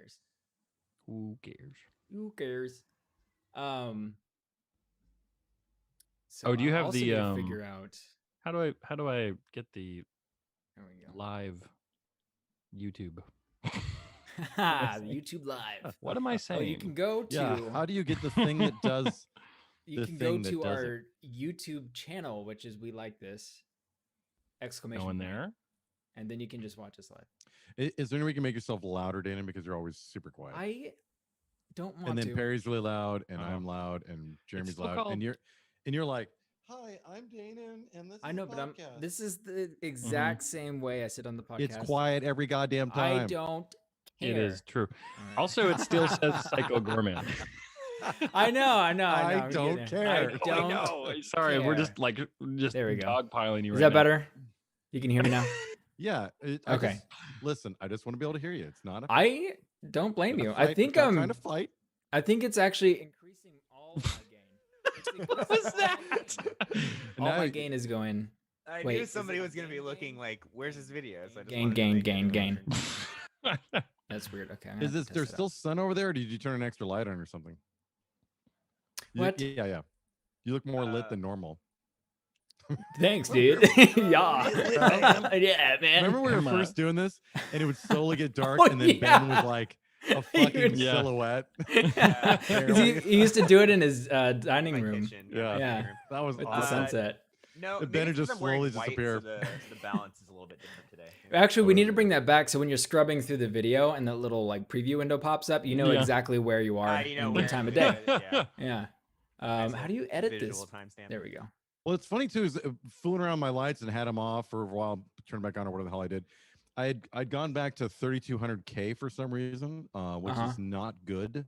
cares? Who cares? Who cares? Um. So Oh, do you I have also the need to figure out. How do I get the There we go. live YouTube? The YouTube Live. What am I saying? Oh, you can go to. Yeah. How do you get the thing that does You the can go thing that to does our YouTube channel, which is We Like This! Exclamation Go in point. there. And then you can just watch us live. Is there any way you can make yourself louder, Dana? Because you're always super quiet. I don't want And then to. Perry's really loud, and Oh. I'm loud, and Jeremy's still loud, called- and you're like, "Hi, I'm Dana, and this is I know, a but podcast." this is the exact same way I sit on the podcast. It's quiet every goddamn time. I don't care. It is true. All right. Also, it still says Psycho Gorman. I know. I I'm don't getting care. I don't. know. Sorry, we're care. just There we go. dogpiling you. Is right that now. better? You can hear me now. Yeah. Okay. Listen, I just want to be able to hear you. It's not. I don't blame you. I think I'm trying to fight. I think it's actually increasing all my gain. What was that? All Now my you- gain is going. I Wait, knew is somebody it was gonna be gain, looking gain? like, "Where's his video?" So I just Gain, wanted to gain, make gain, it gain. motion. That's weird. Okay. I'm gonna Is have this to there's test it still out. sun over there, or did you turn an extra light on or something? What? Yeah. You look more lit than normal. Thanks, dude. yeah. Yeah, man. Remember when we were Come on. first doing this, and it would slowly get dark, Oh, and then Ben was yeah. like a fucking Yeah. silhouette. Yeah. 'Cause he used to do it in his dining My room kitchen. Yeah. my Yeah. living room. That was with the awesome. sunset. No, And maybe then it it's 'cause just I'm wearing slowly white, disappear. So the balance is a little bit different today. Actually, we need to bring that back. So when you're scrubbing through the video and that little like preview window pops up, you know Yeah. exactly where you are You know and where what time of to day. edit, yeah. Yeah. Nice How little do you edit this? visual timestamp. There we go. Well, it's funny too, is fooling around my lights and had them off for a while, turned back on or whatever the hell I did. I'd gone back to 3200K for some reason, which Uh-huh. is not good,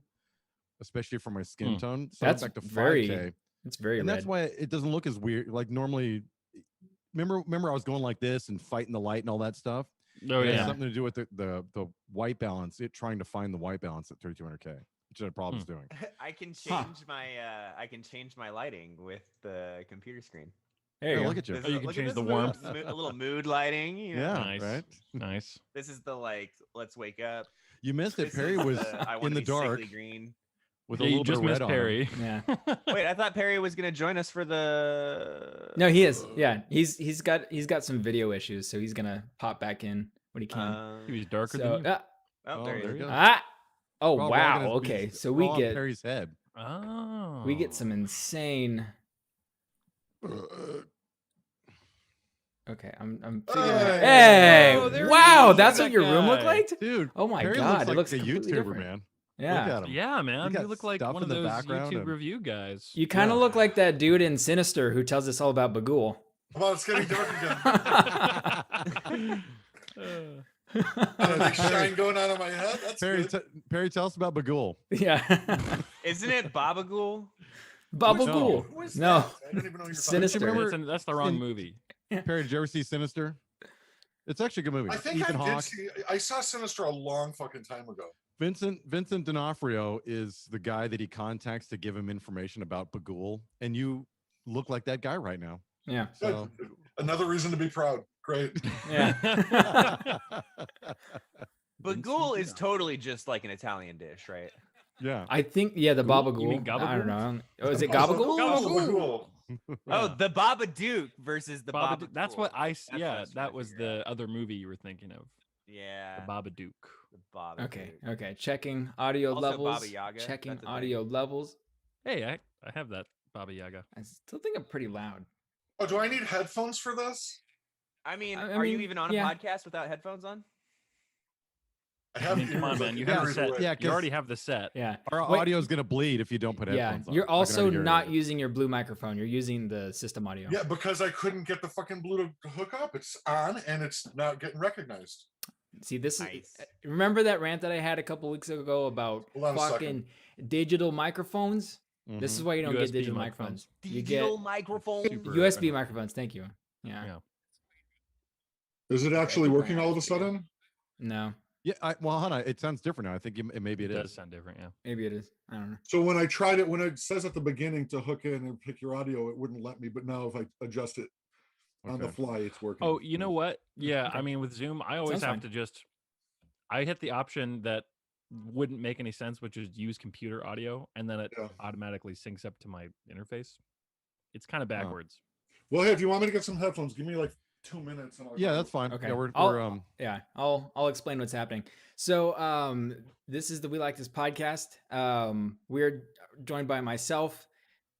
especially for my skin tone. So That's it's back to very 5K, It's very and red. that's why it doesn't look as weird. Like normally, remember I was going like this and fighting the light and all that stuff. Oh It has yeah. something to do with the white balance. It trying to find the white balance at 3200K, which I had problems doing. I can Huh. change my lighting with the computer screen. There you Yeah, go. look at you. This Oh, you is- can look at change this the mood- warmth. a little mood lighting. You know? Yeah, Nice. right. Nice. This is the like, let's wake up. You missed it. This Perry is was I wanna in the be sickly dark green. with Yeah, a you little bit just of red missed on him. Perry. Yeah. Wait, I thought Perry was gonna join us for the. No, he is. Yeah. He's got some video issues, so he's gonna pop back in when he can. He was darker So than you. Oh, Oh, there there you you go. go. Oh We're all wow. walking his- Okay. he's So we all on get Perry's head. Oh. some insane. Okay, I'm figuring Hey! out. Hey! Oh, there he Wow, is. that's That what your room looked guy. like? Dude, Oh my Perry god, looks it looks like a completely YouTuber, different. man. Yeah. Look at him. Yeah, man. got You look like stuff one in of the those background YouTube and- review guys. You kind of Yeah. look like that dude in Sinister who tells us all about Bagul. Come on, it's getting dark again. Uh, Big shine going on in my head. That's Perry, good. Perry, tell us about Bagul. Yeah. Isn't it Babagool? Bagul. Who is No. that? I don't even know who you're Sinister. talking Remember- that's the wrong in- movie. Perry, did you ever see Sinister? It's actually a good movie. about. I think Ethan I Hawke. did see. I saw Sinister a long fucking time ago. Vincent D'Onofrio is the guy that he contacts to give him information about Bagul, and you look like that guy right now. Yeah. So, Another reason to be proud. Great. Yeah. Bagool is totally just like an Italian dish, right? yeah. I think the Gabagool? You Gabagool. mean I don't Gabagool? know. Oh, is it Also- Gabagool? also Bagul. Oh, the Babadook versus the Babadook. Babadook. That's what I. That's what I Yeah, was trying that to was figure the out. other movie you were thinking of. Yeah. The Babadook. The Babadook. Okay. Okay. Checking audio Also levels. Baba Yaga, Checking that's a thing. audio levels. Hey, I have that Baba Yaga. I still think I'm pretty loud. Oh, do I need headphones for this? I mean, I are you mean, even on a yeah. podcast without headphones on? I I have mean, come on, ears, I man. You can have hear the either set. way. Yeah, You 'cause- already have the set. Yeah. Our Wait, audio is going to bleed if you don't put Yeah. headphones on. You're I can also already hear not it. using your blue microphone. You're using the system audio. Yeah, because I couldn't get the fucking Bluetooth to hook up. It's on and it's not getting recognized. See, this Nice. is. Remember that rant that I had a couple weeks ago about Hold on a fucking digital microphones? This is Mhm. why you don't get USB digital microphones. microphones. You get microphone. Super- USB microphones. Thank you. Yeah. Yeah. Is it actually working all of a sudden? No, Yeah, well, Hannah, it sounds different now. I think maybe It it does is. sound different. Yeah. maybe it is. I don't know. So when I tried it, when it says at the beginning to hook in and pick your audio, it wouldn't let me. But now if I adjust it on the Okay. fly, it's working. Oh, you know what? Yeah, Okay. I mean, with Zoom, I always Sounds have fine. to just. I hit the option that wouldn't make any sense, which is use computer audio, and then it Yeah. automatically syncs up to my interface. It's kind of Oh. backwards. Well, hey, if you want me to get some headphones, give me like 2 minutes. And I'll Yeah, go. that's fine. Okay. Yeah, I'll explain what's happening. So this is the We Like This podcast. We're joined by myself,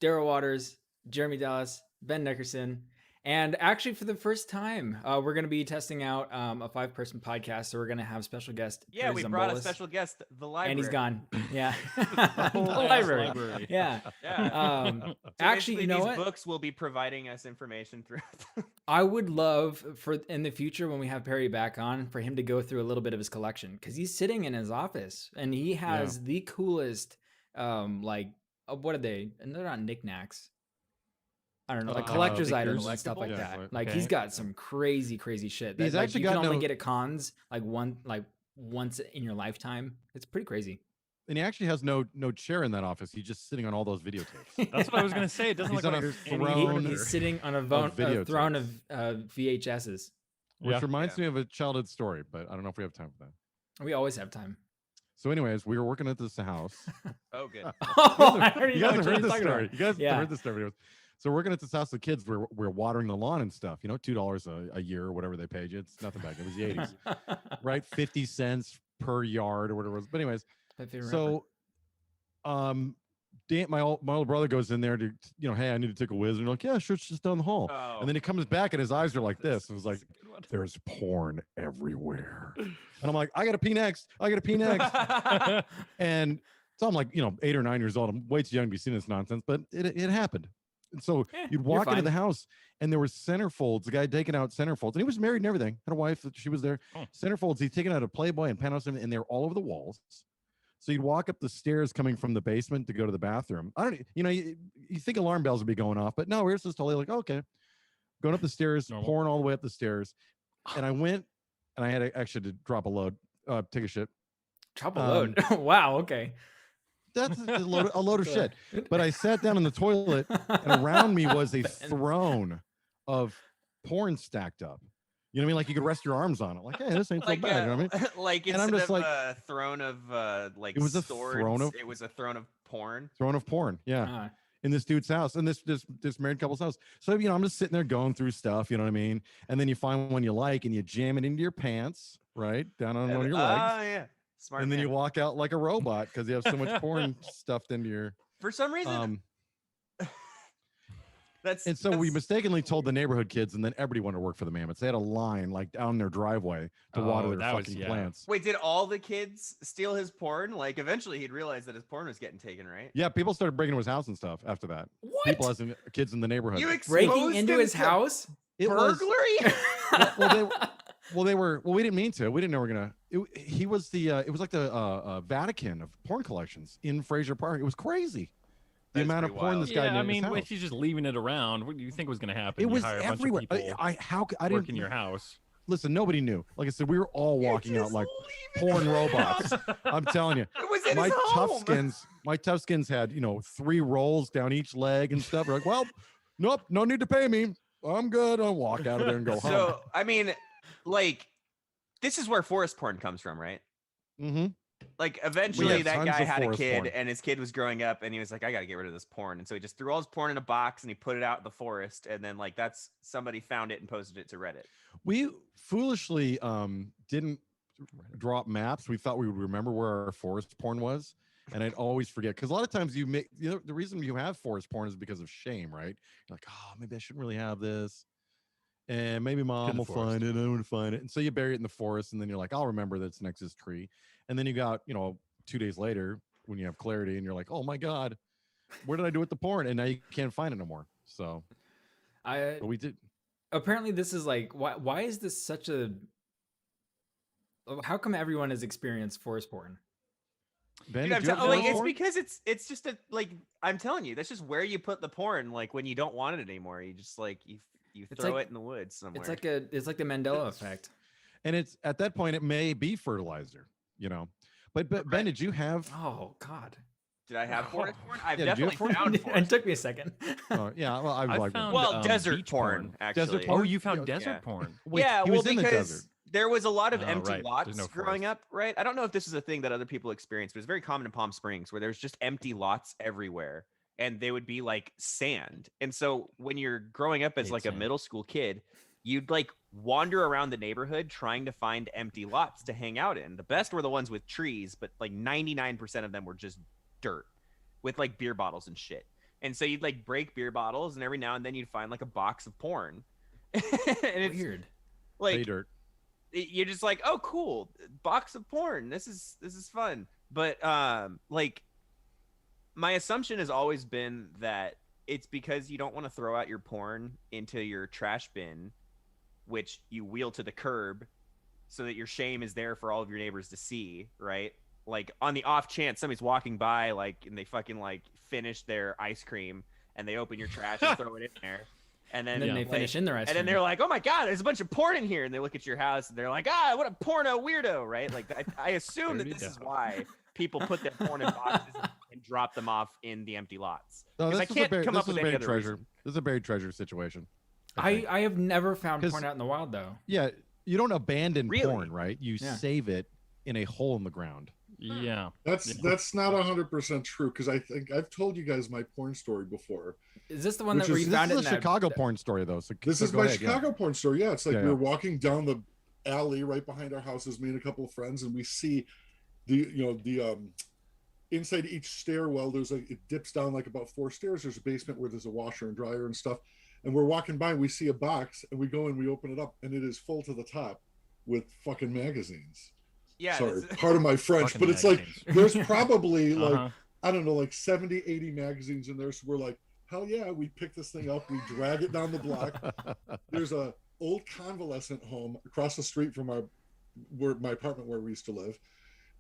Daryl Waters, Jeremy Dallas, Ben Nickerson. And actually, for the first time, we're going to be testing out a 5-person podcast. So we're going to have special guest. Yeah, Chris we brought a Zambolis, special guest, the library. and he's gone. Yeah, The whole the ass library. library. Yeah. Yeah. So Basically, actually, you know these what? books will be providing us information through. I would love for in the future when we have Perry back on for him to go through a little bit of his collection because he's sitting in his office and he has the coolest what are they? And they're not knickknacks. I don't know, like collector's figures, items and stuff like collectibles? that. Yeah, like okay. he's got some crazy shit. That, He's like, actually you can got only no- get at cons like once in your lifetime. It's pretty crazy. and he actually has no chair in that office. He's just sitting on all those videotapes. That's what I was gonna say. It doesn't He's look on like a there's any throne. furniture. He's sitting on a videotapes. throne of VHSs. Which Yeah. reminds me of a childhood story, but I don't know if we have time for that. We always have time. So, anyways, we were working at this house. Oh, good. Oh, I already You know guys have what heard you're this talking story. about. You guys Yeah. have heard this story. Anyways. So, working at this house, the kids we're watering the lawn and stuff. You know, $2 a year or whatever they paid you. It's nothing back. It was the 80s, right? 50 cents per yard or whatever it was. But anyways, My favorite so Dan, my older brother goes in there to, hey, I need to take a whiz. And you're like, yeah, sure, it's just down the hall. Oh. And then he comes back and his eyes are like That's- this. It was like, that's a good one. there's porn everywhere. And I'm like, I got to pee next. I got to pee next. And so I'm like, 8 or 9 years old. I'm way too young to be seeing this nonsense, but it happened. And so you'd you're walk into fine. the house and there was centerfolds, the guy taking out centerfolds, and he was married and everything, had a wife, she was there. Oh. Centerfolds, he's taking out a Playboy and penthouse, and they're all over the walls. So you'd walk up the stairs coming from the basement to go to the bathroom. I don't, you think alarm bells would be going off, but no, we're just totally like, okay, going up the stairs, Normal. pouring all the way up the stairs. And I went and I had actually to drop a load, take a shit. Drop a load. Wow. Okay. That's a load of shit. But I sat down in the toilet and around me was a throne of porn stacked up. You know what I mean? Like you could rest your arms on it. Like, hey, this ain't so like bad. You know what I mean? like And I'm instead just of like- a throne of like It was a swords, throne of- it was a throne of porn. Throne of porn. Yeah. Uh, In this dude's house, and this married couple's house. So I'm just sitting there going through stuff, you know what I mean? And then you find one you like and you jam it into your pants, right? Down on one of your legs. Oh yeah, smart. And then man. you walk out like a robot because you have so much porn stuffed into your For some reason, that's and so we that's- mistakenly told the neighborhood kids, and then everybody wanted to work for the Mammoths. They had a line like down their driveway to water Oh, their that was- fucking yeah. plants. Wait, did all the kids steal his porn? Like eventually he'd realize that his porn was getting taken, right? Yeah, people started breaking into his house and stuff after that. what? People as in kids in the neighborhood. You Breaking exposed into him his to house? It was- burglary. well, we didn't mean to. We didn't know we were gonna. He was the. It was like the Vatican of porn collections in Fraser Park. It was crazy. The That's amount of pretty porn wild. this guy Yeah, did I in his mean, house. if he's just leaving it around, what do you think was going to happen? It You was hire a bunch of everywhere. people I work didn't in your house. listen. Nobody knew. Like I said, we were all walking out Just like leave it porn in his robots. house. I'm telling you. It was in my his home. Toughskins had 3 rolls down each leg and stuff. We're like, well, nope, no need to pay me. I'm good. I'll walk out of there and go home. So I mean, like, this is where forest porn comes from, right? Mm-hmm. Like eventually have that tons guy of had a forest kid porn. and his kid was growing up and he was like, I got to get rid of this porn. And so he just threw all his porn in a box and he put it out in the forest. And then like that's somebody found it and posted it to Reddit. We foolishly didn't drop maps. We thought we would remember where our forest porn was, and I'd always forget because a lot of times you make the reason you have forest porn is because of shame, right? You're like, oh, maybe I shouldn't really have this, and maybe mom the will find it. I don't want to find it, and so you bury it in the forest, and then you're like, I'll remember that it's next to this tree, and then you got 2 days later when you have clarity, and you're like, oh my god, where did I do with the porn? And now you can't find it no more. So but we did. Apparently this is like why is this such a how come everyone has experienced forest porn? Ben, Dude, did I'm you have like, forest it's porn? because it's just a like I'm telling you, that's just where you put the porn. Like when you don't want it anymore, you just like you It's throw like- it in the woods somewhere. It's like the Mandela effect. And it's at that point it may be fertilizer, But Ben, Right. did you have Oh God. Did I have forest porn? I've Yeah, did you have definitely forest found It forest. took me a second. Oh, yeah, well, I've I like found- Well, desert beach porn, porn. actually. Desert Oh, porn? you found Yeah. desert Yeah. porn. Wait, Yeah, he well, was in the because desert. there was a lot of Oh, empty right. lots There's no growing forest. up, right? I don't know if this is a thing that other people experience, but it's very common in Palm Springs where there's just empty lots everywhere, and they would be like sand. And so when you're growing up as Hate like a sand. middle school kid, you'd like wander around the neighborhood trying to find empty lots to hang out in. The best were the ones with trees, but like 99% of them were just dirt with like beer bottles and shit. And so you'd like break beer bottles, and every now and then you'd find like a box of porn. And it's Weird. Play like dirt. you're just like, oh, cool, box of porn. This is fun. But like my assumption has always been that it's because you don't want to throw out your porn into your trash bin, which you wheel to the curb, so that your shame is there for all of your neighbors to see, right? Like on the off chance somebody's walking by, like, and they fucking like finish their ice cream and they open your trash and throw it in there. And then, And then Yeah. they like, finish in their ice and then cream. they're like, "Oh my god, there's a bunch of porn in here!" And they look at your house and they're like, "Ah, what a porno weirdo!" Right? Like, I assume that Dirty this is dog. why people put their porn in boxes and drop them off in the empty lots. No, 'Cause I this is a can't buried, come this up is with a any buried other treasure. reason. This is a buried treasure situation. I think. have never found 'Cause- porn out in the wild though. Yeah, you don't abandon Really? porn, right? You Yeah. save it in a hole in the ground. Yeah. That's Yeah. that's not 100% true because I think I've told you guys my porn story before. Is this the one Which that where is- you This found is it a in that? Chicago porn story, though. So This so is go my ahead, yeah. Chicago porn story. Yeah, it's like Yeah, we yeah. were walking down the alley right behind our houses, me and a couple of friends, and we see the inside each stairwell. There's it dips down like about 4 stairs. There's a basement where there's a washer and dryer and stuff. And we're walking by, and we see a box, and we go and we open it up, and it is full to the top with fucking magazines. Yeah. Sorry, this- part of my French, Fucking but it's like magazines. there's probably like Uh-huh. I don't know, like 70, 80 magazines in there. So we're like, hell yeah, we pick this thing up, we drag it down the block. There's a old convalescent home across the street from my apartment where we used to live.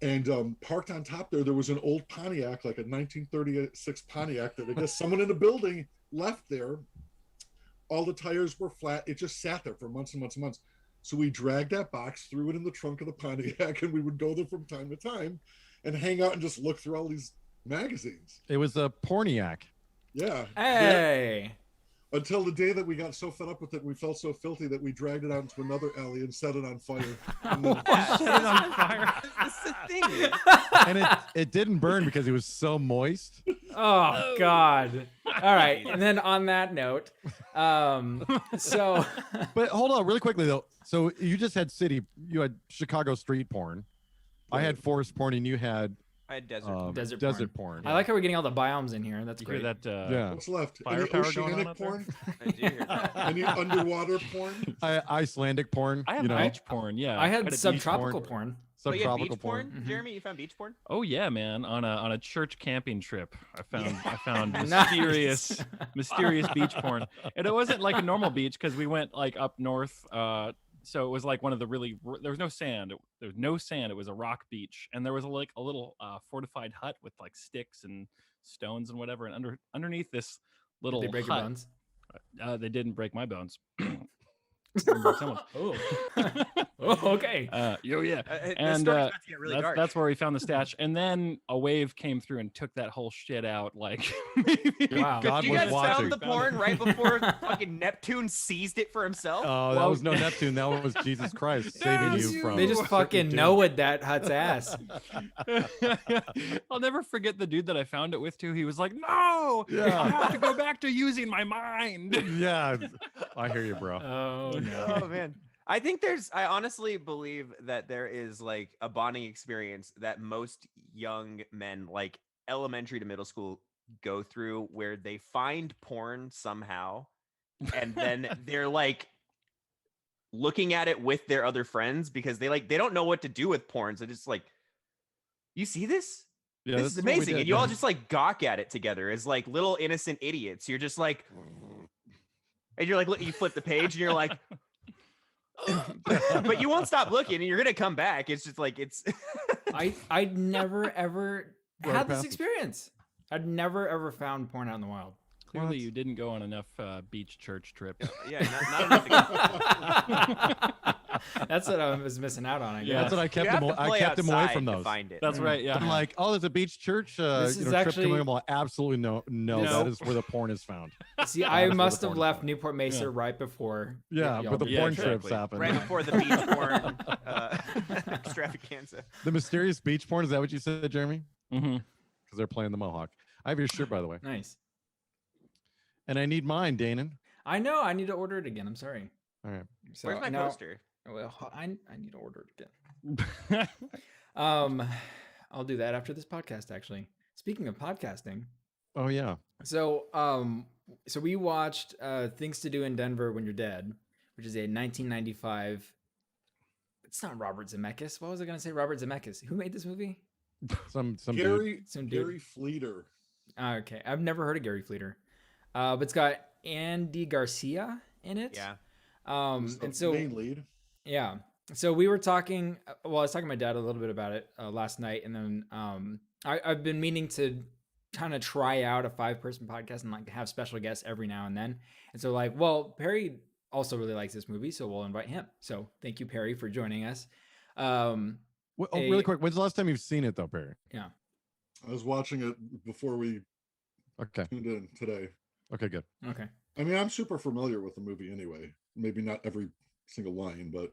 And parked on top there was an old Pontiac, like a 1936 Pontiac that I guess someone in the building left there. All the tires were flat. It just sat there for months and months and months. So we dragged that box, threw it in the trunk of the Pontiac, and we would go there from time to time and hang out and just look through all these magazines. It was a porniac. Yeah. Hey. Until the day that we got so fed up with it, we felt so filthy that we dragged it out into another alley and set it on fire. And then- Yeah, Set it on fire. That's the thing. And it didn't burn because it was so moist. Oh God. All right. And then on that note, so But hold on, really quickly though. So you just had you had Chicago street porn. I had forest porn, and you had I had desert. Desert porn. I like how we're getting all the biomes in here. That's You hear great. that? Yeah. What's left? Firepower Any going on oceanic out there? porn? I do hear that. Any underwater porn? Icelandic porn. I have you know, beach porn. Yeah. I had beach subtropical porn. porn. Oh, you had subtropical beach porn, Mhm. Jeremy? You found beach porn? Oh yeah, man! On a church camping trip, I found Nice. mysterious beach porn, and it wasn't like a normal beach because we went like up north. So it was like one of the there was no sand. There was no sand. It was a rock beach, and there was a little fortified hut with like sticks and stones and whatever. And underneath this little Did they break your hut, bones? they didn't break my bones. Didn't break someone's. Oh. Oh, okay. Yeah. This And story's about to get really dark. that's where we found the stash, and then a wave came through and took that whole shit out. Like, maybe Wow. God you was guys watching. found the porn right before fucking Neptune seized it for himself? Oh, that Well- was no Neptune. That was Jesus Christ saving Yes, you from. They just certain fucking doom. Noah'd that hut's ass. I'll never forget the dude that I found it with too. He was like, "No, Yeah. I have to go back to using my mind." Yeah, I hear you, bro. Oh no. Oh man. I honestly believe that there is like a bonding experience that most young men, like elementary to middle school, go through where they find porn somehow and then they're like looking at it with their other friends because they don't know what to do with porn. So it's like, you see this? Yeah, This that's is what we amazing. did. And you all just like gawk at it together as like little innocent idiots. You're just like, and you're like, you flip the page and you're like, but you won't stop looking and you're going to come back. It's just like, it's I'd never ever Right had this past it. experience. I'd never ever found porn out in the wild. Clearly, What? you didn't go on enough beach church trips. Yeah, not enough. That's what I was missing out on. I Yeah. guess. That's what I You kept have them. to I play kept them away outside from to those. find it. That's right. Yeah. I'm like, oh, there's a beach church This is trip actually- coming. I'm like, absolutely no. No. That is where the porn is found. See, That's I where must the have porn left found. Newport Mesa Yeah. right before. Yeah, y'all but the did. Yeah, porn exactly. trips happen. Right before the beach porn extravaganza. The mysterious beach porn. Is that what you said, Jeremy? Mm-hmm. Because they're playing the Mohawk. I have your shirt, by the way, Nice. and I need mine, Danon. I know. I need to order it again. I'm sorry. All right. So, Where's my now- poster? Well, I need to order it again. I'll do that after this podcast. Actually, speaking of podcasting, Oh yeah. so so we watched Things to Do in Denver When You're Dead, which is a 1995. It's not Robert Zemeckis. What was I gonna say? Robert Zemeckis. Who made this movie? Some dude. Gary Some dude. Gary Fleeter. Okay, I've never heard of Gary Fleeter, but it's got Andy Garcia in it. Yeah. He's the And so main lead. yeah, so we were talking. Well, I was talking to my dad a little bit about it last night, and then I've been meaning to kind of try out a 5-person podcast and like have special guests every now and then. And so like, well, Perry also really likes this movie, so we'll invite him. So thank you, Perry, for joining us. Well, a- really quick. When's the last time you've seen it, though, Perry? I was watching it before we Okay. tuned in today. Okay. Good. Okay. I mean, I'm super familiar with the movie anyway. Maybe not every single line, but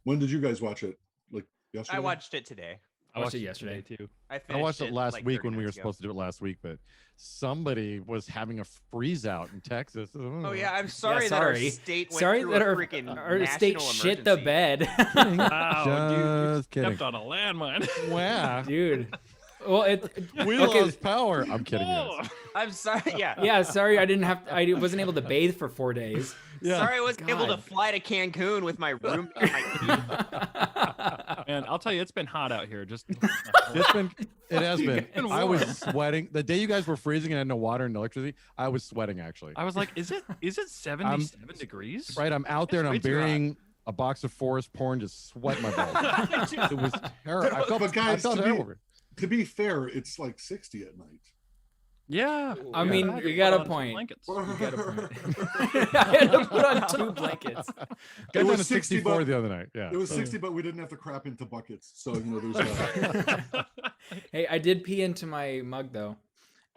when did you guys watch it? Like yesterday? I watched it today. I watched it yesterday. too. I I finished watched it last like week 30 when we were minutes ago. supposed to do it last week, but somebody was having a freeze out in Texas. Oh yeah, I'm sorry that our sorry. state went Sorry through that a freaking our state national shit the emergency. bed. Wow, dude, you Just kidding. stepped on a landmine. Wow. Dude. Well, We okay. lost power. I'm kidding, guys. I'm sorry. Yeah. Yeah, sorry, I wasn't able to bathe for 4 days. Yeah. Sorry, I wasn't able to God. fly to Cancun with my room. And I'll tell you, it's been hot out here. Just It has been. Fucking I was warm. sweating. The day you guys were freezing and had no water and no electricity, I was sweating actually. I was like, is it 77 degrees? Right, I'm out there and I'm It's way too hot. burying a box of forest porn, just sweat my balls. It was terrible. I felt, But guys, I felt to be- terrible. To be fair, it's like 60 at night. Yeah. I yeah. mean, I had you to got put a on some point. blankets. You got a point. I had to put on 2 blankets. Got It down was to 60, 64 but- the other night. Yeah. It was 60, but we didn't have to crap into buckets. So, you know, there's Hey, I did pee into my mug though.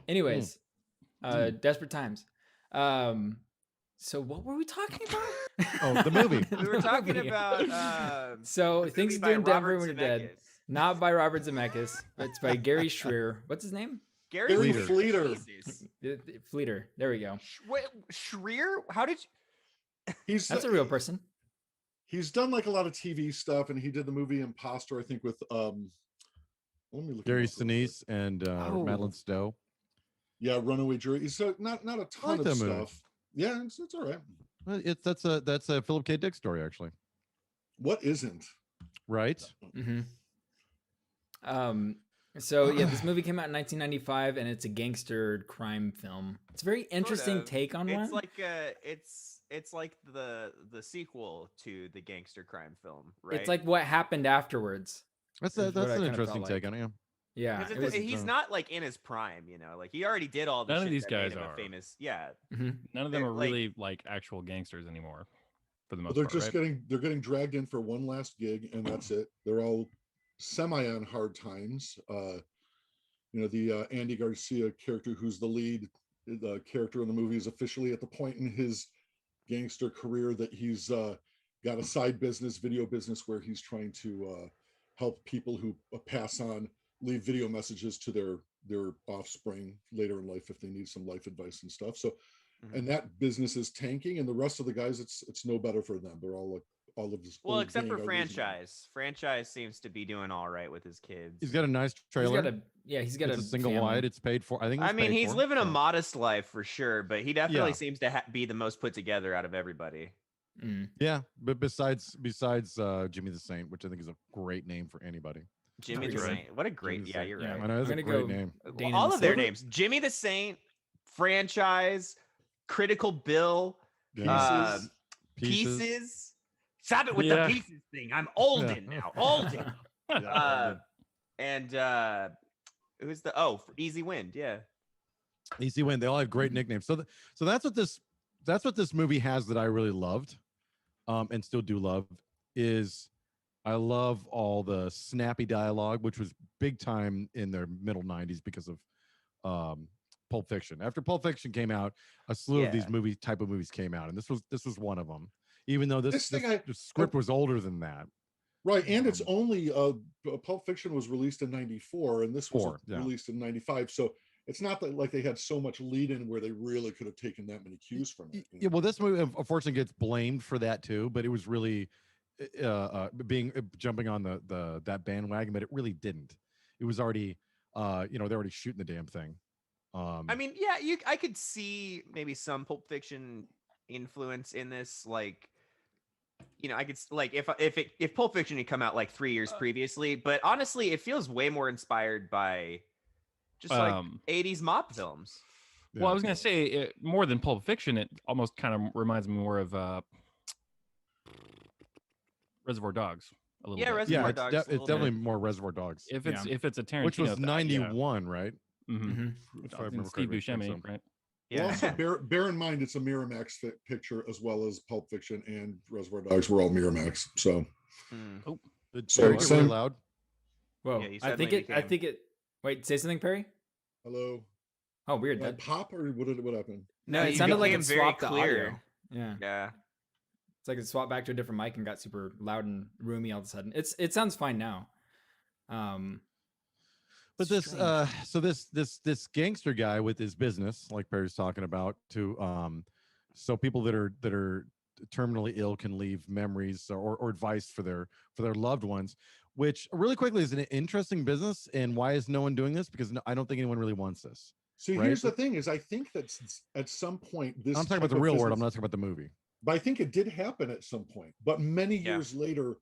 Anyways, desperate times. So what were we talking about? Oh, the movie. We were talking Movie. about So the Things movie to Do in by Denver Robert When You're Dead. Zemeckis. Not by Robert Zemeckis. It's by Gary Schreier. What's his name? Gary Gary Fleeter. Fleeter. Jesus. Fleeter. There we go. Wait, Schreier? How did you? he's That's a real person. he's done like a lot of TV stuff, and he did the movie Imposter, I think, with let me look. Gary him up real quick. Sinise and Oh. Madeline Stowe. Yeah, Runaway Jury. He's not a ton like of that movie. stuff. Yeah, it's all right. Well, that's a Philip K. Dick story actually, What isn't? right? Mm-hmm. So yeah, this movie came out in 1995, and it's a gangster crime film. It's a very interesting of. take on It's one. like it's like the sequel to the gangster crime film, right? It's like what happened afterwards. That's Is what that's I an kinda interesting felt like. take on it. Yeah. Yeah, Because it was, he's not like in his prime, you know. Like he already did all the None of shit these that made guys him a are. famous. Yeah, Mhm. None of them They're are like- really like actual gangsters anymore, for the most They're part. just right? getting dragged in for one last gig, and that's it. They're all semi on hard times. You know, the Andy Garcia character, who's the lead, the character in the movie, is officially at the point in his gangster career that he's got a side business, video business, where he's trying to help people who pass on, leave video messages to their offspring later in life if they need some life advice and stuff. So, Mhm. and that business is tanking, and the rest of the guys, it's no better for them. They're all like all of this. well, old except for gang ideas now. franchise. Franchise seems to be doing all right with his kids. He's got a nice he's trailer. got he's got It's a single family. wide. It's paid for. I think. I mean, he's living a mod. modest life for sure, but he definitely Yeah. seems to be the most put together out of everybody. Mm. Yeah, but besides Jimmy the Saint, which I think is a great name for anybody. Jimmy the You're right. Saint. What a great. Jimmy the Yeah, Saint. you're Yeah. right. I know that's I'm a gonna great go- name. Well, Dane all and of their Silver. names: Jimmy the Saint, franchise, Critical Bill, Yeah. pieces. Stop it with Yeah. the pieces thing. I'm olden now. Olden. Yeah. And who's the Easy Wind? Yeah. Easy win. They all have great Mhm. nicknames. So that's what this movie has that I really loved, and still do love, is I love all the snappy dialogue, which was big time in the middle '90s because of Pulp Fiction. After Pulp Fiction came out, a slew of these Yeah. type of movies came out, and this was one of them. Even though This thing I- the script was older than that. Right, and it's Um, only Pulp Fiction was released in '94, and this was Four, yeah. released in '95. So it's not that like they had so much lead in where they really could have taken that many cues from it. Yeah, well, this movie unfortunately gets blamed for that too, but it was really jumping on the that bandwagon, but it really didn't. It was already they're already shooting the damn thing. I mean, yeah, I could see maybe some Pulp Fiction influence in this. Like, I could like if Pulp Fiction had come out like 3 years previously, but honestly, it feels way more inspired by just like '80s mop films. Well, I was gonna say more than Pulp Fiction. It almost kind of reminds me more of Reservoir Dogs. A little Yeah, bit. Reservoir yeah, Dogs. a it's little definitely bit. more Reservoir Dogs, If it's Yeah. if it's a Tarantino, which was thing, yeah. '91, right? Mhm. Mhm. If I I think remember Steve correctly, I think Buscemi, so. right? Well, also Yeah. bear in mind it's a Miramax picture as well as Pulp Fiction and Reservoir Dogs were all Miramax. So Mm. Did So you get really same- loud? Whoa. Yeah, you I think suddenly it. I became- think it. Wait. Say something, Perry. hello, Oh, weird. Did I pop or what happened? No, it you sounded like became it very swapped the clear. audio. Yeah. Yeah. It's like it swapped back to a different mic and got super loud and roomy all of a sudden. It sounds fine now. But this strange. so this gangster guy with his business, like Perry's talking about, to so people that are terminally ill can leave memories or advice for their loved ones, which really quickly is an interesting business. And why is no one doing this? Because I don't think anyone really wants this. See, Right, here's the but- thing: is I think that at some point this I'm talking about type the of real world. I'm business- not talking about the movie. But I think it did happen at some point. But many Yeah. years later,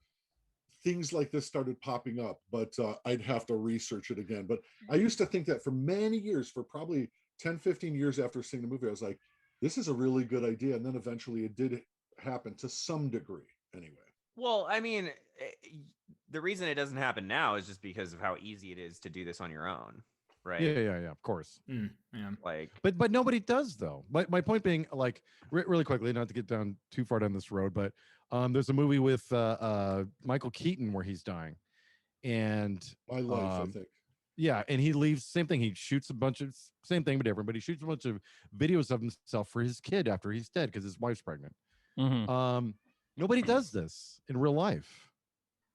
things like this started popping up. But I'd have to research it again. But I used to think that for many years, for probably 10, 15 years after seeing the movie, I was like, this is a really good idea. And then eventually it did happen to some degree anyway. Well, I mean, the reason it doesn't happen now is just because of how easy it is to do this on your own, right? Yeah, of course. Yeah. Like, But nobody does though. My point being, like, really quickly, not to get down too far down this road, but there's a movie with Michael Keaton where he's dying, and My life, I Um, think. yeah, and he leaves, same thing. He shoots a bunch of, same thing but different, but he shoots a bunch of videos of himself for his kid after he's dead because his wife's pregnant. Mhm. Nobody does this in real life.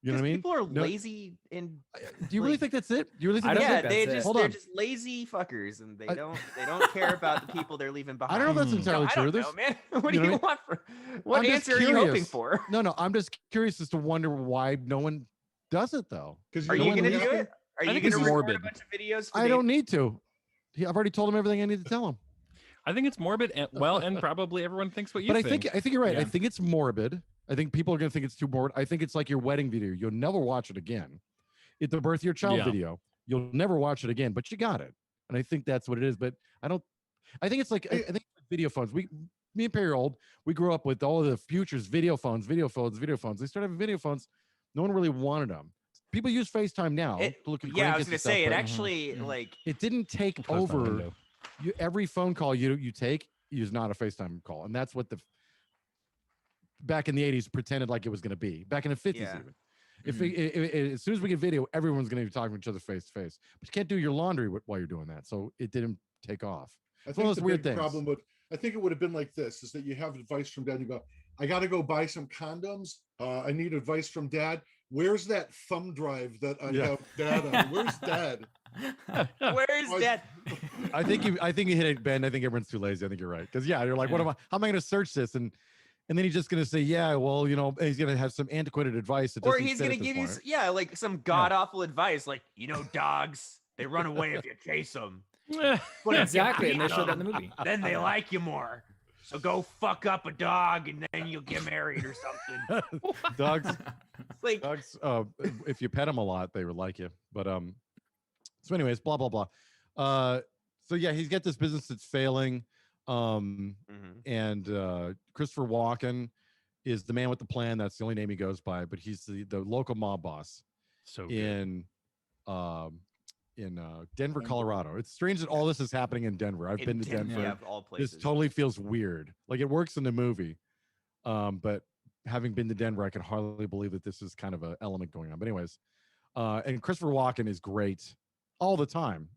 You know what I mean? People are No- lazy and Do you really like- think that's it? Do you really think I don't that's yeah, think it? that's it. Hold they're on. just lazy fuckers, and they I- don't care about the people they're leaving behind. I don't know if that's Hmm. entirely I true. don't There's know, man. What you do know you what I want for? What I'm just answer are you hoping curious. for? no. I'm just curious as to wonder why no one does it though. Because Are No you one gonna leaves do them? it? Are I you think gonna it's record morbid. a bunch of videos? For I Dave? don't need to. I've already told him everything I need to tell him. I think it's morbid, and and probably everyone thinks what you But I think. think you're right. I Yeah. think it's morbid. I think people are going to think it's too morbid. I think it's like your wedding video. You'll never watch it again. It's the birth of your child Yeah. video. You'll never watch it again, but you got it. And I think that's what it is. But I think it's like, I think it's like video phones. Me and Perry are old. We grew up with all of the futures, video phones. They started having video phones. No one really wanted them. People use FaceTime now It- to look at Yeah, I grandkids was and gonna stuff, say it but actually Mhm. like it didn't take Close my over. window. Every phone call you take is not a FaceTime call, and that's what the back in the 80s pretended like it was going to be. Back in the 50s, Yeah. even. As soon as we get video, everyone's going to be talking to each other face to face. But you can't do your laundry while you're doing that, so it didn't take off. I one of think those the weird big things. problem I think it would have been like this: is that you have advice from dad, and you go, "I got to go buy some condoms. I need advice from dad. Where's that thumb drive that I Yeah. have dad on? Where's dad?" where's Well, that? I think you hit it, Ben. I think everyone's too lazy. I think you're right because you're like, what Yeah. am I? How am I going to search this? And then he's just going to say, yeah, well, he's going to have some antiquated advice. That Or doesn't he's fit gonna at this give you point. like some god awful advice, like dogs they run away if you chase them. But if you Exactly, and they beat showed that in the 'em, movie. then they like you more. So go fuck up a dog and then you'll get married or something. Dogs. It's like Dogs, if you pet them a lot, they would like you. But so anyways, blah blah blah. So yeah, he's got this business that's failing. Mhm. And Christopher Walken is the man with the plan. That's the only name he goes by, but he's the local mob boss So good. in Denver, Denver. Colorado. It's strange that all this is happening in Denver. I've In been to Denver. yeah, of all This places. totally feels weird. Like it works in the movie, but having been to Denver, I can hardly believe that this is kind of an element going on. But anyways, and Christopher Walken is great all the time,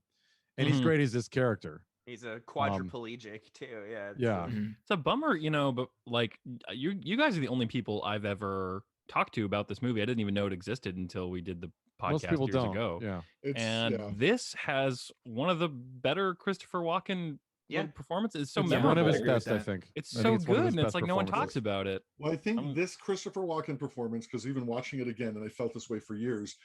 and he's Mhm. great as this character. He's a quadriplegic too. Yeah. Yeah. Mhm. It's a bummer, but like you guys are the only people I've ever talked to about this movie. I didn't even know it existed until we did the Most podcast people years don't. ago. Yeah. It's And yeah. this has one of the better Christopher Walken Yeah. performances. It's so It's memorable. one of his I agree with best, I that. think. It's I so think it's one of good, his and it's best like no one talks performances. about it. Well, I think I'm- this Christopher Walken performance, because even watching it again, and I felt this way for years,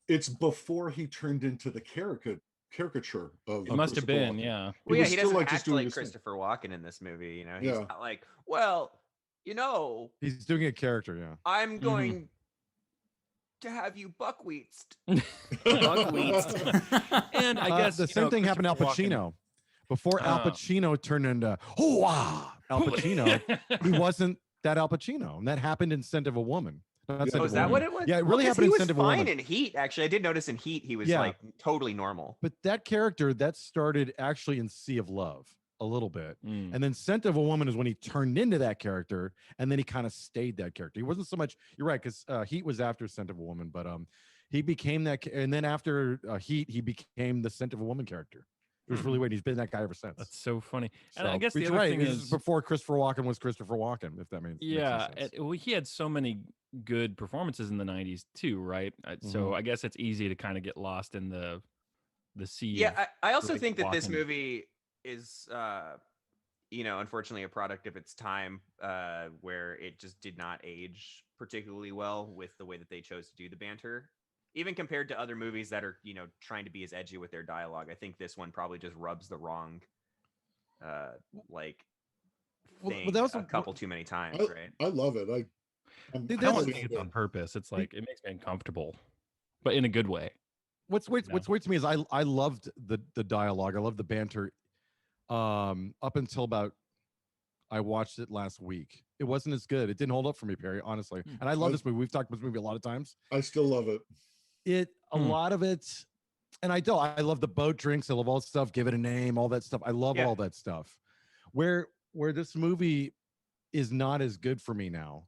it's before he turned into the caricature of. It must have Christopher been, Walken. yeah. Well, yeah, was he still, doesn't like, just act doing like his thing. Christopher Walken in this movie. He's Yeah. not like, well, He's doing a character. Yeah. I'm going to have you buckwheatsed. Buckwheats. And I guess the same thing happened to Al Christopher Walken- Pacino. Before Al Ah. Pacino turned into Al Pacino, he wasn't that Al Pacino, and that happened in Scent of a Woman. Not Yeah. Scent Oh, of is a that Woman. what it was? Yeah, it Well, really 'cause happened he in was Scent of a fine Woman. in Heat. Actually, I did notice in Heat he was Yeah. like totally normal. But that character that started actually in Sea of Love a little bit, Mm. and then Scent of a Woman is when he turned into that character, and then he kind of stayed that character. He wasn't so much. You're right, because Heat was after Scent of a Woman, but he became that, and then after Heat, he became the Scent of a Woman character. It was really weird. He's been that guy ever since. That's so funny. And So, I guess but the you're other right. thing This is, before Christopher Walken was Christopher Walken, if that makes yeah, any sense. well, he had so many good performances in the '90s too, right? So I guess it's easy to kind of get lost in the sea. Yeah, of, I also like, think that this Walken. movie is, unfortunately, a product of its time, where it just did not age particularly well with the way that they chose to do the banter. Even compared to other movies that are, trying to be as edgy with their dialogue, I think this one probably just rubs the wrong, Well, thing that was a couple too many times, I, right? I love it. I'm Dude, I don't totally think it's into on it. purpose. It's like it makes me uncomfortable, but in a good way. What's weird, No. what's weird to me is I loved the dialogue. I loved the banter. Up until about I watched it last week. It wasn't as good. It didn't hold up for me, Perry, honestly. And I love I- this movie. We've talked about this movie a lot of times. I still love it. A lot of it, and I love the boat drinks. I love all that stuff. Give it a name, all that stuff. I love Yeah. all that stuff. Where this movie is not as good for me now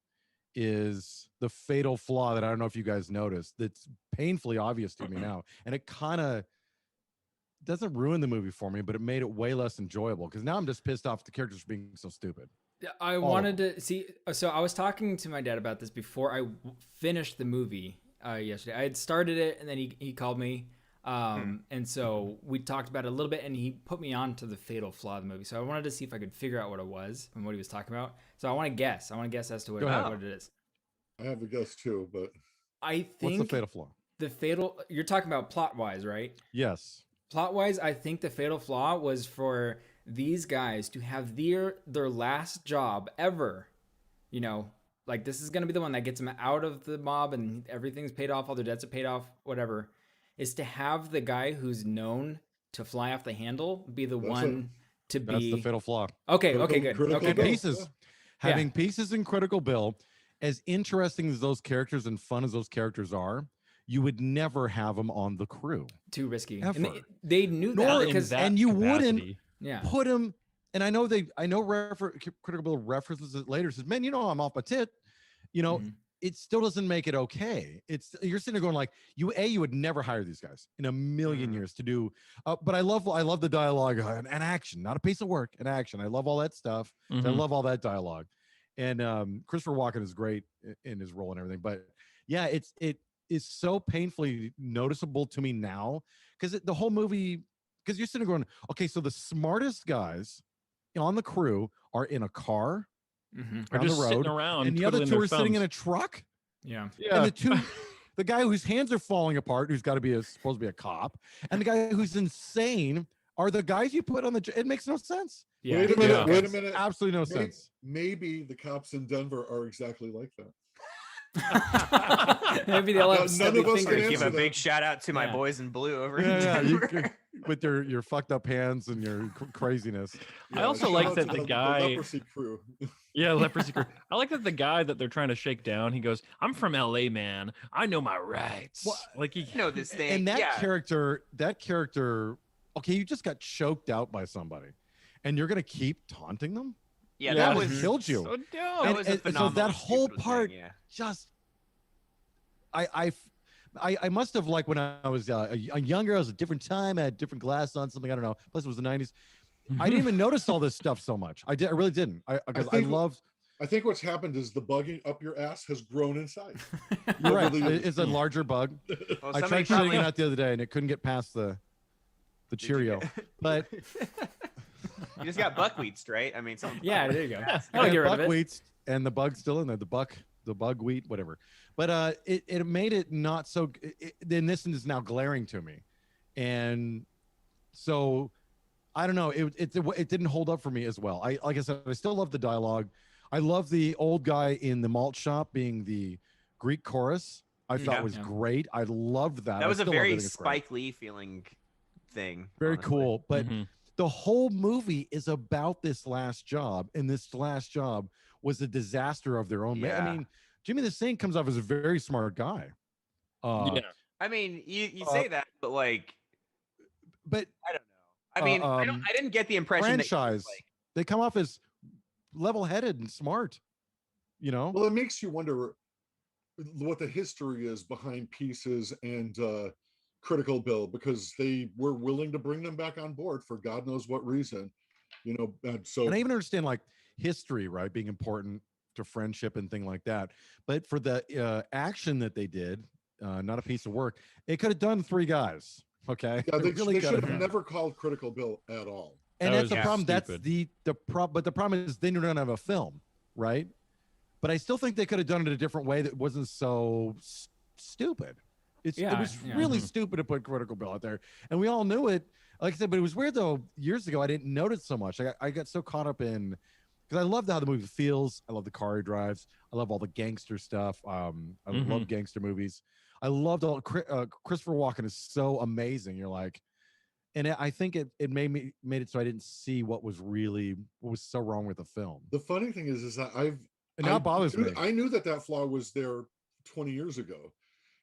is the fatal flaw that I don't know if you guys noticed. That's painfully obvious to me now, and it kind of doesn't ruin the movie for me, but it made it way less enjoyable because now I'm just pissed off at the characters for being so stupid. I of wanted to see. So I was talking to my dad about this before I finished the movie yesterday. I had started it, and then he called me, and so we talked about it a little bit, and he put me on to the fatal flaw of the movie. So I wanted to see if I could figure out what it was and what he was talking about. So I want to guess. I want to guess as to Go ahead. what it is. I have a guess too, but I What's think the fatal flaw? the fatal. You're talking about plot wise, right? Yes. Plot wise, I think the fatal flaw was for these guys to have their last job ever. Like this is gonna be the one that gets them out of the mob and everything's paid off, all their debts are paid off, whatever. Is to have the guy who's known to fly off the handle be the That's one to That's be. the fatal flaw. Okay, Critical- good. critical Okay, And Bill, good. pieces. yeah. Having pieces in Critical Bill, as interesting as those characters and fun as those characters are, you would never have them on the crew. Too risky. Ever. And they knew Nor that in because that and you wouldn't capacity. yeah. Put him, and I know Critical Bill references it later. Says, "Man, I'm off my tit." Mhm. It still doesn't make it okay. You're sitting there going like, you would never hire these guys in a million years to do. But I love the dialogue and action, not a piece of work, and action. I love all that stuff. I Mhm. love all that dialogue, and Christopher Walken is great in his role and everything. But yeah, it is so painfully noticeable to me now because the whole movie. Because you're sitting there going, okay, so the smartest guys on the crew are in a car Mhm. Or down just the sitting road, around, and the other twiddling two their are sitting in a thumbs. truck. Yeah. Yeah. And the guy whose hands are falling apart, who's got to be supposed to be a cop, and the guy who's insane are the guys you put on the. It makes no sense. Yeah. Wait a minute. Yeah. Wait a minute. Absolutely no Maybe, sense. maybe the cops in Denver are exactly like that. Maybe they'll have None stubby of us fingers. can Give answer a that. big shout out to my Yeah. boys in blue over in Yeah, Denver. with your fucked up hands and your craziness. I also shout like out that to the guy- leprosy crew. Yeah, leprosy crew. I like that the guy that they're trying to shake down, he goes, "I'm from LA, man. I know my rights." Well, Like he You know this thing. And that yeah. character, okay, you just got choked out by somebody, and you're gonna keep taunting them. Yeah, Yeah. that That was killed you. so dumb. That And- was a and so phenomenal that whole stupid part- thing, yeah. Just, I must have, like, when I was a younger, I was a different time, I had different glasses on, something, I don't know. Plus, it was the '90s. I didn't even notice all this stuff so much. I really didn't. Because I think- love. I think what's happened is the bugging up your ass has grown in size. You're right. Over the years. It's a larger bug. Well, I somebody tried shooting probably- it out the other day, and it couldn't get past the Did you Cheerio. get- But you just got buckwheats, right? I mean, some Yeah, there you go. I I'll got get rid of it. buckwheats, and the bug's still in there. The bugwheat, whatever. But it made it not so. Then this is now glaring to me, and so I don't know. It didn't hold up for me as well. Like I said, I still love the dialogue. I love the old guy in the malt shop being the Greek chorus. I thought Yeah. was Yeah. great. I loved that. that I was a still love it. I very think it's great. Spike Lee feeling thing. Very honestly. cool. But Mhm. the whole movie is about this last job, and this last job was a disaster of their own. I Yeah. mean, Jimmy the Saint comes off as a very smart guy. Yeah. I mean, you say that, but like, But I don't know. I mean, I didn't get the impression that he was, franchise, like, they come off as level-headed and smart. You know, Well, it makes you wonder what the history is behind Pieces and Critical Bill, because they were willing to bring them back on board for God knows what reason. You know, and so and I even understand like history, right, being important to friendship and thing like that. But for the action that they did, not a piece of work. It could have done 3 guys. Okay, yeah, they, really they could should have. have never called Critical Bill at all. And That that's the was problem. That's stupid. the problem. But the problem is they don't have a film, right? But I still think they could have done it a different way that wasn't so stupid. It Yeah, was yeah. really Mhm. stupid to put Critical Bill out there, and we all knew it. Like I said, but it was weird though. Years ago, I didn't notice so much. I got so caught up in because I loved how the movie feels. I love the car he drives. I love all the gangster stuff. I love gangster movies. I loved all. Christopher Walken is so amazing. You're like, and I think it made it so I didn't see what was so wrong with the film. The funny thing is that And now it bothers me. I knew that flaw was there 20 years ago.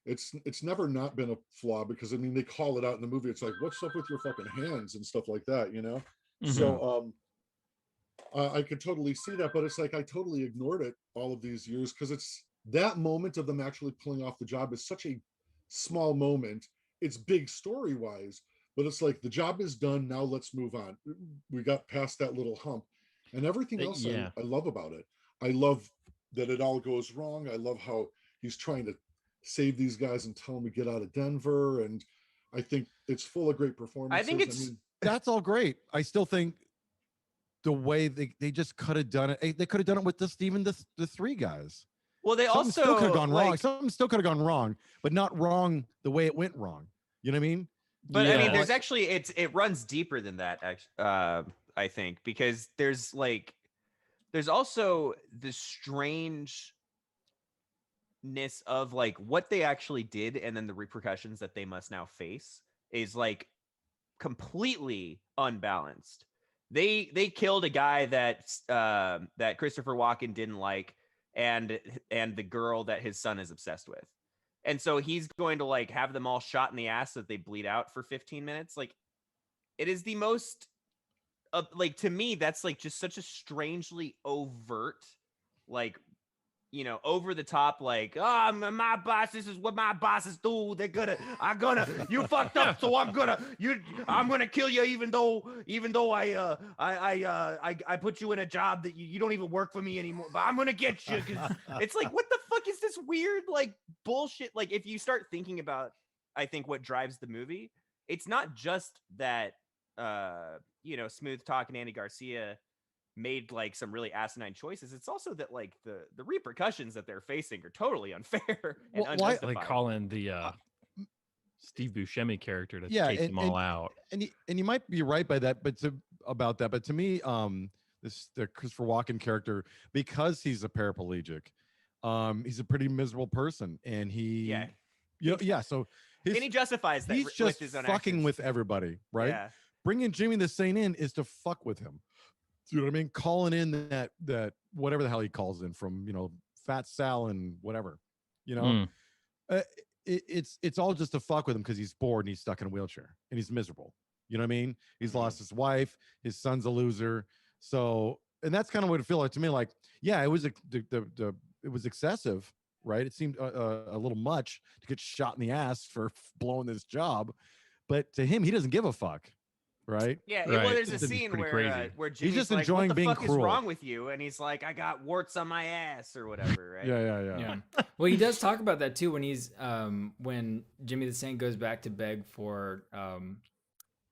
It's never not been a flaw, because I mean they call it out in the movie. It's like, what's up with your fucking hands and stuff like that, you know? Mhm. So I could totally see that, but it's like I totally ignored it all of these years, because it's that moment of them actually pulling off the job is such a small moment. It's big story wise, but it's like the job is done. Now let's move on. We got past that little hump, and everything else Yeah. I love about it. I love that it all goes wrong. I love how he's trying to save these guys and tell them to get out of Denver. And I think it's full of great performances. it's- That's all great. I still think the way they just could have done it. They could have done it with just even the 3 guys. well, they Something also still could have gone wrong. like, Something still could have gone wrong, but not wrong the way it went wrong. You know what I mean? But I mean, Yeah. there's actually it runs deeper than that. I think, because there's also the strangeness of like what they actually did, and then the repercussions that they must now face is like completely unbalanced. They killed a guy that Christopher Walken didn't like, and the girl that his son is obsessed with. And so he's going to like have them all shot in the ass so that they bleed out for 15 minutes. Like, it is the most like, to me, that's like just such a strangely overt, like, you know, over the top, like, oh, my boss, this is what my bosses do. You fucked up, so I'm gonna kill you, even though I put you in a job that you don't even work for me anymore. But I'm gonna get you. 'Cause it's like, what the fuck is this weird like bullshit? Like, if you start thinking about, I think what drives the movie, it's not just that you know, Smooth Talk and Andy Garcia made like some really asinine choices. It's also that like the repercussions that they're facing are totally unfair and Well, why- They unjustified. call in the Steve Buscemi character to Yeah, take them all out. And you might be right by that, but to me, the Christopher Walken character, because he's a paraplegic, he's a pretty miserable person, and Yeah. So his, And he justifies that he's with just his own fucking actions. with everybody, right? Yeah. Bringing Jimmy the Saint in is to fuck with him. You know what I mean? Calling in that whatever the hell he calls in from, Fat Sal and whatever, you know. Mm. It's all just to fuck with him because he's bored and he's stuck in a wheelchair and he's miserable. You know what I mean? He's lost his wife, his son's a loser. So, and that's kind of what it felt like to me. Like, yeah, it was it was excessive, right? It seemed a little much to get shot in the ass for blowing this job, but to him, he doesn't give a fuck, right? Yeah, Right. well, there's a It's scene pretty where crazy. where Jimmy's just like, enjoying "What the being fuck is cruel." wrong with you?" And he's like, "I got warts on my ass" or whatever, right? Yeah. Yeah. Well, he does talk about that too when he's when Jimmy the Saint goes back to beg for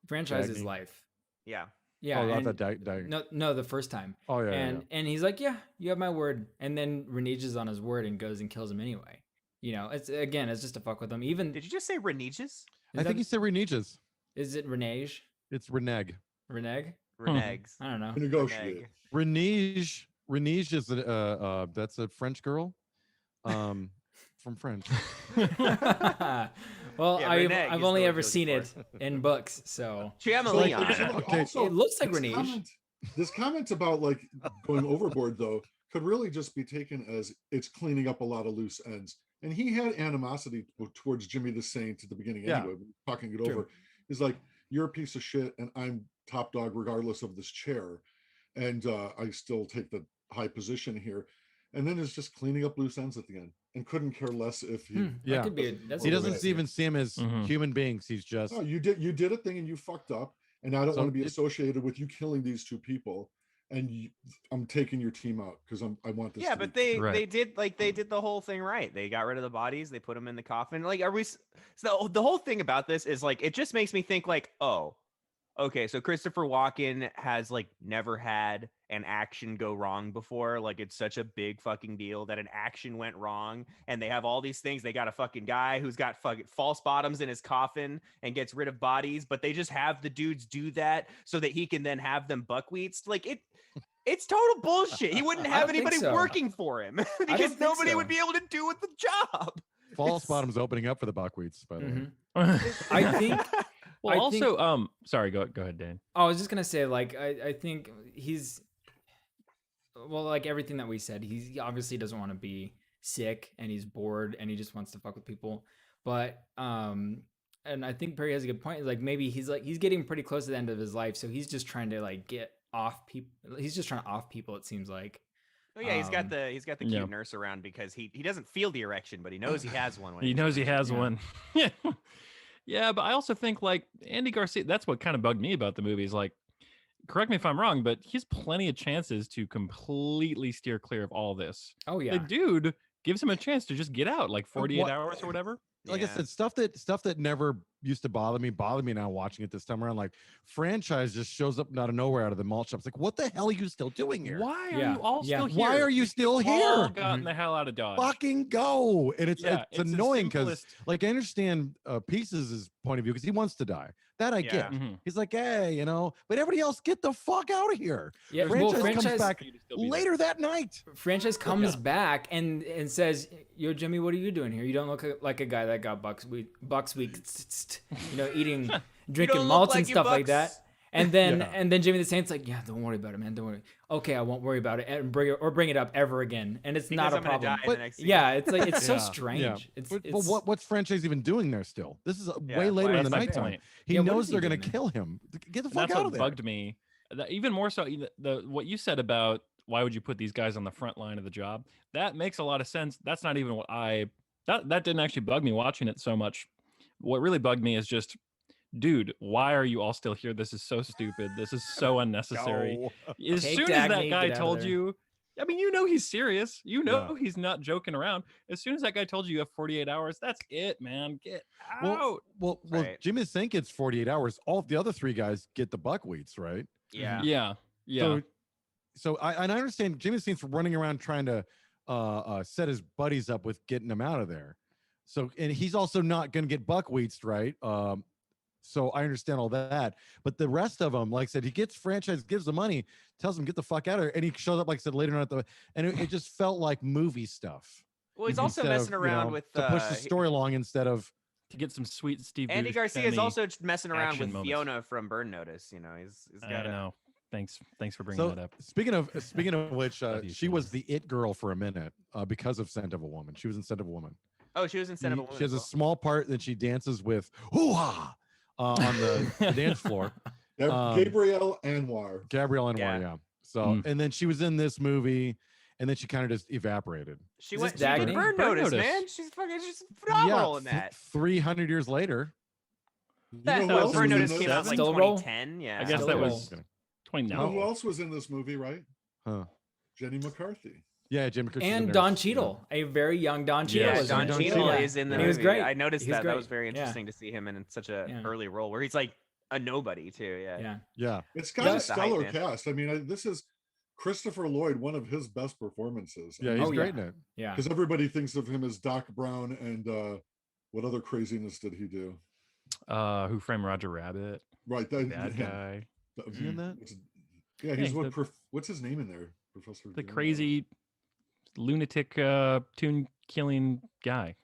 franchise's Dagny. life. Yeah. Yeah. Oh, not and- that no, the first time. Oh yeah. And he's like, "Yeah, you have my word." And then reneges on his word and goes and kills him anyway. It's just to fuck with him. Even Did you just say Reneges? I think he said Reneges. is it Renege? It's Reneg. Reneg? Renegs. I don't know. Negotiate. Renege is that's a French girl, from French. Well, Yeah, I've, Reneg I've is only the word ever you're seen looking it in books, so Chameleon. Okay. it looks like this Renege. This comment about like going overboard though could really just be taken as it's cleaning up a lot of loose ends. And he had animosity towards Jimmy the Saint at the beginning Yeah. anyway. Talking it True. over, he's like, "You're a piece of shit, and I'm top dog regardless of this chair, and I still take the high position here." And then it's just cleaning up loose ends at the end, and couldn't care less if he. Yeah. That could be. That's He a good doesn't way to see even it. see him as Mhm. human beings. He's just No, you did a thing and you fucked up, and I don't So want to be it- associated with you killing these two people, and I'm taking your team out because I want this. Yeah, to but be- they did the whole thing right. They got rid of the bodies. They put them in the coffin. Like, are we? So the whole thing about this is like, it just makes me think like, oh, okay, so Christopher Walken has like never had an action go wrong before. Like, it's such a big fucking deal that an action went wrong, and they have all these things. They got a fucking guy who's got fucking false bottoms in his coffin and gets rid of bodies, but they just have the dudes do that so that he can then have them buckwheats. Like it's total bullshit. He wouldn't I have don't think anybody so. working for him don't because think nobody so. would be able to do the job. false it's- bottoms opening up for the buckwheats. By the way, Mhm. I think. Well, I also, think- sorry, go ahead, Dan. I was just gonna say, like, I think he's, well, like everything that we said, he obviously doesn't want to be sick, and he's bored, and he just wants to fuck with people. But and I think Perry has a good point. Is like maybe he's getting pretty close to the end of his life, so he's just trying to like get off people. He's just trying to off people. It seems like. Oh yeah, he's got Um, the cute yeah. nurse around because he doesn't feel the erection, but he knows he has one. When He knows he has Yeah. one. Yeah. Yeah, but I also think like Andy Garcia, that's what kind of bugged me about the movie is like, correct me if I'm wrong, but he has plenty of chances to completely steer clear of all this. Oh yeah. The dude gives him a chance to just get out like 48 what- hours or whatever. like Yeah. I said, stuff that never used to bother me now watching it this time around. Like franchise just shows up out of nowhere out of the malt shops. Like, what the hell are you still doing here? Why are Yeah, you all yeah. still here? Why are you still All here? gotten the hell out of Dodge. Fucking go! And it's Yeah, it's the annoying because simplest- like I understand Pieces' point of view because he wants to die. That I Yeah. get. Mhm. He's like, hey, but everybody else get the fuck out of here. Yeah. There's Well, no franchise comes franchise back for you to still be there. later that night. franchise comes back and says, "Yo, Jimmy, what are you doing here? You don't look like a guy that got bucks week, eating, drinking look malts and like you stuff like that." bucks. And then Yeah. and then Jimmy the Saint's like, "Yeah, don't worry about it, man. Don't worry. Okay, I won't worry about it and bring it up ever again." And it's Because not a I'm gonna problem. die in But- the next scene. Yeah, it's like it's so Yeah, strange. yeah. It's, But it's what's franchise even doing there still? This is Yeah, way later in That's the my nighttime. point. He Yeah, what knows is he they're gonna doing there? kill him. Get the And fuck that's out what of there. bugged me. Even more so, the what you said about why would you put these guys on the front line of the job? That makes a lot of sense. That's not even what that didn't actually bug me watching it so much. What really bugged me is just, dude, why are you all still here? This is so stupid. This is so unnecessary. Go. As Take soon as that Dagny, guy get outta told there. you, I mean, you know he's serious. You know Yeah. he's not joking around. As soon as that guy told you you have 48 hours, that's it, man. Get out. Well, Right. Jimmy Sink gets 48 hours. All of the other three guys get the buckwheats, right? Yeah. Yeah. Yeah. So I understand Jimmy Sink's running around trying to set his buddies up with getting them out of there. So and he's also not going to get buckwheats, right? So I understand all that, but the rest of them, like I said, he gets franchise, gives the money, tells them get the fuck out of here, and he shows up, like I said, later on and it just felt like movie stuff. Well, he's also instead of, messing around with to push the story along instead of To get some sweet Steve Andy Buscemi Garcia is also messing around action with moments. Fiona from Burn Notice. You know, he's I got know. Thanks for bringing So that up. speaking of which, Love you, she was Candace. the it girl for a minute because of Scent of a Woman. She was in Scent of a Woman. Oh, she was in Scent of a Woman. She has as a well. small part that she dances with hoo-ha on the dance floor. Gabrielle Anwar. Gabrielle Anwar, Yeah. yeah. So Mm. and then she was in this movie, and then she kind of just evaporated. She Is went. this She did Dagny? Burn Burn Notice, Notice. man. She's phenomenal in Yeah, that. 300 years later. You That know who no, else Burn was in Notice this? came out like Still a roll? 2010. Yeah. I guess Still that a was roll. 20 You know who no. else was in this movie, right? Huh. Jenny McCarthy. Yeah, Jim McCarthy. And Don Cheadle, a very young Don Cheadle. Yes, Yeah, was Don in it. Don Cheadle Cheadle. is in the And movie. he was great. I noticed He was that. That great. was very Yeah. interesting to see him in such a Yeah. early role where he's like a nobody too. Yeah. Yeah. Yeah. It's got Yeah. a Just the hype stellar man. cast. I mean, this is Christopher Lloyd, one of his best performances. Yeah, he's Oh, great yeah. in it. Yeah. Because everybody thinks of him as Doc Brown, and what other craziness did he do? Who Framed Roger Rabbit? Right, Bad him. guy. Is he in that? Yeah, he's Yeah, what? the- What's his name in there, Professor? The Dan? crazy lunatic tune killing guy.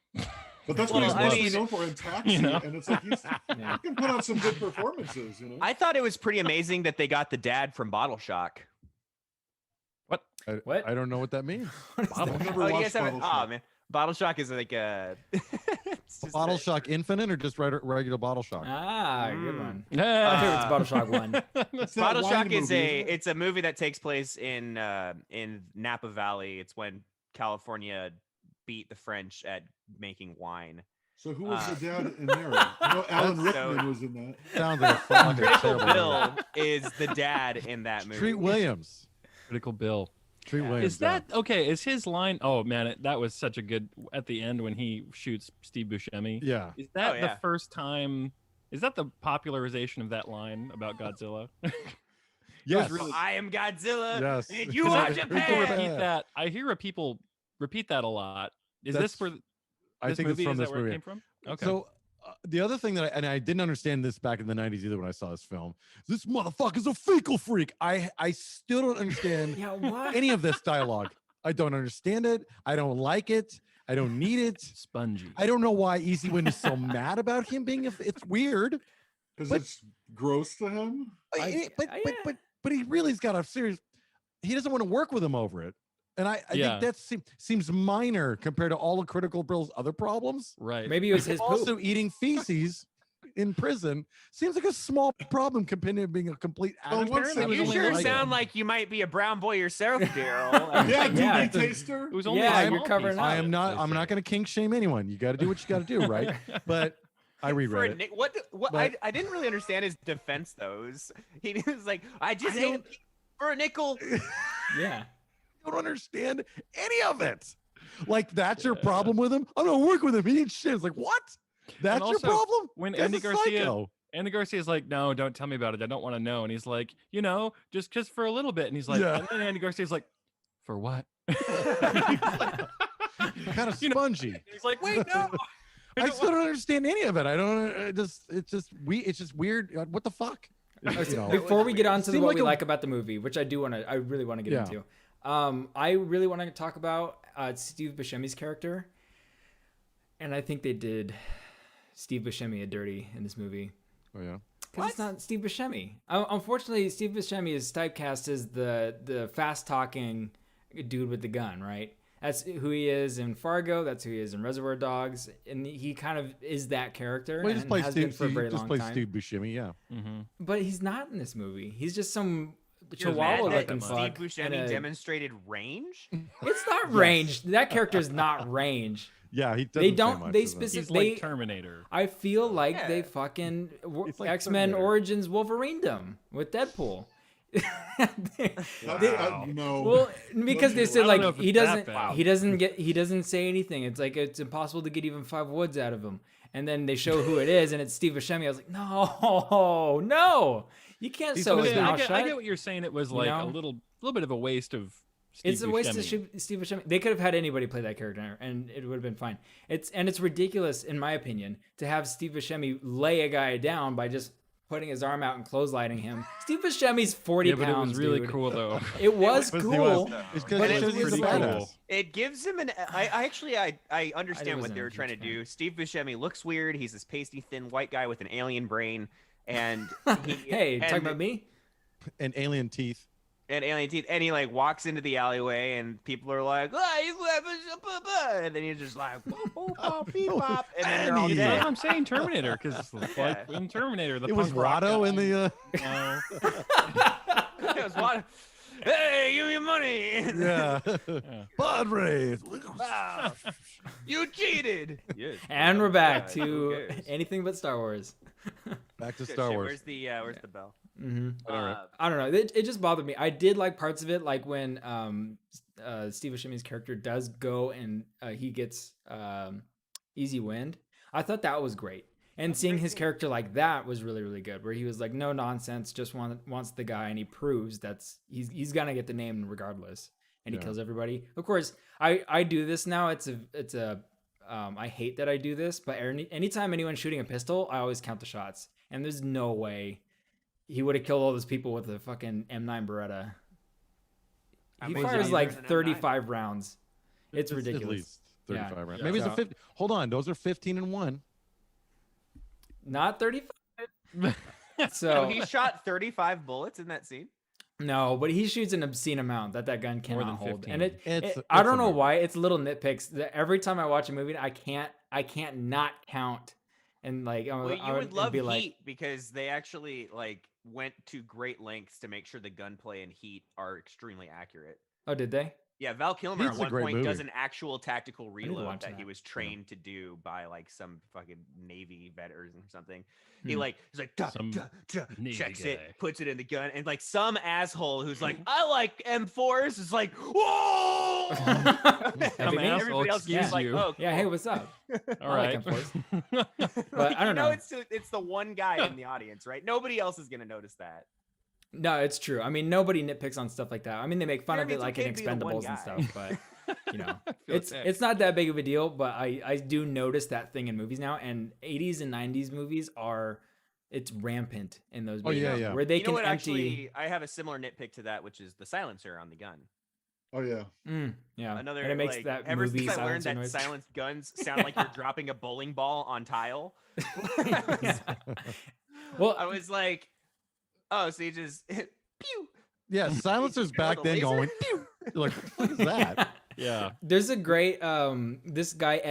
But that's Well, what he's I mostly mean- known for in Taxi, You know? and it's like he Yeah. can put on some good performances. You know, I thought it was pretty amazing that they got the dad from Bottle Shock. What? I don't know what that means. What is I've that? never Oh, you watched guys haven't? Bottle Oh Shock. man, Bottle Shock is like a it's just Bottle a- Shock Infinite or just regular Bottle Shock? Ah, good Mm. one. I think it's Ah. Bottle Shock 1. It's that Bottle wine Shock is movie, a isn't it? it's a movie that takes place in Napa Valley. It's when California beat the French at making wine. So who was uh, the dad in there? You know, Alan That's so- Rickman was in that. Sounds like a fucking Critical terrible Bill movie. is the dad in that movie. Treat Williams. Critical Bill. Treat Yeah. Williams. Is that okay? Is his line? Oh man, that was such a good at the end when he shoots Steve Buscemi. Yeah. Is that yeah. the first time? Is that the popularization of that line about Godzilla? Yes. really- I am Godzilla. Yes. And you Because are I- People Japan. repeat that. I hear people repeat that a lot. Is That's- this where I this think movie? it's from Is this that where movie. it came from? Okay. So the other thing that I didn't understand this back in the 90s either when I saw this film. This motherfucker's a fecal freak. I still don't understand Yeah, what? any of this dialogue. I don't understand it. I don't like it. I don't need it. Spongy. I don't know why Easy Wind is so mad about him being. It's weird. Because But- it's gross to him. But he really's got a serious. He doesn't want to work with him over it, and I Yeah. think that seems minor compared to all of Critical Bill's other problems. Right. Maybe it was his poop. Also, eating feces in prison seems like a small problem compared to being a complete. Well, addict. once Apparently, they- it was You only sure like- sound like you might be a brown boy yourself, Daryl. Yeah, do Yeah. you taste her? It was only Yeah, a you're small covering piece up. of I am it, not. they I'm not say. going to kink shame anyone. You got to do what you got to do, right? But I For a reread it. nick- what But- I didn't really understand his defense though. He was like, I just I ate a don't- pig for a nickel. Yeah. I don't understand any of it. Like that's your Yeah. problem with him. I'm gonna work with him. He eats shit. It's like what? That's your also, problem. when Guy's Andy a Garcia psycho. Andy Garcia's like, no, don't tell me about it. I don't want to know. And he's like, just for a little bit. And he's like, Yeah. and then Andy Garcia's like, for what? Kind of You know, spongy. He's like, wait, no. I still don't understand any of it. I don't. It's just weird. What the fuck? You know, Before we get on to Seemed what like we a- like about the movie, which I really want to get Yeah. into. I really want to talk about Steve Buscemi's character, and I think they did Steve Buscemi a dirty in this movie. Oh yeah. Because it's not Steve Buscemi. Unfortunately, Steve Buscemi is typecast as the fast talking dude with the gun, right? That's who he is in Fargo. That's who he is in Reservoir Dogs, and he kind of is that character. Well, he just and plays has Steve. been for a He very just long plays time. Steve Buscemi. Yeah. Mm-hmm. But he's not in this movie. He's just some He was mad chihuahua that looking much. Steve fuck. Buscemi in a- demonstrated range. It's not range. That character is not range. Yeah. He doesn't. They say don't. much, They doesn't he? He's specifically. like Terminator. I feel like Yeah. they fucking It's like X-Men Terminator. Origins Wolverine them with Deadpool. Wow. No. Well, because they I said don't like know if he it's that doesn't bad. he doesn't say anything. It's like it's impossible to get even 5 woods out of him. And then they show who it is, and it's Steve Buscemi. I was like, no, you can't sew his Okay, mouth I shut. get what you're saying. It was You like know? a little bit of a waste of Steve It's a waste of Buscemi. Steve Buscemi. They could have had anybody play that character, and it would have been fine. It's ridiculous, in my opinion, to have Steve Buscemi lay a guy down by just putting his arm out and closedlining him. Steve Buscemi's 40 Yeah, but pounds. it was really dude. cool though. It was He cool. It's But because it he's was a pretty badass. cool. It gives him an. I actually I understand what wasn't they a were trying to huge fan. do. Steve Buscemi looks weird. He's this pasty thin white guy with an alien brain, and he, Hey, and talking about me? And alien teeth. and alien teeth, and he like walks into the alleyway, and people are like, "Ah, he's and then he's just like, boop, boop, bop, beep, bop, and then they're all Annie. That's dead. what I'm saying, Terminator, because Yeah. like in Terminator, the It was punk rock Watto guy- in the. No. It was one, hey, give me your money. Yeah. Yeah. Padres. Ah, you cheated. Yes. And we're back Yeah, who to cares? anything but Star Wars. Back to Good Star shit. Wars. Where's the bell? hmm Alright. I don't know. It just bothered me. I did like parts of it, like when Steve Buscemi's character does go and he gets easy wind. I thought that was great. And seeing his character like that was really, really good. Where he was like, no nonsense, just wants the guy, and he proves he's gonna get the name regardless, and he Yeah. kills everybody. Of course, I do this now. It's a I hate that I do this, but anytime anyone's shooting a pistol, I always count the shots. And there's no way he would have killed all those people with a fucking M9 Beretta. How He many fires times like is an M9? 35 rounds. It's At ridiculous. least 35 Yeah. rounds. Yeah. Maybe it's a So- 50. Hold on. Those are 15 and 1. Not 35. So So he shot 35 bullets in that scene. no, but he shoots an obscene amount that gun More cannot than hold. 15. And It's- I it's don't a know movie. why. It's little nitpicks that every time I watch a movie, I can't not count. And like, Well, you I would love be Heat like, because they actually like went to great lengths to make sure the gunplay in Heat are extremely accurate. oh, did they? Yeah, Val Kilmer Heat's at a one great point does movie. an actual tactical to reload watch that he that. was trained to do by like some fucking Navy veterans or something. He Hmm. like he's like duh, Some duh, duh, Navy checks guy. it, puts it in the gun, and like some asshole who's like, I like M4s is like, whoa. Some asshole, Everybody else is excuse just like, you. oh, Yeah, cool. hey, what's up? All I right. like M4s. Like, But I don't know. It's the one guy in the audience, right? Nobody else is gonna notice that. No, it's true. I mean, nobody nitpicks on stuff like that. I mean, they make fun Jeremy, of it it's like okay in to be the one Expendables and guy. stuff, but you know, Feel it's attacked. it's not that big of a deal. But I do notice that thing in movies now, and 80s and 90s movies it's rampant in those Oh, movies yeah, yeah. where they You know can what? empty. Actually, I have a similar nitpick to that, which is the silencer on the gun. Oh yeah. Yeah, Another and it makes like, that ever movie since I learned silencer that noise. silenced guns sound like you're dropping a bowling ball on tile. Yeah. Well, I was like, oh, so you just pew. Yeah, silencers You know, back the then laser? going. Pew! You're like, what is that? Yeah. there's a great this guy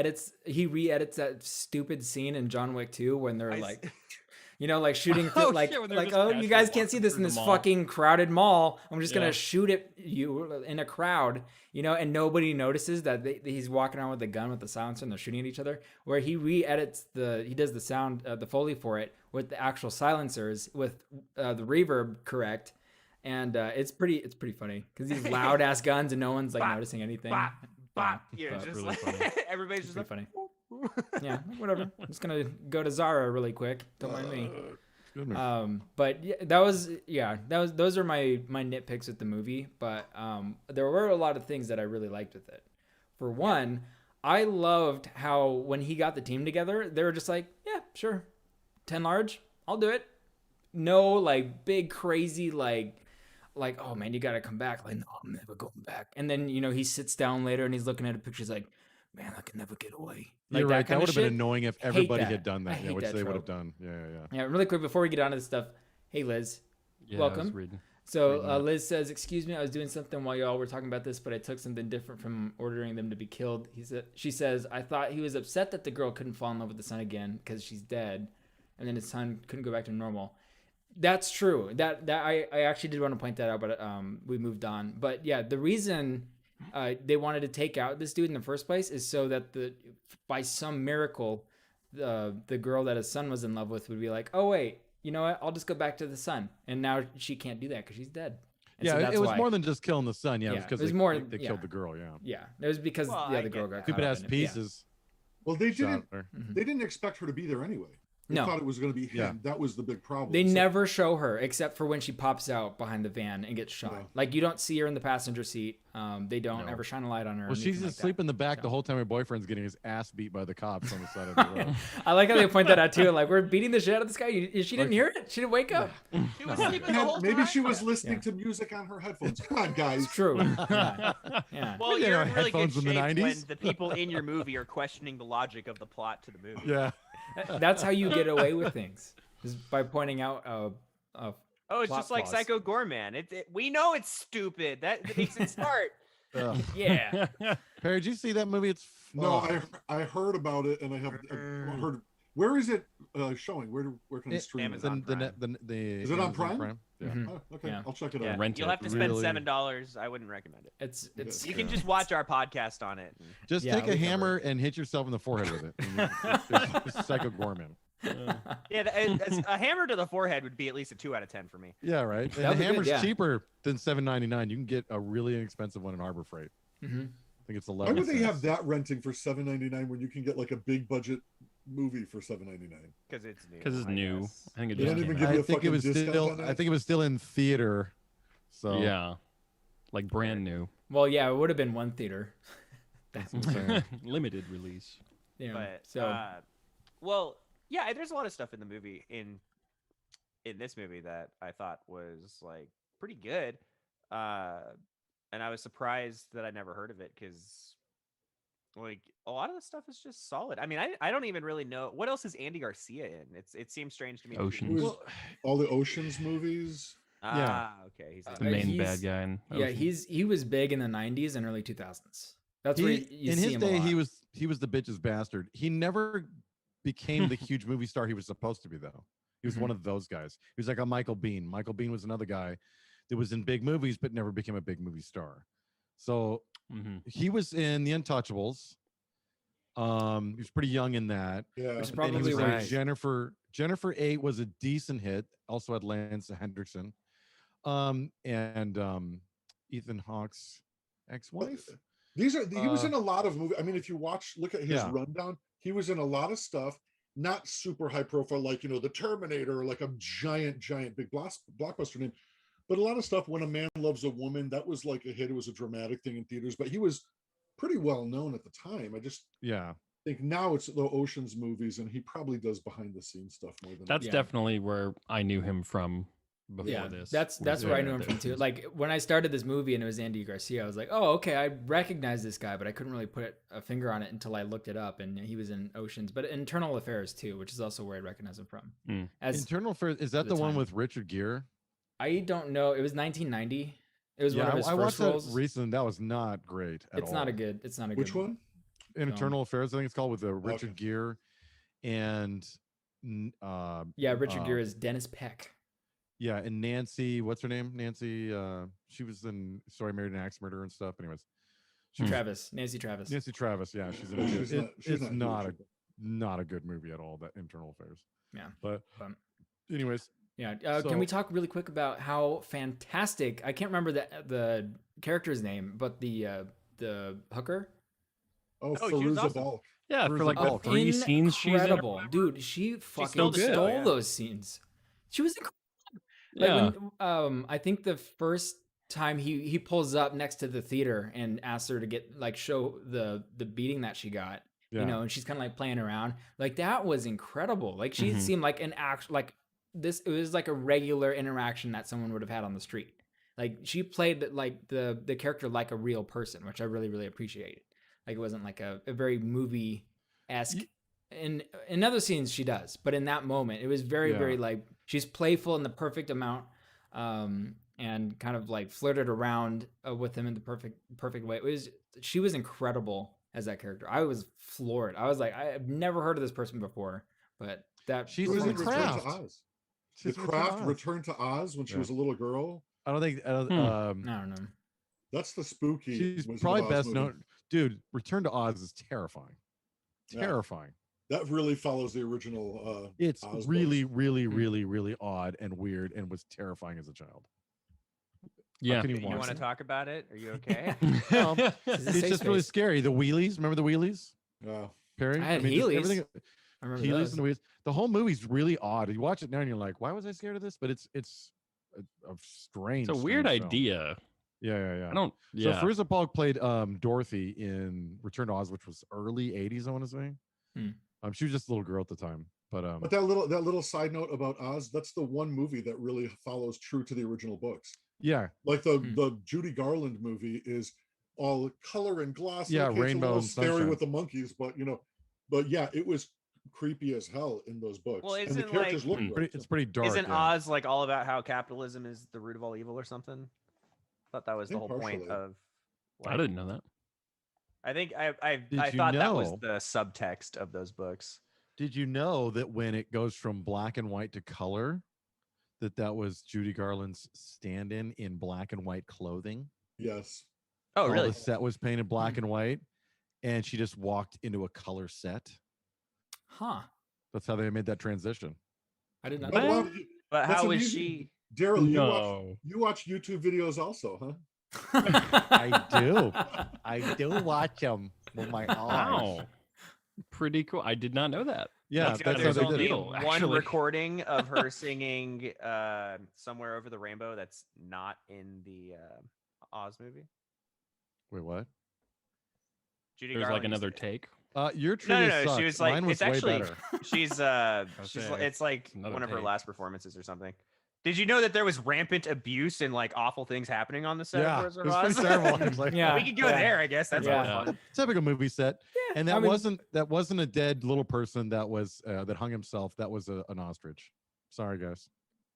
re-edits that stupid scene in John Wick 2 when they're I s- like like shooting Oh, like shit, when they're like just oh, you casually guys can't walking see this in through the this mall. fucking crowded mall. I'm just Yeah. gonna shoot at you in a crowd, and nobody notices that he's walking around with a gun with the silencer and they're shooting at each other. Where he he does the sound, the Foley for it with the actual silencers with the reverb correct. And it's pretty funny because these loud ass guns and no one's like Bop, noticing anything. Bop, bop. Yeah, You're but just really like funny. everybody's just pretty like, funny. Yeah, whatever. I'm just gonna go to Zara really quick. Don't mind me. Excuse me. But yeah, those are my nitpicks with the movie. But there were a lot of things that I really liked with it. For one, I loved how when he got the team together, they were just like, yeah, sure, 10 large, I'll do it. No, like big crazy like, oh man, you gotta come back. Like, no, I'm never going back. And then he sits down later and he's looking at a picture. He's like, man, I can never get away. Like You're right. That kind would of have been shit. annoying if Hate everybody that. had done I that, yeah, hate which that they would have trope. done. Yeah, yeah. Yeah, really quick before we get onto this stuff. Hey, Liz. Yeah, I was Welcome. reading. So Reading that. Liz says, "Excuse me, I was doing something while y'all were talking about this, but I took something different from ordering them to be killed." She says, "I thought he was upset that the girl couldn't fall in love with the son again because she's dead, and then his son couldn't go back to normal." That's true. That I actually did want to point that out, but we moved on. But yeah, the reason they wanted to take out this dude in the first place is so that by some miracle, the girl that his son was in love with would be like, "Oh wait, you know what? I'll just go back to the son." And now she can't do that because she's dead. And so Yeah, that's it was why. more than just killing the son. Yeah, it Yeah, was because it was they, more- they yeah. killed the girl. Yeah. Yeah, it was because Well, the I other girl get got that. caught Stupid up ass in it. pieces. Well, they shot didn't. her. Yeah. Mhm. They didn't expect her to be there anyway. They No. thought it was going to be him. Yeah. That was the big problem. They So- never show her except for when she pops out behind the van and gets shot. No. Like you don't see her in the passenger seat. They don't No. ever shine a light on her. or Well, she's anything just like asleep in the back So. the whole time her boyfriend's getting his ass beat by the cops on the side of the road. that. I like how they point that out too. Like we're beating the shit out of this guy. She didn't hear it. She didn't wake up. She was sleeping the Man, whole maybe time. she was listening Yeah. to music on her headphones. Come on, guys. It's true. Yeah. Yeah. Well, You you're know, in really good headphones in the shape when 90s. the people in your movie are questioning the logic of the plot to the movie. Yeah. That's how you get away with things, is by pointing out Oh, it's Plot just like flaws. Psycho Gorman. We know it's stupid. That makes it smart. Ugh. Yeah. Perry, did you see that movie? It's No, oh. I heard about it, and I have heard. Where is it showing? Where can I stream Amazon. it? Is it on Prime? Yeah. Mhm. Oh, okay, Yeah. I'll check it Yeah, out. Rent you'll it. have to spend Really- $7. I wouldn't recommend it. It's You can Yeah. just watch our podcast on it. Just Yeah, take we a covered hammer and hit yourself in the forehead with it. And it's Psycho Gorman. Yeah, a hammer to the forehead would be at least a 2 out of 10 for me. Yeah, right. And That would the be good, hammer's yeah. cheaper than $7.99. You can get a really inexpensive one in Harbor Freight. Mhm. I think it's Why 11. would they have cents. that renting for $7.99 when you can get like a big budget movie for $7.99? Because it's new. Because it's I new. guess. I think it They just don't even came give out. you I a think it fucking was discount still. on I that? think it was still in theater. So Yeah, like brand new, Well, yeah, it would have been one theater. that's what I'm saying. limited release. Yeah. But So well, yeah, there's a lot of stuff in the movie in this movie that I thought was like pretty good. And I was surprised that I never heard of it because like a lot of the stuff is just solid. I mean, I don't even really know what else is Andy Garcia in. It seems strange to me. that he- Oceans. Who's- all the Oceans movies. Okay. He's in The Uh, main he's- bad guy. In yeah, Ocean. he was big in the 90s and early 2000s. That's where you In see his him day, a lot. he was the bitch's bastard. He never became the huge movie star he was supposed to be, though. He was Mhm. one of those guys. He was like a Michael Bean. Michael Bean was another guy that was in big movies but never became a big movie star. So Mhm. he was in The Untouchables. He was pretty young in that. Yeah. Which is Then he probably was in right. Jennifer 8 was a decent hit. Also had Lance Hendrickson. And Ethan Hawke's ex-wife. He was Uh, in a lot of movies. I mean, if you look at his Yeah. rundown, he was in a lot of stuff, not super high profile, like, the Terminator, or like a giant big blockbuster name, but a lot of stuff. When a Man Loves a Woman, that was like a hit. It was a dramatic thing in theaters, but he was pretty well known at the time. I just Yeah. think now it's the Oceans movies, and he probably does behind the scenes stuff more than That's Yeah. definitely where I knew him from before Yeah, this. that's was where I in knew him the from too. Oceans. Like when I started this movie and it was Andy Garcia, I was like, oh, okay, I recognize this guy, but I couldn't really put a finger on it until I looked it up, and he was in Oceans, but Internal Affairs too, which is also where I recognize him from. Mm. As Internal Affairs, is that the the one time. with Richard Gere? I don't know, it was 1990. It was one of his I first watched roles. that recently. That was not great at It's all. not a good. It's not a Which good one? Internal Affairs, I think it's called, with Richard Okay. Gere and Yeah, Richard Gere is Dennis Peck. yeah, and Nancy, what's her name? Nancy, she was in Sorry, Married an Axe Murderer and stuff. Anyways, she was- Nancy Travis. Nancy Travis, yeah, she's in it. She's It- not- she's it's not huge. not a good movie at all. That Internal Affairs. Yeah, But but- anyways, Yeah. Can we talk really quick about how fantastic? I can't remember the character's name, but the hooker. Oh, Oh, she was Fairuza awesome. Balk. Yeah, for Fairuza like the Balk. 3 scenes she's in. Incredible, dude. She fucking stole the show, stole yeah. those scenes. She was incredible. Yeah. Like when, I think the first time he pulls up next to the theater and asks her to get like show the beating that she got, yeah, you know, and she's kind of like playing around. Like that was incredible. Like she Mhm. seemed like an act like this. It was like a regular interaction that someone would have had on the street. Like she played like the character like a real person, which I really appreciated. Like it wasn't like a very movie esque. In other scenes she does, but in that moment it was very Yeah. very like she's playful in the perfect amount, and kind of like flirted around with him in the perfect way. She was incredible as that character. I was floored. I was like, I've never heard of this person before, but that She's It was in in The Return Craft. to Oz. She's The in Craft Oz. Return to Oz when she Yeah. was a little girl. I don't think. I don't know. That's the spooky. She's Wizard of probably Oz best movie. known. Dude, Return to Oz is terrifying. Yeah. Terrifying. That really follows the original. It's Oz really, books. really, really, really odd and weird, and was terrifying as a child. Yeah. can you You watch want to it? talk about it? Are you okay? Well, This is a It's safe just really space. scary. The wheelies, remember the wheelies, Yeah. Perry? I had just Heelys. everything- I remember Heelys those. and the wheelies. The whole movie's really odd. You watch it now and you're like, why was I scared of this? But it's a strange. It's a weird strange film. idea. Yeah. I don't. So Yeah. Fairuza Balk played Dorothy in Return to Oz, which was early '80s, I want to say. Hmm. She was just a little girl at the time, but But that little side note about Oz, that's the one movie that really follows true to the original books. yeah, Like the Hmm. Judy Garland movie is all color and gloss. Yeah, Okay, it's a rainbow little and scary sunshine. with the monkeys, but but yeah, it was creepy as hell in those books. Well, and the isn't, characters like- look good, It's too. pretty dark. Isn't yeah. Oz like all about how capitalism is the root of all evil or something? I thought that was the think whole point partially. of. I like- didn't know that. I think I Did you thought that was know- the subtext of those books. Did you know that when it goes from black and white to color, that was Judy Garland's stand-in in black and white clothing? Yes. Oh, All really? the set was painted black and white, and she just walked into a color set. Huh. That's how they made that transition. I did not But know. why Well, would you- But That's how was amusing. she? Daryl, No. you watch YouTube videos also, huh? I do watch them with my Wow. Pretty cool. I did not know that. Yeah, That's that's, gotta how There's they only did it. deal, one actually. recording of her singing "Somewhere Over the Rainbow" that's not in the Oz movie. Wait, what? Judy There's like Garland another used take. Your No, trivia no, sucks. she was like, Mine was it's way actually, better. she's say, it's like another one of her take. last performances or something. Did you know that there was rampant abuse and like awful things happening on the set Yeah, of it Wizard was of pretty Oz? terrible. It was like, Yeah. We could go there, I guess. That's Yeah. more fun. typical movie set. And that I mean- wasn't a dead little person that was that hung himself. That was an ostrich. Sorry, guys.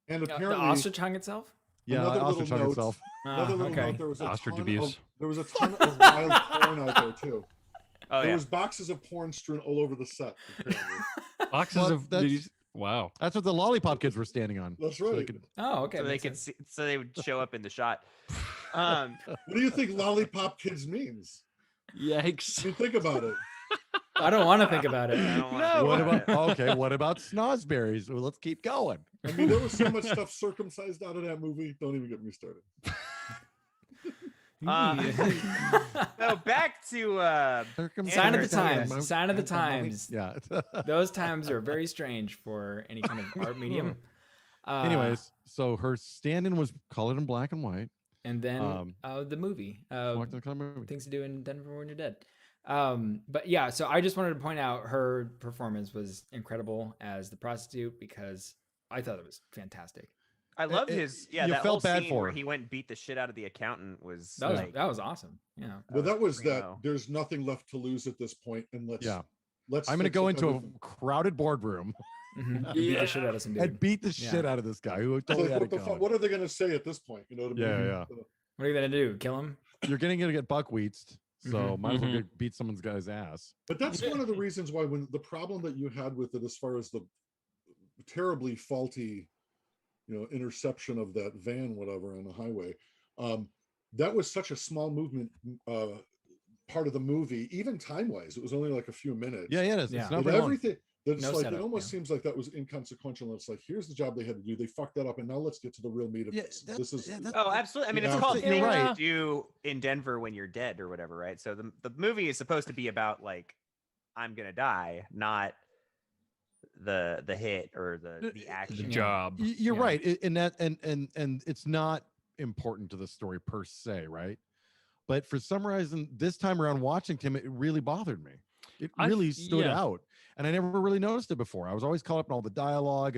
And The apparently, ostrich hung itself? Yeah, Another little ostrich hung note. himself. another little okay. note, there was a Ostrich ton abuse. of wild porn out there too. Oh There yeah. was boxes of porn strewn all over the set. Apparently. Boxes Well, of that's- these. Wow. That's what the lollipop kids were standing on. That's So they right. could- Oh, okay. So they makes could sense. see, so they would show up in the shot. What do you think "lollipop kids" means? I Yikes. mean, think about it. I don't want to think about it. I don't wanna No. think what about about it. okay? What about snozberries? Well, let's keep going. I mean, there was so much stuff circumcised out of that movie. Don't even get me started. So back to Sign of the Anderson, times. Sign of the times. Yeah. Those times are very strange for any kind of art medium. Anyways, so her stand-in was colored in black and white. And then um, the movie. Walked in the color movie. Things to do in Denver when you're dead. But yeah, so I just wanted to point out her performance was incredible as the prostitute because I thought it was fantastic. I love it- his yeah you that felt whole bad scene for where her. he went and beat the shit out of the accountant was That like was awesome. Yeah. Well, that was that. primo. There's nothing left to lose at this point, and let's Yeah. let's. I'm going to fix go up into a everything. crowded boardroom Mhm. Beat the shit out of some dude. and beat the Yeah. shit out of this guy who It's totally like, had what it the fuck? going. What are they going to say at this point? You know what I mean? Yeah, yeah. What are you gonna do? Kill him? You're going to get buckwheats, so Mhm. might as well Mhm. beat someone's guy's ass. But that's one of the reasons why when the problem that you had with it, as far as the terribly faulty, interception of that van, whatever, on the highway, that was such a small movement part of the movie, even time wise. It was only like a few minutes. Yeah, yeah, it is. Yeah. It's not But very long. everything that's No like setup, it almost yeah. seems like that was inconsequential. It's like here's the job they had to do. They fucked that up, and now let's get to the real meat of Yeah, this. that- This is yeah, that- Oh, absolutely. I mean, it's Yeah, called you're things right. to do in Denver when you're dead or whatever, right? So the movie is supposed to be about like I'm gonna die, not the hit or the The action. job. You're Yeah. right, and that and it's not important to the story per se, right? But for some reason, this time around watching Tim, it really bothered me. It I- really stood yeah. out, and I never really noticed it before. I was always caught up in all the dialogue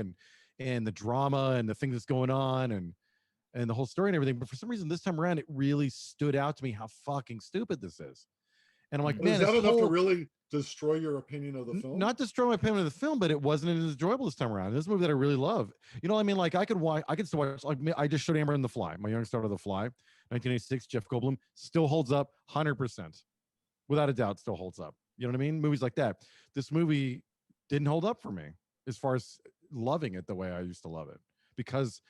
and the drama and the things that's going on and the whole story and everything. But for some reason, this time around, it really stood out to me how fucking stupid this is. And I'm like, But man, is that this enough to whole- really destroy your opinion of the film? not destroy my opinion of the film, but it wasn't as enjoyable this time around. This is a movie that I really love. You know what I mean? Like I could still watch, like I just showed Amber in The Fly, my youngest daughter, The Fly, 1986, Jeff Goldblum, still holds up 100%. Without a doubt, still holds up. You know what I mean? Movies like that. This movie didn't hold up for me as far as loving it the way I used to love it, because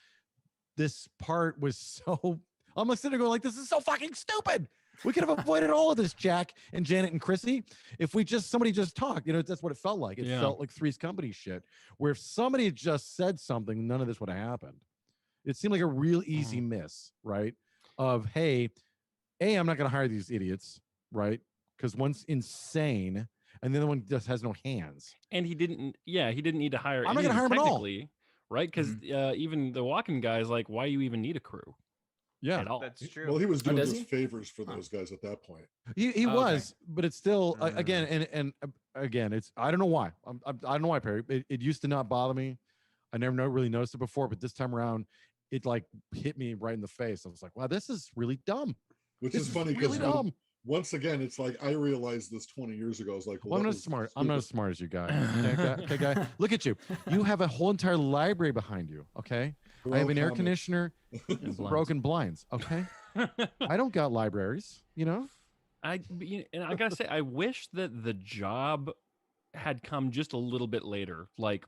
this part was so, I'm like sitting there going like, this is so fucking stupid. We could have avoided all of this, Jack and Janet and Chrissy, if somebody just talked. That's what it felt like. It Yeah. felt like Three's Company shit, where if somebody had just said something, none of this would have happened. It seemed like a real easy miss, right? Of, hey, I'm not going to hire these idiots, right? Because one's insane and the other one just has no hands. And he didn't need to hire I'm not any gonna of hire them 'em at all. technically, right? Because even the walking guy is like, why you even need a crew Yeah. at all? That's true. Well, he was doing does those he? favors for Huh. those guys at that point. He Oh, okay. was, but it's still Mm. again and again, it's I don't know why. I don't know why, Perry. It used to not bother me. I never really noticed it before, but this time around, it like hit me right in the face. I was like, wow, this is really dumb. Which This is funny because really dumb. once again, it's like I realized this 20 years ago. I was like, Well, I'm what not was smart. I'm not as stupid? smart as you guy. Okay, guy. Look at you. You have a whole entire library behind you. Okay. I have an air Comics. conditioner And and blinds. broken blinds. Okay. I don't got libraries. You know. And I gotta say, I wish that the job had come just a little bit later. Like,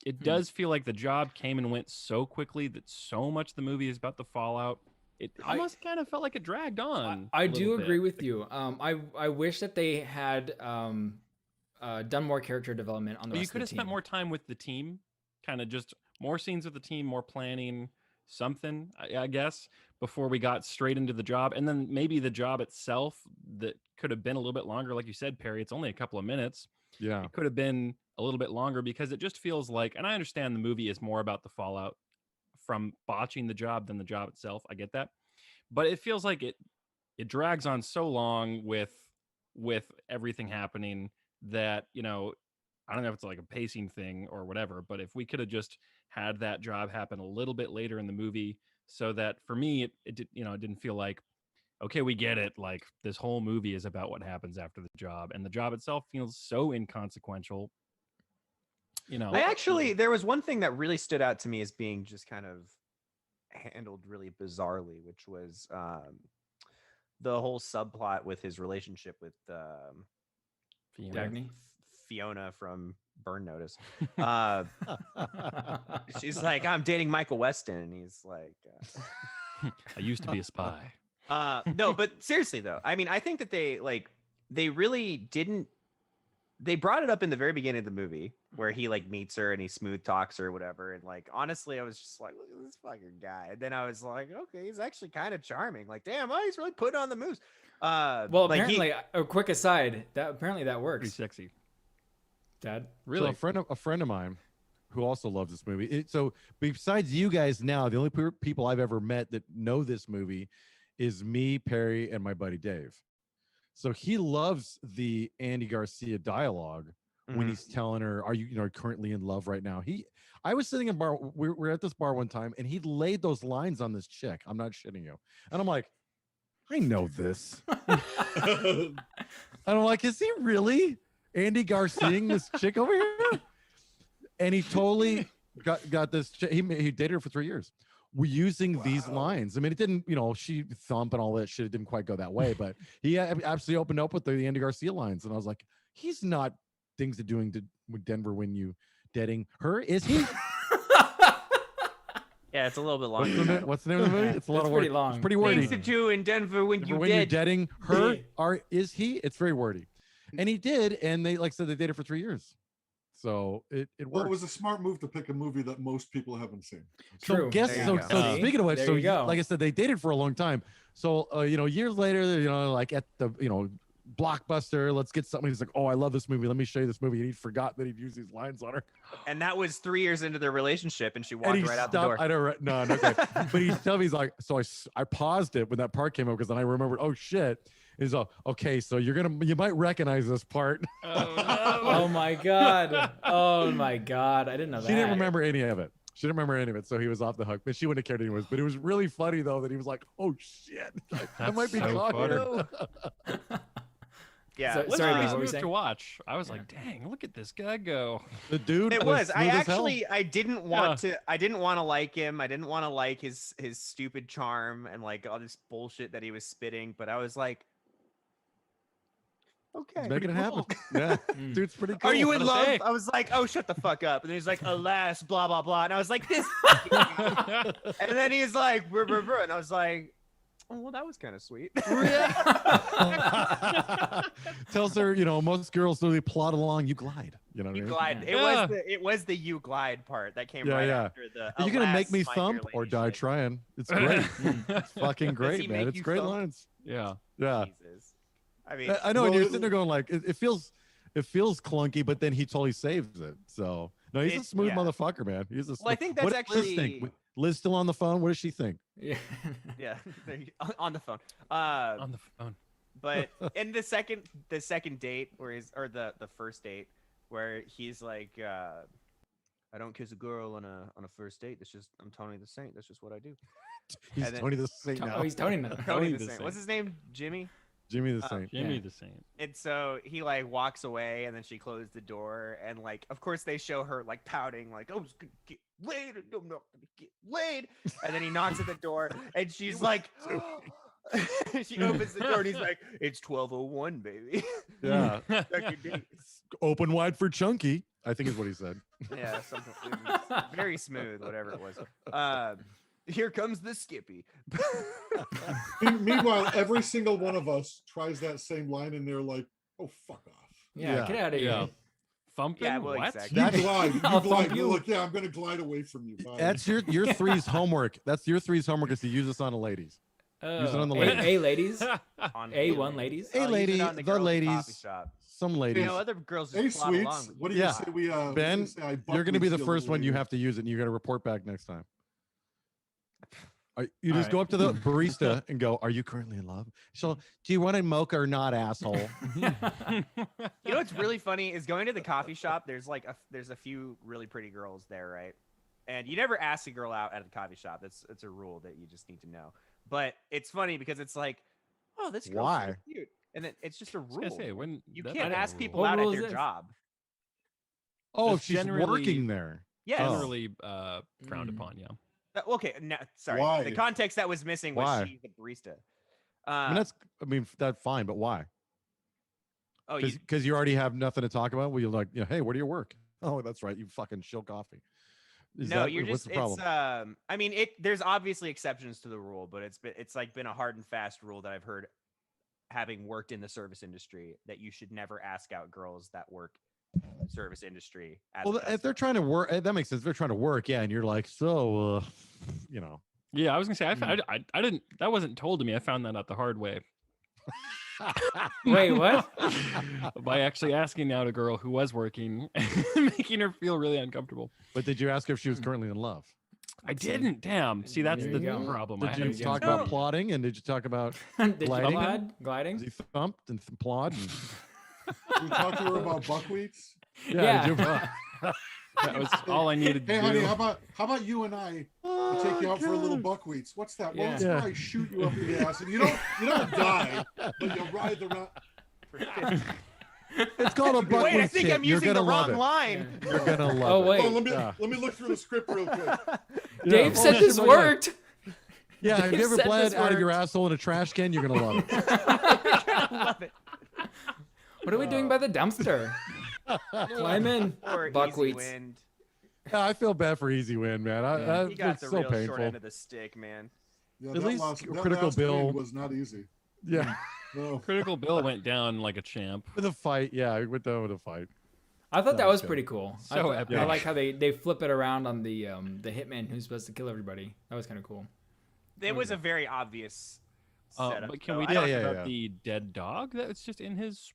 it does feel like the job came and went so quickly that so much of the movie is about the fallout. It almost kind of felt like it dragged on. I a do little agree bit. with you. I wish that they had done more character development on the But you rest could of have the spent team. more time with the team, kind of just more scenes with the team, more planning, something, I guess, before we got straight into the job. And then maybe the job itself that could have been a little bit longer. Like you said, Perry, it's only a couple of minutes. Yeah. It could have been a little bit longer because it just feels like, and I understand the movie is more about the fallout from botching the job than the job itself. I get that. But it feels like it drags on so long with everything happening that, you know, I don't know if it's like a pacing thing or whatever, but if we could have just had that job happen a little bit later in the movie, so that for me it didn't feel like, okay, we get it, like this whole movie is about what happens after the job, and the job itself feels so inconsequential. You know, there was one thing that really stood out to me as being just kind of handled really bizarrely, which was the whole subplot with his relationship with Dagny? Fiona from Burn Notice. She's like, I'm dating Michael Weston, and he's like, I used to be a spy. no, but seriously though, I mean, I think that they really didn't. They brought it up in the very beginning of the movie where he like meets her and he smooth talks her or whatever. And like, honestly, I was just like, look at this fucking guy. And then I was like, okay, he's actually kind of charming. Like, damn, oh, he's really putting on the moves. Well, like apparently, a quick aside, that Pretty works. sexy. Dad. Really? So a friend of mine who also loves this movie. So besides you guys now, the only people I've ever met that know this movie is me, Perry, and my buddy Dave. So he loves the Andy Garcia dialogue when he's telling her, "Are you currently in love right now?" I was sitting in a bar. We're at this bar one time, and he laid those lines on this chick. I'm not shitting you, and I'm like, I know this. And I'm like, is he really Andy Garciaing this chick over here? And he totally got this. He dated her for 3 years. We're using these lines. I mean, it didn't, she thump and all that shit. It didn't quite go that way, but he absolutely opened up with the Andy Garcia lines. And I was like, he's not things to doing with Denver when you dating her, is he? Yeah, it's a little bit What's longer. what's the name of the movie? It's a lot It's of pretty words. long. It's pretty wordy. Things to do in Denver when you When you're did. dating her, Yeah. is he? It's very wordy. And he did, and they like I said they dated for 3 years. So it Well, worked. it was a smart move to pick a movie that most people haven't seen. True. Guess There so. you go. So See? speaking of which, There so you go. like I said, they dated for a long time. So years later, like at the Blockbuster, let's get something. He's like, oh, I love this movie. Let me show you this movie. And he forgot that he'd use these lines on her. And that was 3 years into their relationship, and she And walked he right out the stopped. door. I don't. No, okay. But he's telling me, he's like, so I paused it when that part came up because then I remembered. Oh shit. He's all okay. So you might recognize this part. Oh my god. Oh my god. I didn't know that. She didn't remember any of it. She didn't remember any of it, so he was off the hook. But she wouldn't have cared anyways. But it was really funny though that he was like, "Oh shit, I might be so caught here." Yeah, So- it was sorry, Nice What were you move saying? to watch. I was like, dang, look at this guy go. The dude. It was. I smooth as hell. didn't want to. I didn't want to like him. I didn't want to like his stupid charm and like all this bullshit that he was spitting. But I was like, okay, He's making it happen. cool. Yeah, Mm. dude's pretty cool. Are you in Gotta love? say. I was like, oh, shut the fuck up. And then he's like, alas, blah blah blah. And I was like, this. fucking- and then he's like, brr, brr, brr. And I was like, oh, well, that was kind of sweet. Tells her, most girls really plod along. You glide. You know what I You mean? glide. Yeah. It was the you glide part that came Yeah, right yeah. after the. Are you gonna make "Alas, me my thump dear or lady" die shit. trying? It's great. It's fucking he great, man. make It's you great thump? lines. Yeah. Yeah. Jesus. I mean, I know, and Well, you're it- sitting there going like, it feels clunky, but then he totally saves it. So no, he's a smooth yeah. motherfucker, man. He's a. Well, I think what that's does Liz think? actually- Liz still on the phone. What does she think? Yeah. yeah, on the phone. On the phone. But in the second date the first date where he's like, I don't kiss a girl on a first date. That's just I'm Tony the Saint. That's just what I do. He's And then- Tony the Saint now. Oh, he's Tony now. Tony the the Saint. Saint. What's his name? Jimmy. Jimmy the Saint. Jimmy Yeah. the Saint. And so he like walks away, and then she closed the door, and like, of course, they show her like pouting, like, "I was gonna get laid, and I'm not gonna get laid." And then he knocks at the door, and she's like, she opens the door, and he's like, "It's 12:01, baby." Yeah. Second date. Open wide for Chunky, I think is what he said. Yeah, something very smooth, whatever it was. Here comes the Skippy. Meanwhile, every single one of us tries that same line, and they're like, "Oh, fuck off." Yeah, Yeah, get out of yeah. here. Thumping? Yeah, well, what? exactly. You That's- glide. You I'll glide. thump You're you. like, "Yeah, I'm gonna glide away from you." Bye. That's your three's homework. That's your three's homework is to use this on the ladies. Use it on the ladies. A ladies. On A1 ladies. Hey, I'll use it lady, on the girls' ladies. coffee shop. Some You ladies. know, other girls Hey, just plod along sweets. with What do you. you Yeah. say we? Ben, say I You're going to be the butt-winked first one you lady? have to use it, and you got to report back next time. You All just right. go up to the barista and go, "Are you currently in love?" She'll, "Do you want a mocha or not, asshole?" You know what's really funny is going to the coffee shop. There's like there's a few really pretty girls there, right? And you never ask a girl out at the coffee shop. It's a rule that you just need to know. But it's funny because it's like, oh, this girl's so Why? cute, and then it's just a I was rule. gonna say, when You that- can't that's a ask rule. people What out rule at is their this? job. Oh, That's if she's generally- working there. Yes. Oh. generally frowned Mm. upon. Yeah. Okay. No, sorry. Why? The context that was missing was Why? she's the barista. That's fine, but why? Oh, you, Because you already have nothing to talk about. Well, you're like, hey, where do you work? Oh, that's right. You fucking shill coffee. no, you're what's just the problem? it's I mean there's obviously exceptions to the rule, but it's like been a hard and fast rule that I've heard having worked in the service industry that you should never ask out girls that work in the service industry. As a Well, if they're customer. trying to work, that makes sense. If they're trying to work, yeah, and you're like, so, you know. Yeah, I was gonna say I didn't. That wasn't told to me. I found that out the hard way Wait, what? by actually asking out a girl who was working, and making her feel really uncomfortable. But did you ask her if she was currently in love? I didn't. Damn. See, that's There the you go. problem. Did I you haven't talk gotten- about plotting? And did you talk about Did you Gliding? glide? Gliding? was he thumped and plod? And, You talk to her about buckwheats. Yeah. did you- That was all I needed Hey, to honey, do. how about you and I take you out for a little buckwheats? What's that? Well, Yeah. it's where I shoot you up the ass, and you don't die, but you ride the round. It's called a buckwheat. Wait, I think I'm You're using the gonna love wrong it. line. You're gonna love Oh, it. wait. Oh, let me Yeah. let me look through the script real quick. Dave Oh, said shit, this by the way. worked. Yeah, have Dave you ever said bled this out of your worked. asshole in a trash can? You're gonna love it. Love it. What are we doing by the dumpster? Climb in. Or Buckwheats. easy wind. Yeah, I feel bad for Easy Win, man. Yeah. That, He got it's the so real short painful. end of the stick, man. Yeah, At that least that Critical last Bill- win was not easy. Yeah, No. Critical Bill went down like a champ. with a fight. Yeah, we went down with a fight. I thought that That was was pretty cool. So I epic. like how they flip it around on the hitman who's supposed to kill everybody. That was kind of cool. It was a very obvious setup. But can though. we I talk don't- about the dead dog that's just in his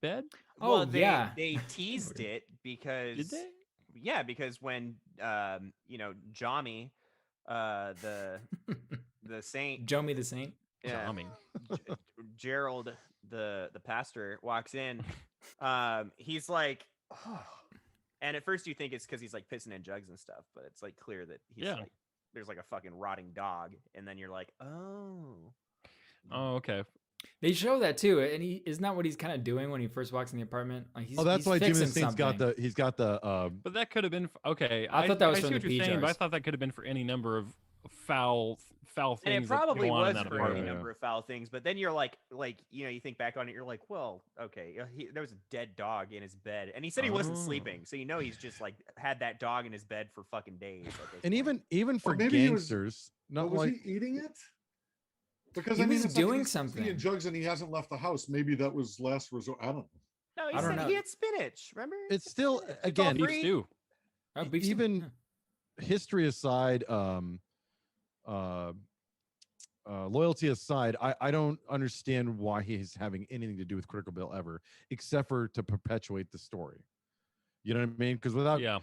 bed? Oh, well, yeah. they teased it because Did they? yeah, because when Jommy, the saint, Joe me the Saint. yeah, Tommy. Gerald, the pastor, walks in, he's like, oh. And at first you think it's because he's like pissing in jugs and stuff, but it's like clear that he's Yeah. like there's like a fucking rotting dog, and then you're like, oh. Oh, okay. They show that too, and isn't that what he's kind of doing when he first walks in the apartment? Like he's, Oh, that's he's why Jimmy the fixing Saint's got something. he's got the But that could have been okay. I thought that was I see from what the you're saying, but I PJs. thought that could have been for any number of foul things. And it that probably go on in was that for apartment. any Yeah. number of foul things, but then you're like you think back on it, you're like, well, okay, there was a dead dog in his bed, and he said he wasn't Oh. sleeping, so he's just like had that dog in his bed for fucking days. at this and point. even for maybe he was- gangsters, But not was like he eating it? Because He I mean, was it's like doing he's something. in jugs and he hasn't left the house. Maybe that was last resort. I don't know. no, he I don't said know. he had spinach. Remember? it's still all again Beef free. stew. Oh, beef stew. even history aside, loyalty aside, I don't understand why he's having anything to do with Critical Bill ever, except for to perpetuate the story. You know what I mean? Because without, Yeah.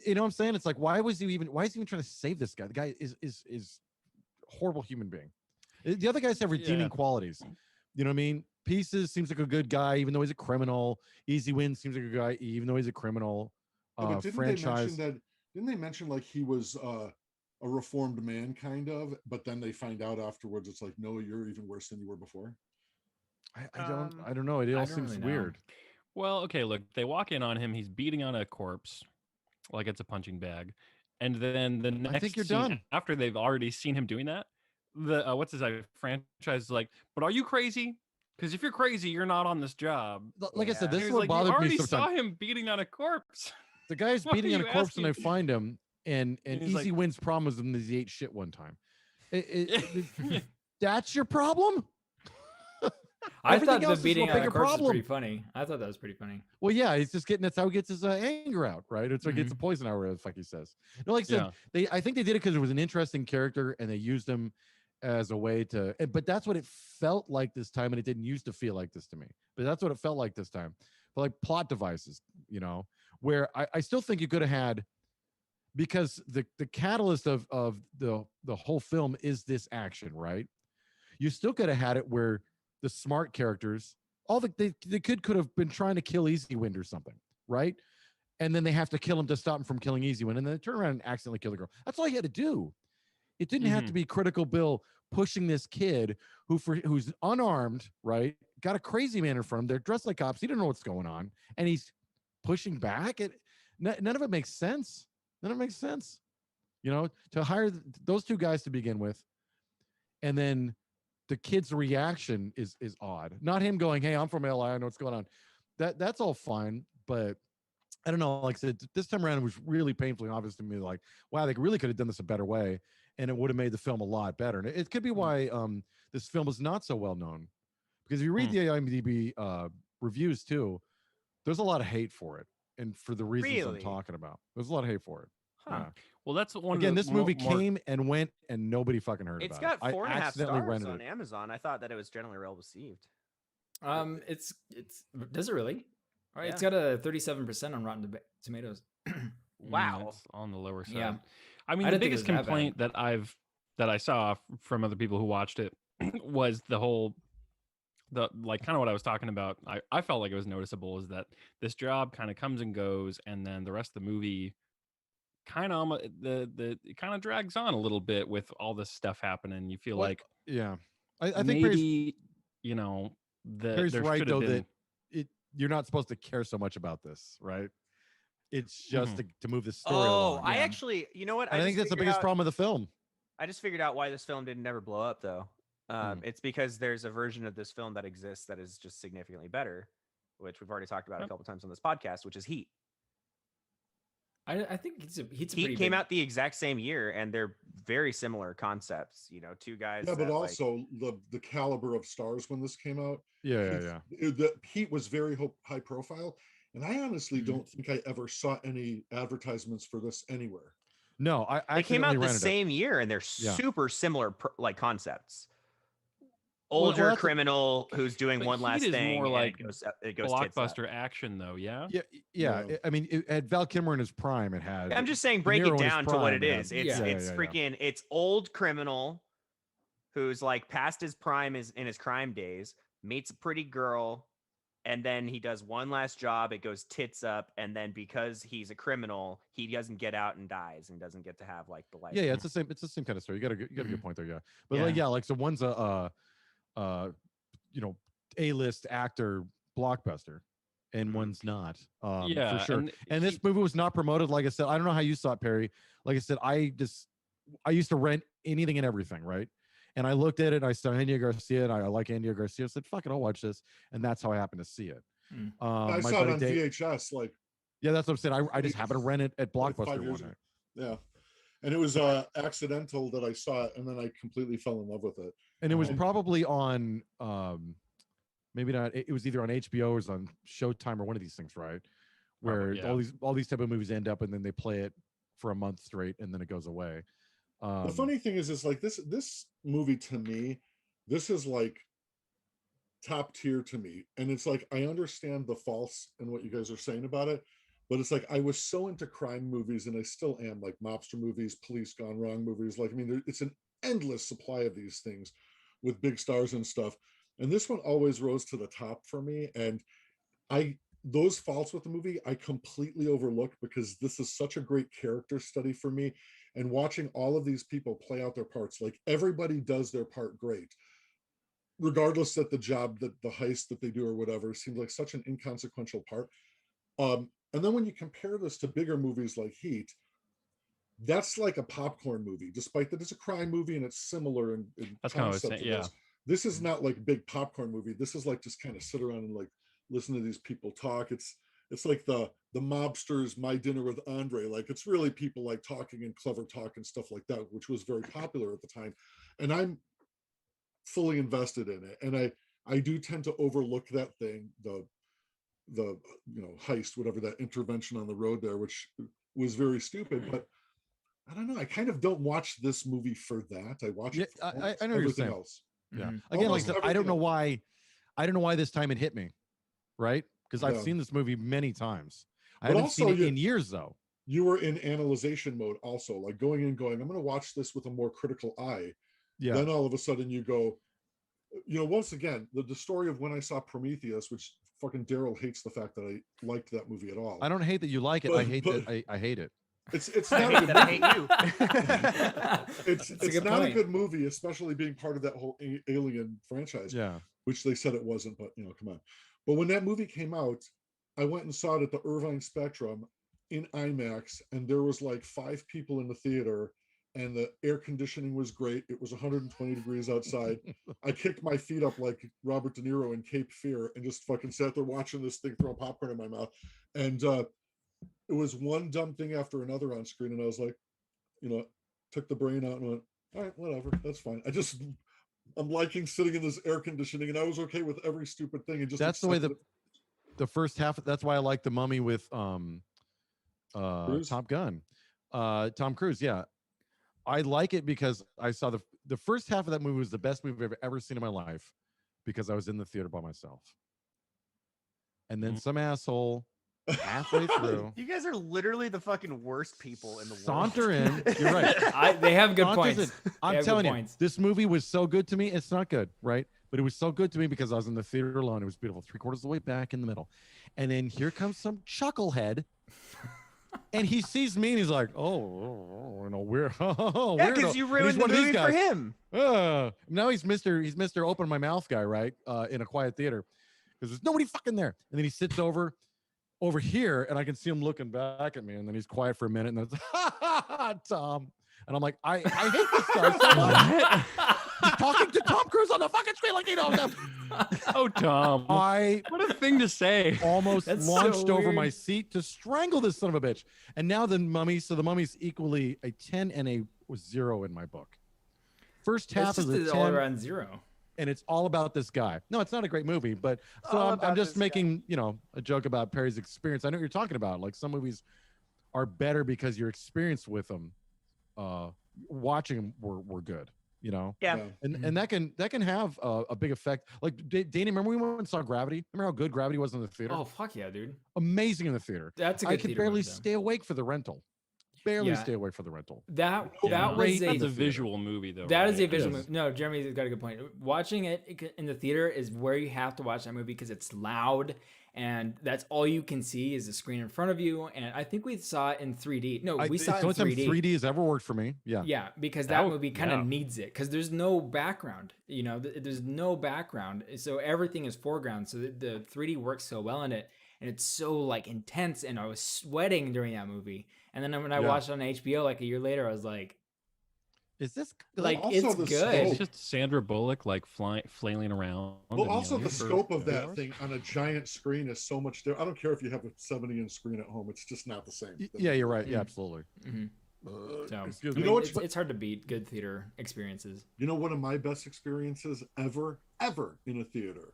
you know what I'm saying? It's like, why is he even trying to save this guy? The guy is a horrible human being. The other guys have redeeming Yeah. qualities. You know what I mean? Pieces seems like a good guy, even though he's a criminal. Easy Win seems like a good guy, even though he's a criminal. Yeah, but didn't Franchise. they mention that? Didn't they mention like he was a reformed man, kind of? But then they find out afterwards, it's like, no, you're even worse than you were before. I don't know. It all don't seems really know. weird. Well, okay, look, they walk in on him. He's beating on a corpse like it's a punching bag. And then the next think you're scene done. after they've already seen him doing that, the what's his name franchise is like, but are you crazy? Because if you're crazy, you're not on this job. Like I said, Yeah. this He is was what like, you bothered me already sometimes. saw him beating on a corpse. The guy's What beating are on a you corpse and they asking? find him, and And he's Easy like- Win's problem was that he ate shit one time. That's your problem? I Everything thought else the is a beating on bigger a corpse was problem. pretty funny. I thought that was pretty funny. Well, yeah, he's just getting that's how he gets his anger out, right? It's like gets the poison out, whatever the fuck he says. No, like I said, Yeah. I think they did it because it was an interesting character and they used him as a way to. But that's what it felt like this time, and it didn't used to feel like this to me. But that's what it felt like this time. But like plot devices, where I still think you could have had, because the catalyst of the whole film is this action, right? You still could have had it where the smart characters, the kid could have been trying to kill Easy Wind or something, right? And then they have to kill him to stop him from killing Easy Wind, and then they turn around and accidentally kill the girl. That's all you had to do. It didn't have to be Critical Bill pushing this kid who's unarmed, right? Got a crazy man in front of him. They're dressed like cops. He didn't know what's going on, and he's pushing back. None of it makes sense. None of it makes sense. To hire those two guys to begin with, and then the kid's reaction is odd. Not him going, "Hey, I'm from LA. I know what's going on." That's all fine, but I don't know. Like I said, this time around, it was really painfully obvious to me. Like, wow, they really could have done this a better way, and it would have made the film a lot better. And it could be why this film is not so well known, because if you read the IMDb reviews too, there's a lot of hate for it, and for the reasons I'm Really? talking about, there's a lot of hate for it. Huh. Yeah. Well, that's one. Again, of the this movie more, came and went, and nobody fucking heard It's about got it. 4.5 I accidentally stars rented on it. Amazon. I thought that it was generally well received. It's does it really? All right, it's Yeah. got a 37% on Rotten Tomatoes. Wow. it's on the lower side. Yeah. I mean, I the didn't think it biggest was that bad. complaint that I saw from other people who watched it was the kind of what I was talking about. I felt like it was noticeable is that this job kind of comes and goes, and then the rest of the movie kind of it kind of drags on a little bit with all this stuff happening. You feel Well, like yeah, I think Perry's, maybe Perry's there right should though have been. that you're not supposed to care so much about this, right? It's just to move the story Oh, along. I yeah. actually, you know what? And I think just that's the figured biggest out- problem with the film. I just figured out why this film didn't never blow up, though. It's because there's a version of this film that exists that is just significantly better, which we've already talked about a couple times on this podcast, which is Heat. I think Heat's a Heat pretty came big- out the exact same year, and they're very similar concepts. Two guys. Yeah, but that, also the caliber of stars when this came out. Yeah. The Heat was very high profile, and I honestly Mhm. don't think I ever saw any advertisements for this anywhere. No, I they came out accidentally the rented it. same year, and they're Yeah. super similar concepts. Well, Older that's- criminal who's doing But one Heat last is thing. more and like it goes tits up. Blockbuster action, though. Yeah. Yeah. Yeah. I mean, it had Val Kilmer in his prime. It had. I'm just saying, De break Niro it in his down to what prime, it yeah. is. It's Yeah. it's Yeah. freaking it's old criminal who's like past his prime is in his crime days, meets a pretty girl, and then he does one last job. It goes tits up, and then because he's a criminal, he doesn't get out and dies and doesn't get to have like the life. Yeah, it's the same. It's the same kind of story. You got a good point there. Yeah, but Yeah. like so one's a A-list actor blockbuster, and Mhm. one's not. Yeah, for sure. and And this movie was not promoted. Like I said, I don't know how you saw it, Perry. Like I said, I used to rent anything and everything, right? And I looked at it, and I saw Andy Garcia, and I like Andy Garcia. I said, "Fuck it, I'll watch this," and that's how I happened to see it. Mm. I My saw it buddy on Dave- VHS, like Yeah, that's what I'm saying. I just happened to rent it at like 5 Blockbuster years one ago. night. Yeah, and it was accidental that I saw it, and then I completely fell in love with it. And it was And- probably on maybe not, it was either on HBO or it was on Showtime or one of these things, right? Where Probably, yeah. all these type of movies end up and then they play it for a month straight and then it goes away. The funny thing is like this movie to me, this is like top tier to me, and it's like I understand the false and what you guys are saying about it, but it's like I was so into crime movies, and I still am, like mobster movies, police gone wrong movies. Like, I mean, it's an endless supply of these things with big stars and stuff, and this one always rose to the top for me. And those faults with the movie I completely overlooked, because this is such a great character study for me, and watching all of these people play out their parts, like everybody does their part great. regardless that the job, that the heist that they do or whatever seems like such an inconsequential part. And then when you compare this to bigger movies like Heat, that's like a popcorn movie, despite that it's a crime movie and it's similar in That's kind of what I was concept saying, to yeah. this. This is not like big popcorn movie. This is like just kind of sit around and like listen to these people talk. It's like the mobsters My Dinner with Andre. Like it's really people like talking and clever talk and stuff like that, which was very popular at the time. And I'm fully invested in it. And I do tend to overlook that thing, the heist, whatever, that intervention on the road there, which was very stupid. But I don't know. I kind of don't watch this movie for that. I watch it for I know what you're everything saying. else. Yeah. Mhm. Again, like I Almost said, I don't know everything. why this time it hit me, right? Because I've Yeah. seen this movie many times. I But haven't also seen it you- in years though. You were in analyzation mode also, like going in, going, I'm going to watch this with a more critical eye. Yeah. Then all of a sudden you go, once again, the story of when I saw Prometheus, which fucking Daryl hates the fact that I liked that movie at all. I don't hate that you like it. I But- hate but- that I hate it. It's I not hate a that I good hate you. it's That's a it's good not point. a good movie, especially being part of that whole Alien franchise, Yeah. which they said it wasn't, but come on. But when that movie came out, I went and saw it at the Irvine Spectrum in IMAX, and there was like 5 people in the theater, and the air conditioning was great. It was 120 degrees outside. I kicked my feet up like Robert De Niro in Cape Fear and just fucking sat there watching this thing, throwing popcorn in my mouth. And it was one dumb thing after another on screen, and I was like, took the brain out and went, all right, whatever, that's fine. I'm liking sitting in this air conditioning, and I was okay with every stupid thing. And just That's the way accepted the first half. That's why I like The Mummy with Cruise? Top Gun, Tom Cruise. Yeah, I like it because I saw the first half of that movie was the best movie I've ever seen in my life because I was in the theater by myself, and then some asshole halfway through You guys are literally the fucking worst people in the world. saunter in. You're right. They have good Saunters points. in. They I'm have good telling you, points. this movie was so good to me. It's not good, right? But it was so good to me because I was in the theater alone. It was beautiful. 3/4 of the way back in the middle. And then here comes some chucklehead. And he sees me and he's like, we're Yeah, because you ruined the movie for him. Now he's Mr. Open My Mouth guy, right? In a quiet theater. Because there's nobody fucking there. And then he sits over here and I can see him looking back at me, and then he's quiet for a minute and then it's Tom. And I'm like, I hate this guy so much. He's talking to Tom Cruise on the fucking screen like he knows him. Oh, Tom. I What a thing to say. almost That's so launched over my weird. seat to strangle this son of a bitch. And now the Mummy, so the Mummy's equally a 10 and a 0 in my book. First It's half just is a all 10, around 0. and it's all about this guy. No, it's not a great movie, but so All I'm about just this making, a joke about Perry's experience. I know what you're talking about. Like some movies are better because your experience with them, watching them were good, Yeah. and that can have a big effect. Like Danny, remember we went and saw Gravity? Remember how good Gravity was in the theater? Oh fuck yeah, dude. Amazing in the theater. That's a good I could theater barely movie, though. stay awake for the rental. Barely Yeah. stay awake for the rental. That Yeah. was Great a That's a theater. visual movie, though. That is a right? visual is. movie. No, Jeremy's got a good point. Watching it in the theater is where you have to watch that movie because it's loud and that's all you can see is the screen in front of you. And I think we saw it in 3D. No, we saw It's it the in only time 3D. 3D has ever worked for me. Yeah. Yeah, because That that w- movie kind of yeah. needs it because there's no background. There's no background, so everything is foreground. So the 3D works so well in it, and it's so like intense. And I was sweating during that movie. And then when I Yeah. watched it on HBO like a year later, I was like, Is this like Also it's the good. scope. It's just Sandra Bullock like flailing around. Well, and, also the for scope of 2 that hours. thing on a giant screen is so much different. I don't care if you have a 70-inch screen at home; it's just not the same. Yeah, you're right. Yeah, Mm. absolutely. Mhm. So Excuse I me. mean, what's- it's hard to beat good theater experiences. One of my best experiences ever in a theater.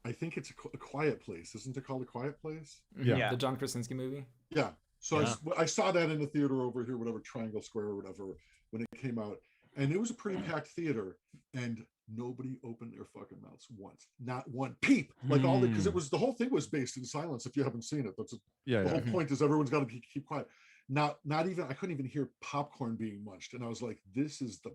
I think it's a Quiet Place. Isn't it called A Quiet Place? Yeah. Yeah. The John Krasinski movie. Yeah. So Yeah. I saw that in the theater over here, whatever, Triangle Square or whatever, when it came out. And it was a pretty packed theater, and nobody opened their fucking mouths once. Not one peep. Like all because it was the whole thing was based in silence. If you haven't seen it, that's Yeah, the yeah. whole point is everyone's got to keep quiet. Not even I couldn't even hear popcorn being munched, and I was like, this is the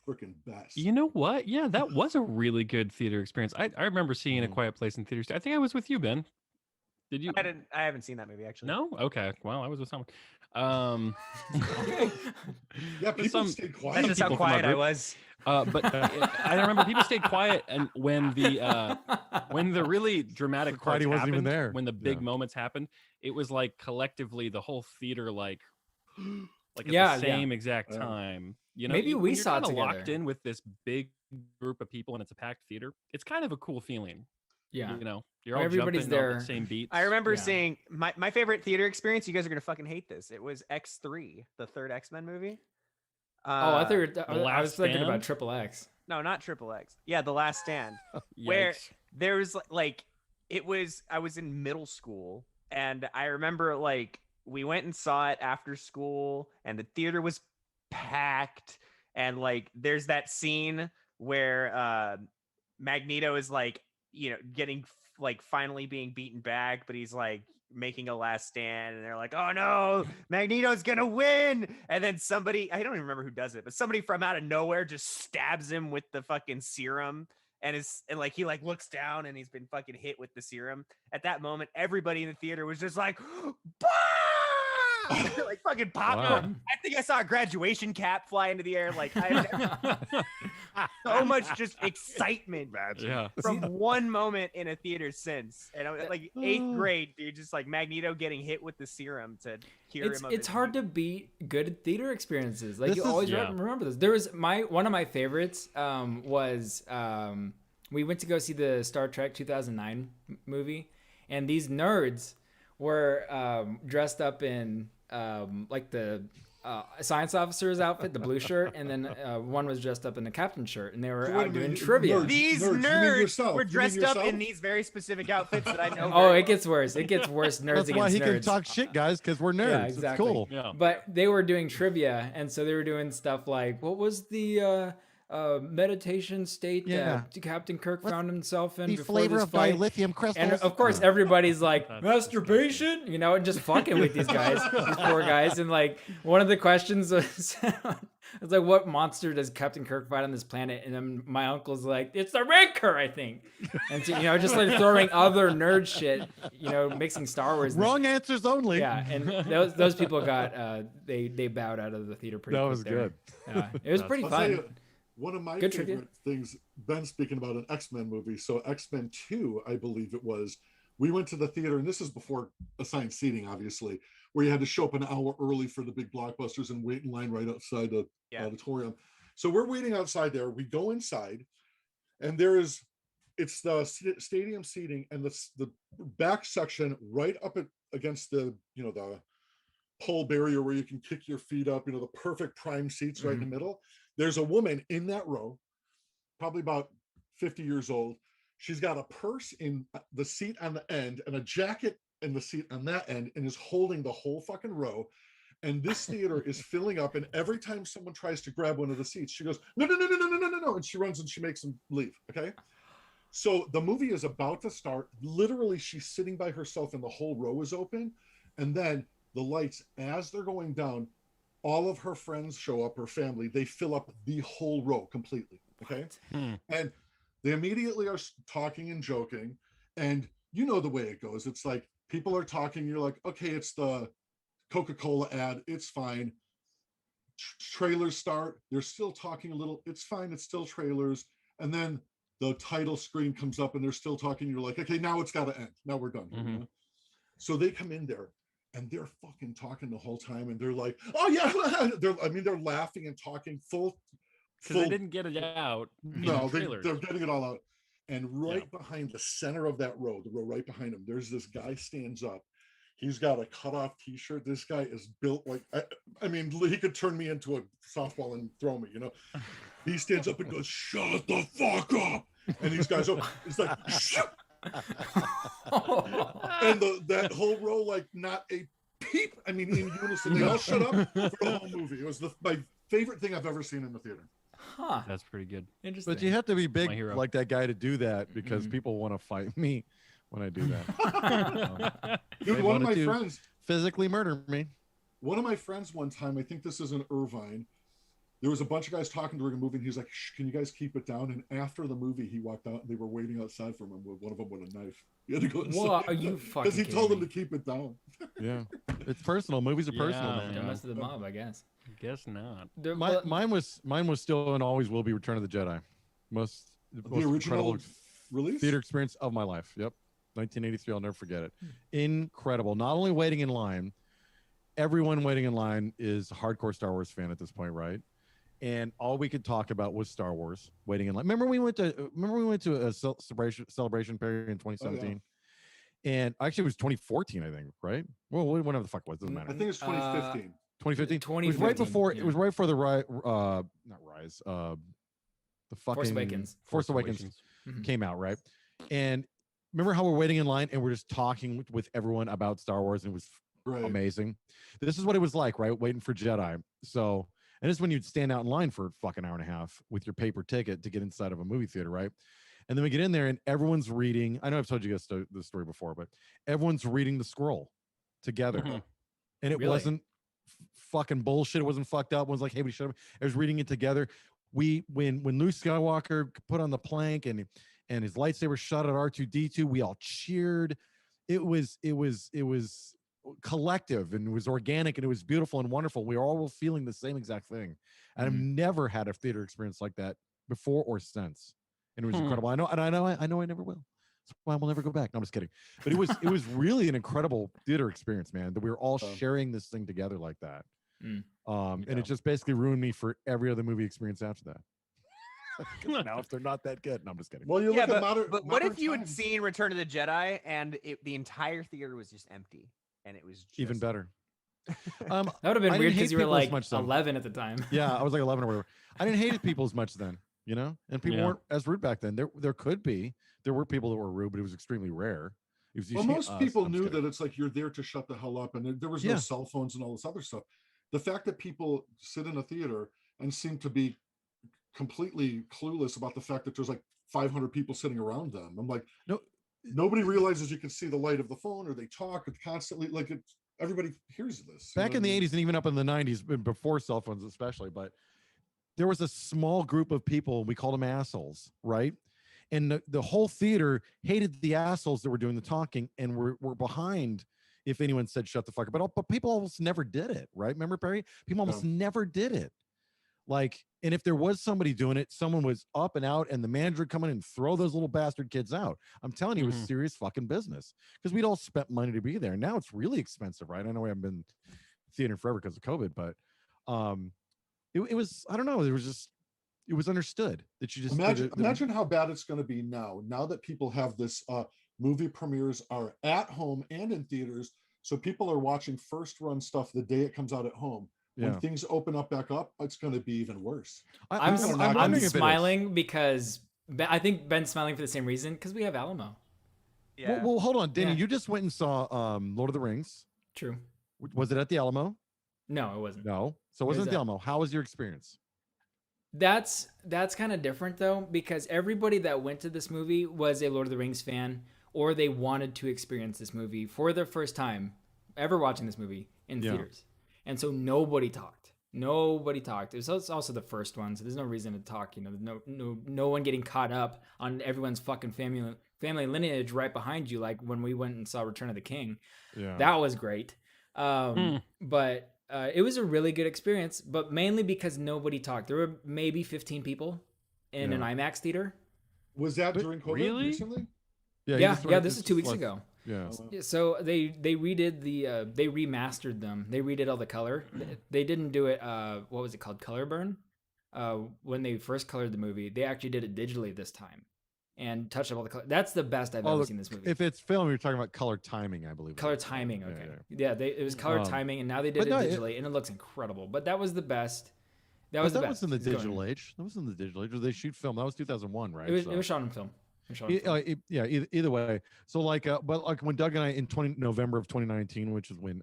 freaking best. You know what? Yeah, that was a really good theater experience. I remember seeing A Mhm. Quiet Place in theaters. I think I was with you, Ben. Did you? I haven't seen that movie actually. No. Okay. Well, I was with someone. Um, Yeah, people some- stayed That's quiet. just how people from our quiet I group. was. But I remember people stayed quiet, and when the really dramatic parts Friday wasn't even happened, there. when the big Yeah. moments happened, it was like collectively the whole theater like at Yeah, the yeah. same exact Yeah. time. You know, Maybe we when you're saw it kinda locked together. in with this big group of people and it's a packed theater. It's kind of a cool feeling. Yeah. You know, you're all Everybody's jumping on there. the same beats. I remember Yeah. seeing my favorite theater experience. You guys are gonna fucking hate this. It was X3, the third X-Men movie. Oh, I thought I Last was thinking about Stand? Triple X. No, not Triple X. Yeah, The Last Stand. Where Yikes. there was like I was in middle school, and I remember like we went and saw it after school, and the theater was packed, and like there's that scene where Magneto is like, you know, getting like finally being beaten back, but he's like making a last stand, and they're like, oh no, Magneto's gonna win. And then somebody, I don't even remember who does it, but somebody from out of nowhere just stabs him with the fucking serum, and like he like looks down and he's been fucking hit with the serum. At that moment, everybody in the theater was just like, bah! Like fucking popcorn. Wow. I think I saw a graduation cap fly into the air. Like I've never so much just excitement Yeah. from one moment in a theater since. And I was like 8th grade, dude, just like Magneto getting hit with the serum to cure him. It's hard to beat good theater experiences. Like This you is- always yeah. remember this. There was one of my favorites was we went to go see the Star Trek 2009 movie, and these nerds were dressed up in like the science officer's outfit, the blue shirt, and then one was dressed up in the captain shirt, and they were So wait a out doing minute, trivia. nerds. These You mean nerds yourself. were You mean dressed up yourself? in these very specific outfits that I know. Oh, very it gets worse. It gets worse. Nerds That's why against he nerds. can talk shit, guys, because we're nerds. Yeah, exactly. It's cool. Yeah. But they were doing trivia, and so they were doing stuff like, what was the meditation state that Captain Kirk What's found himself in The before flavor this of fight? dilithium crystals. And of course, everybody's like, That's masturbation, you know, and just fucking with these guys, these poor guys. And like, one of the questions was, it's like, what monster does Captain Kirk fight on this planet? And then my uncle's like, it's the Rancor, I think. And so, you know, just like throwing other nerd shit, you know, mixing Star Wars. Wrong answers only. Yeah, and those people got they bowed out of the theater pretty That quick was there. good. Yeah, it was pretty I'll tell fun. you, one of my Good favorite trivia. things, Ben speaking about an X-Men movie. So X-Men 2, I believe it was, we went to the theater, and this is before assigned seating, obviously, where you had to show up an hour early for the big blockbusters and wait in line right outside the auditorium. So we're waiting outside there. We go inside, and it's the stadium seating, and the back section right up against the, you know, the pole barrier where you can kick your feet up, you know, the perfect prime seats right in the middle. There's a woman in that row, probably about 50 years old. She's got a purse in the seat on the end and a jacket in the seat on that end, and is holding the whole fucking row. And this theater is filling up. And every time someone tries to grab one of the seats, she goes, no, no, no, no, no, no, no, no, no. And she runs and she makes them leave. Okay. So the movie is about to start. Literally, she's sitting by herself and the whole row is open. And then the lights, as they're going down, all of her friends show up, her family, they fill up the whole row completely. Okay. And they immediately are talking and joking. And you know the way it goes. It's like people are talking. You're like, okay, it's the Coca-Cola ad. It's fine. Trailers start. They're still talking a little. It's fine. It's still trailers. And then the title screen comes up and they're still talking. You're like, okay, now it's got to end. Now we're done. You know? So they come in there. And they're fucking talking the whole time, and they're like, "Oh yeah," they're laughing and talking full. Because they didn't get it out. No, they're they're getting it all out. And right behind the center of that row, the row right behind him, there's this guy stands up. He's got a cut-off T-shirt. This guy is built like, I mean, he could turn me into a softball and throw me. You know, he stands up and goes, "Shut the fuck up!" And these guys are, it's like, "Shut." And that whole row, like, not a peep. I mean, in unison, they all shut up for the whole movie. It was my favorite thing I've ever seen in the theater. Huh. That's pretty good. Interesting. But you have to be big My hero. like that guy to do that, because people want to fight me when I do that. Dude, They one of wanted my to friends, physically murder me. one time, I think this is in Irvine, there was a bunch of guys talking during a movie, and he's like, "Shh, can you guys keep it down?" And after the movie, he walked out, and they were waiting outside for him. One of them with a knife. He had to go inside. What are you fucking Because he told them kidding to keep it down. Yeah, it's personal. Movies are personal, Yeah. man. me? you The know? rest of the mob, I guess. Guess not. Mine was still and always will be Return of the Jedi. Most The original incredible release. theater experience of my life. Yep, 1983. I'll never forget it. Incredible. Not only waiting in line, everyone waiting in line is a hardcore Star Wars fan at this point, right? And all we could talk about was Star Wars waiting in line. Remember we went to a celebration period in 2017, and actually it was 2014, I think, right? Well, whatever the fuck it was, doesn't matter. I think it's 2015. 2015. It was right 2015, before. yeah. It was right before the not Rise. The fucking Force Awakens. Force Awakens Mhm. came out, right? And remember how we're waiting in line and we're just talking with everyone about Star Wars, and it was Right. amazing. This is what it was like, right? Waiting for Jedi. So, and this is when you'd stand out in line for a fucking hour and a half with your paper ticket to get inside of a movie theater, right? And then we get in there and everyone's reading. I know I've told you guys the story before, but everyone's reading the scroll together. Mhm. And it Really? wasn't fucking bullshit. It wasn't fucked up. It was like, hey, we shut up. I was reading it together. When Luke Skywalker put on the plank and his lightsaber shot at R2D2, we all cheered. It was collective, and it was organic, and it was beautiful and wonderful. We were all feeling the same exact thing. And I've never had a theater experience like that before or since. And it was incredible. I know I never will. That's why we'll never go back. No, I'm just kidding. But it was really an incredible theater experience, man, that we were all sharing this thing together like that. And it just basically ruined me for every other movie experience after that. 'Cause now if they're not that good, no, I'm just kidding. Well, you Yeah, look at modern. but what if modern you had times. seen Return of the Jedi and the entire theater was just empty, and it was just, Even better. That would have I been didn't weird hate because you were people as like much then. 11 at the time. Yeah, I was like 11 or whatever. I didn't hate people as much then, you know, and people Yeah. weren't as rude back then. There were people that were rude, but it was extremely rare. It was Well, usually most us. people I'm knew just kidding. that it's like you're there to shut the hell up, and there was no Yeah. cell phones and all this other stuff. The fact that people sit in a theater and seem to be completely clueless about the fact that there's like 500 people sitting around them. I'm like, No. nobody realizes you can see the light of the phone, or they talk constantly. Like everybody hears this. you Back know in what I the mean? 80s and even up in the 90s, before cell phones especially, but there was a small group of people, we called them assholes, right? And the whole theater hated the assholes that were doing the talking and were behind if anyone said shut the fuck up. But people almost never did it, right? Remember, Perry? People almost never did it. Like, and if there was somebody doing it, someone was up and out, and the manager would come in and throw those little bastard kids out. I'm telling you, it was Mhm. serious fucking business because we'd all spent money to be there. Now it's really expensive, right? I know we haven't been theater forever because of COVID, but it was, I don't know, it was understood that you just Imagine how bad it's going to be now. Now that people have this, movie premieres are at home and in theaters, so people are watching first run stuff the day it comes out at home. Yeah. When things open up back up, it's going to be even worse. I'm People are not I'm gonna- smiling because I think Ben's smiling for the same reason because we have Alamo. yeah. Well, hold on, Danny. Yeah. You just went and saw Lord of the Rings. True. Was it at the Alamo? No, it wasn't. No. So it Where's wasn't at the that? Alamo. How was your experience? That's kind of different though, because everybody that went to this movie was a Lord of the Rings fan, or they wanted to experience this movie for their first time ever watching this movie in Yeah. theaters. And so nobody talked. Nobody talked. It was also the first one, so there's no reason to talk. You know, no one getting caught up on everyone's fucking family lineage right behind you, like when we went and saw Return of the King. Yeah. That was great. But it was a really good experience, but mainly because nobody talked. There were maybe 15 people in an IMAX theater. Was that But during COVID really? recently? you Yeah, just went- this is 2 weeks ago. Yeah. Yeah, so they redid they remastered them. They redid all the color. They didn't do it. What was it called? Color burn. When they first colored the movie, they actually did it digitally this time, and touched up all the color. That's the best I've ever look, seen this movie. If it's film, you're talking about color timing, I believe. Color timing, okay. Yeah. Yeah, it was color timing, and now they did but it no, digitally, and it looks incredible. But that was the best. That But was the that best. was in the It's going- digital age. That was in the digital age. Or they shoot film. That was 2001, right? It was, So- it was shot on film. It was shot on film. yeah. Either way. So like, but like when Doug and I in November of 2019, which is when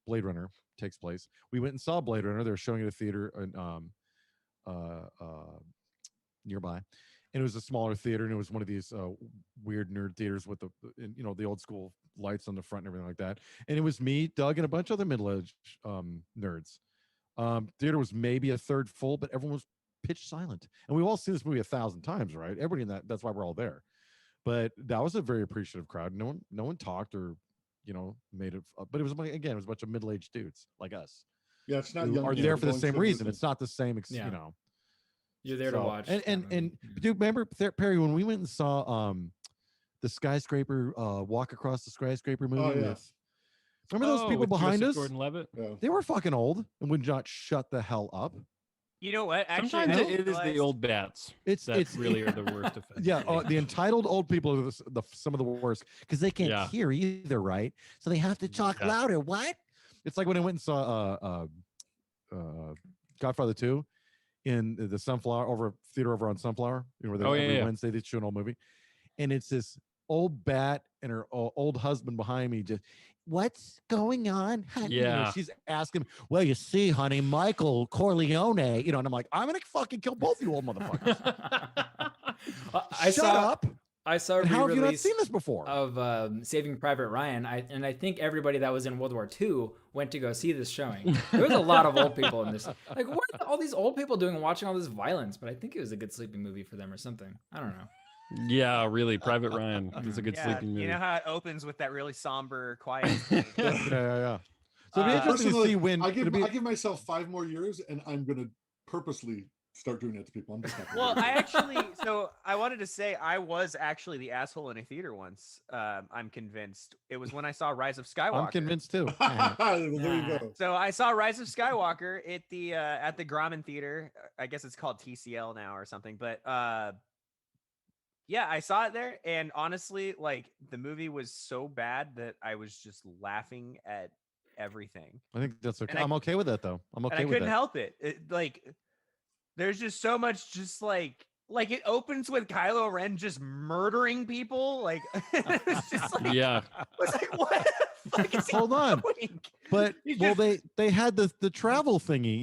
Blade Runner takes place, we went and saw Blade Runner. They were showing it at a theater in, nearby, and it was a smaller theater, and it was one of these weird nerd theaters with the old school lights on the front and everything like that. And it was me, Doug, and a bunch of other middle-aged nerds. Theater was maybe a third full, but everyone was pitch silent. And we've all seen this movie 1,000 times, right? Everybody in that's why we're all there. But that was a very appreciative crowd. No one talked or, made it. But it was again, it was a bunch of middle-aged dudes like us. Yeah, it's not Who young are people there for the going same to reason. visit. It's not the same, Yeah. You're there to So- watch. And that movie. dude, remember Perry when we went and saw the skyscraper walk across the skyscraper movie yeah. with remember those people with behind Joseph us? Gordon-Levitt. Yeah. They were fucking old and would not shut the hell up. You know what? Actually, Sometimes I it didn't is the realize- old bats It's that it's really are the worst offenders. yeah. The entitled old people are some of the worst because they can't Yeah. hear either, right? So they have to talk Yeah. louder. What? It's like when I went and saw Godfather 2 in the Sunflower theater over on Sunflower. Where Oh, yeah, every yeah. Wednesday they show an old movie, and it's this old bat and her old husband behind me just. What's going on, honey? Yeah. She's asking, well, you see, honey, Michael Corleone, and I'm like, I'm gonna fucking kill both you old motherfuckers. I Shut saw up. I saw a And how have you not re-release seen this before? of Saving Private Ryan. I think everybody that was in World War II went to go see this showing. There was a lot of old people in this. Like, what are all these old people doing watching all this violence? But I think it was a good sleeping movie for them or something. I don't know. Yeah, really. Private Ryan is a good Yeah, sleeping movie. you know how it opens with that really somber, quiet. Yeah. So it'd be Uh, interesting to Personally, see when I it'll be- give myself 5 more years, and I'm gonna purposely start doing that to people. I'm just not. gonna Well, do it. I actually, so I wanted to say I was actually the asshole in a theater once. I'm convinced it was when I saw Rise of Skywalker. I'm convinced too. Well, there you go. So I saw Rise of Skywalker at the Grauman Theater. I guess it's called TCL now or something. But yeah, I saw it there, and honestly, like the movie was so bad that I was just laughing at everything, I think that's okay. And I- I'm okay with that though. I'm and I okay with couldn't that. help it. Like, there's just so much, just like it opens with Kylo Ren just murdering people. Like, it's just like, Yeah. it's like what the fuck is he Hold on. doing? But He's well, just- they had the travel thingy,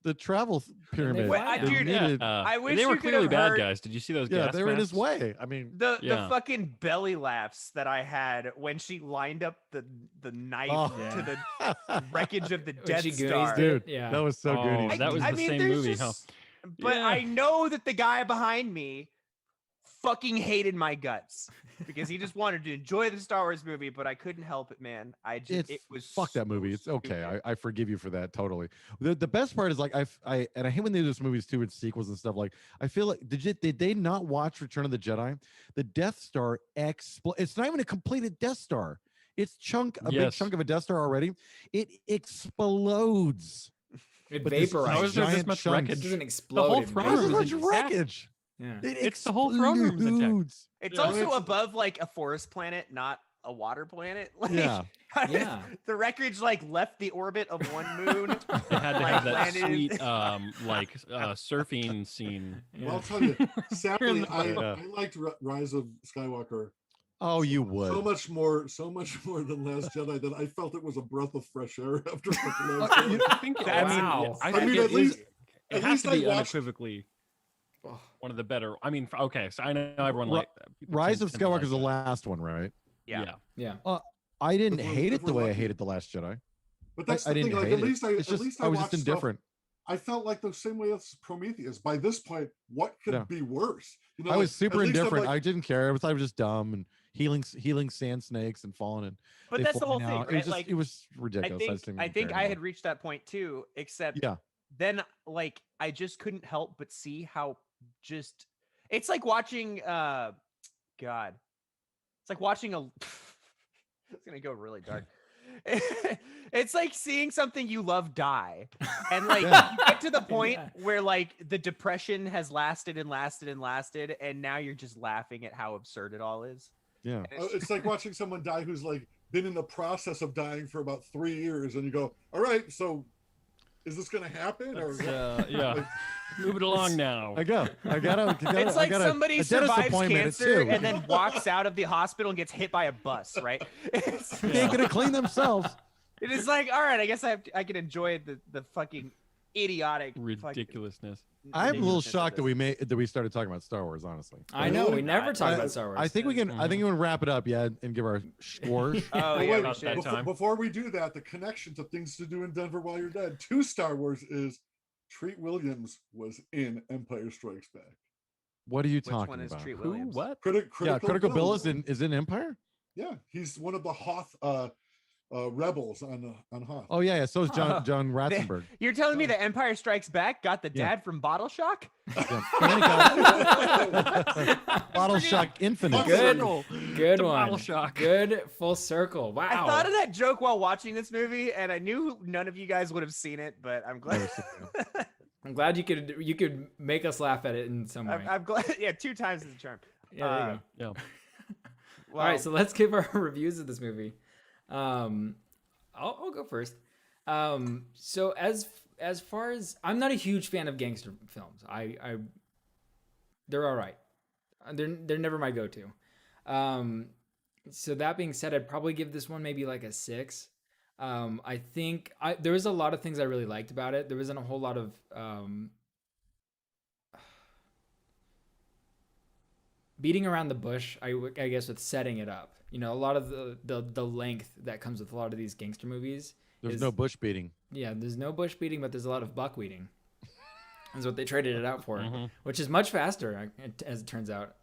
the travel pyramid. Well, I- They dude, needed- I wish they were you could clearly have bad heard- guys. Did you see those? yeah, gas they were in his masks? way. I mean, The Yeah. fucking belly laughs that I had when she lined up the knife Oh. to the wreckage of the When Death she Goonies Star. did. dude, Yeah. that was so Oh, good. that was I the mean, same there's movie, huh? just- But Yeah. I know that the guy behind me fucking hated my guts because he just wanted to enjoy the Star Wars movie, but I couldn't help it, man. It was fuck that so movie. It's okay. stupid. I forgive you for that totally. The best part is like I hate when they do those movies too with sequels and stuff. Like I feel like did they not watch Return of the Jedi? The Death Star it's not even a completed Death Star. It's big Yes. chunk of a Death Star already. It explodes. It But this vaporized. How is there this giant much chunks. It wreckage? doesn't The explode. whole it throne There's a room vaporizes. bunch of intact. wreckage. Yeah. It It's the whole throne room is intact. explodes. It's Yeah. also It's- above like a forest planet, not a water planet. Like, Yeah. Yeah. the wreckage like left the orbit of one moon. They had to like, have that landed- sweet surfing scene. Yeah. Well, I'll tell you. Sadly, the- Yeah. I liked Rise of Skywalker Oh, you would. so much more than Last Jedi that I felt it was a breath of fresh air after Last You Jedi. think That's- Wow. I I think mean, it at least- is- at it has least to I be watched- unequivocally Oh, one of the better. I mean, okay, so I know everyone Ri- like people Rise tend of to like Skywalker is the that. last one, right? Yeah. yeah. I didn't If we're- hate if it the we're way I lucky. hated the Last Jedi. But that's I the thing. didn't Like hate at it. least It's just I was just watched stuff- indifferent. I felt like the same way as Prometheus. By this point, what could Yeah. be worse? You know, I like, was super at least I'm indifferent. like- I didn't care. I was just dumb and healing sand snakes and falling and But they that's the flying whole thing, out. right? It was just Like, it was ridiculous. I just think didn't I even think care I had anymore. reached that point too, except Yeah. then like I just couldn't help but see how just it's like watching God. It's like watching a it's gonna go really dark. It's like seeing something you love die. And like Yeah. you get to the point Yeah. where like the depression has lasted and lasted and lasted, and now you're just laughing at how absurd it all is. Yeah. And Oh, it's like watching someone die who's like been in the process of dying for about 3 years, and you go, "All right, so is this going to happen?" Or Yeah. Move it along now. I gotta It's like somebody a dentist survives appointment at cancer 2. and then walks out of the hospital and gets hit by a bus, right? they ain't gonna clean themselves. It is like, all right, I guess I can enjoy the fucking idiotic fucking Ridiculousness. I'm a little ridiculousness of shocked that this. we started talking about Star Wars. Honestly, I know we Really? never talk I- about Star Wars. I think we can. I think we can wrap it up, yeah, and give our scores. Oh Well, yeah, wait, we about should. that before, time. before we do that, the connection to things to do in Denver while you're dead to Star Wars is Treat Williams was in Empire Strikes Back. What are you Which talking one is about? Treat Who? Williams? What? Critical Bill is in Empire. Yeah, he's one of the Hoth rebels on Hoth. Oh yeah. So is Oh, John Ratzenberg. You're telling me that Empire Strikes Back got the Yeah. dad from Bottle Shock? Yeah. And it got Bottle Shock Infinite. Good. Circle. Good The one. Bottle Shock. Good full circle. Wow. I thought of that joke while watching this movie, and I knew none of you guys would have seen it, but I'm glad. Never seen I'm glad you could make us laugh at it in some way. I'm glad. Yeah, 2 times is the charm. Yeah, there you go. Yeah. Well, All right, so let's give our reviews of this movie. I'll go first. So as far as I'm not a huge fan of gangster films. They're all right. They're never my go-to. So that being said, I'd probably give this one maybe like a 6. I think there was a lot of things I really liked about it. There wasn't a whole lot of beating around the bush, I guess, with setting it up. You know, a lot of the length that comes with a lot of these gangster movies. There's is- no bush beating. Yeah, there's no bush beating, but there's a lot of buckwheating. That's what they traded it out for, Mhm. which is much faster, as it turns out.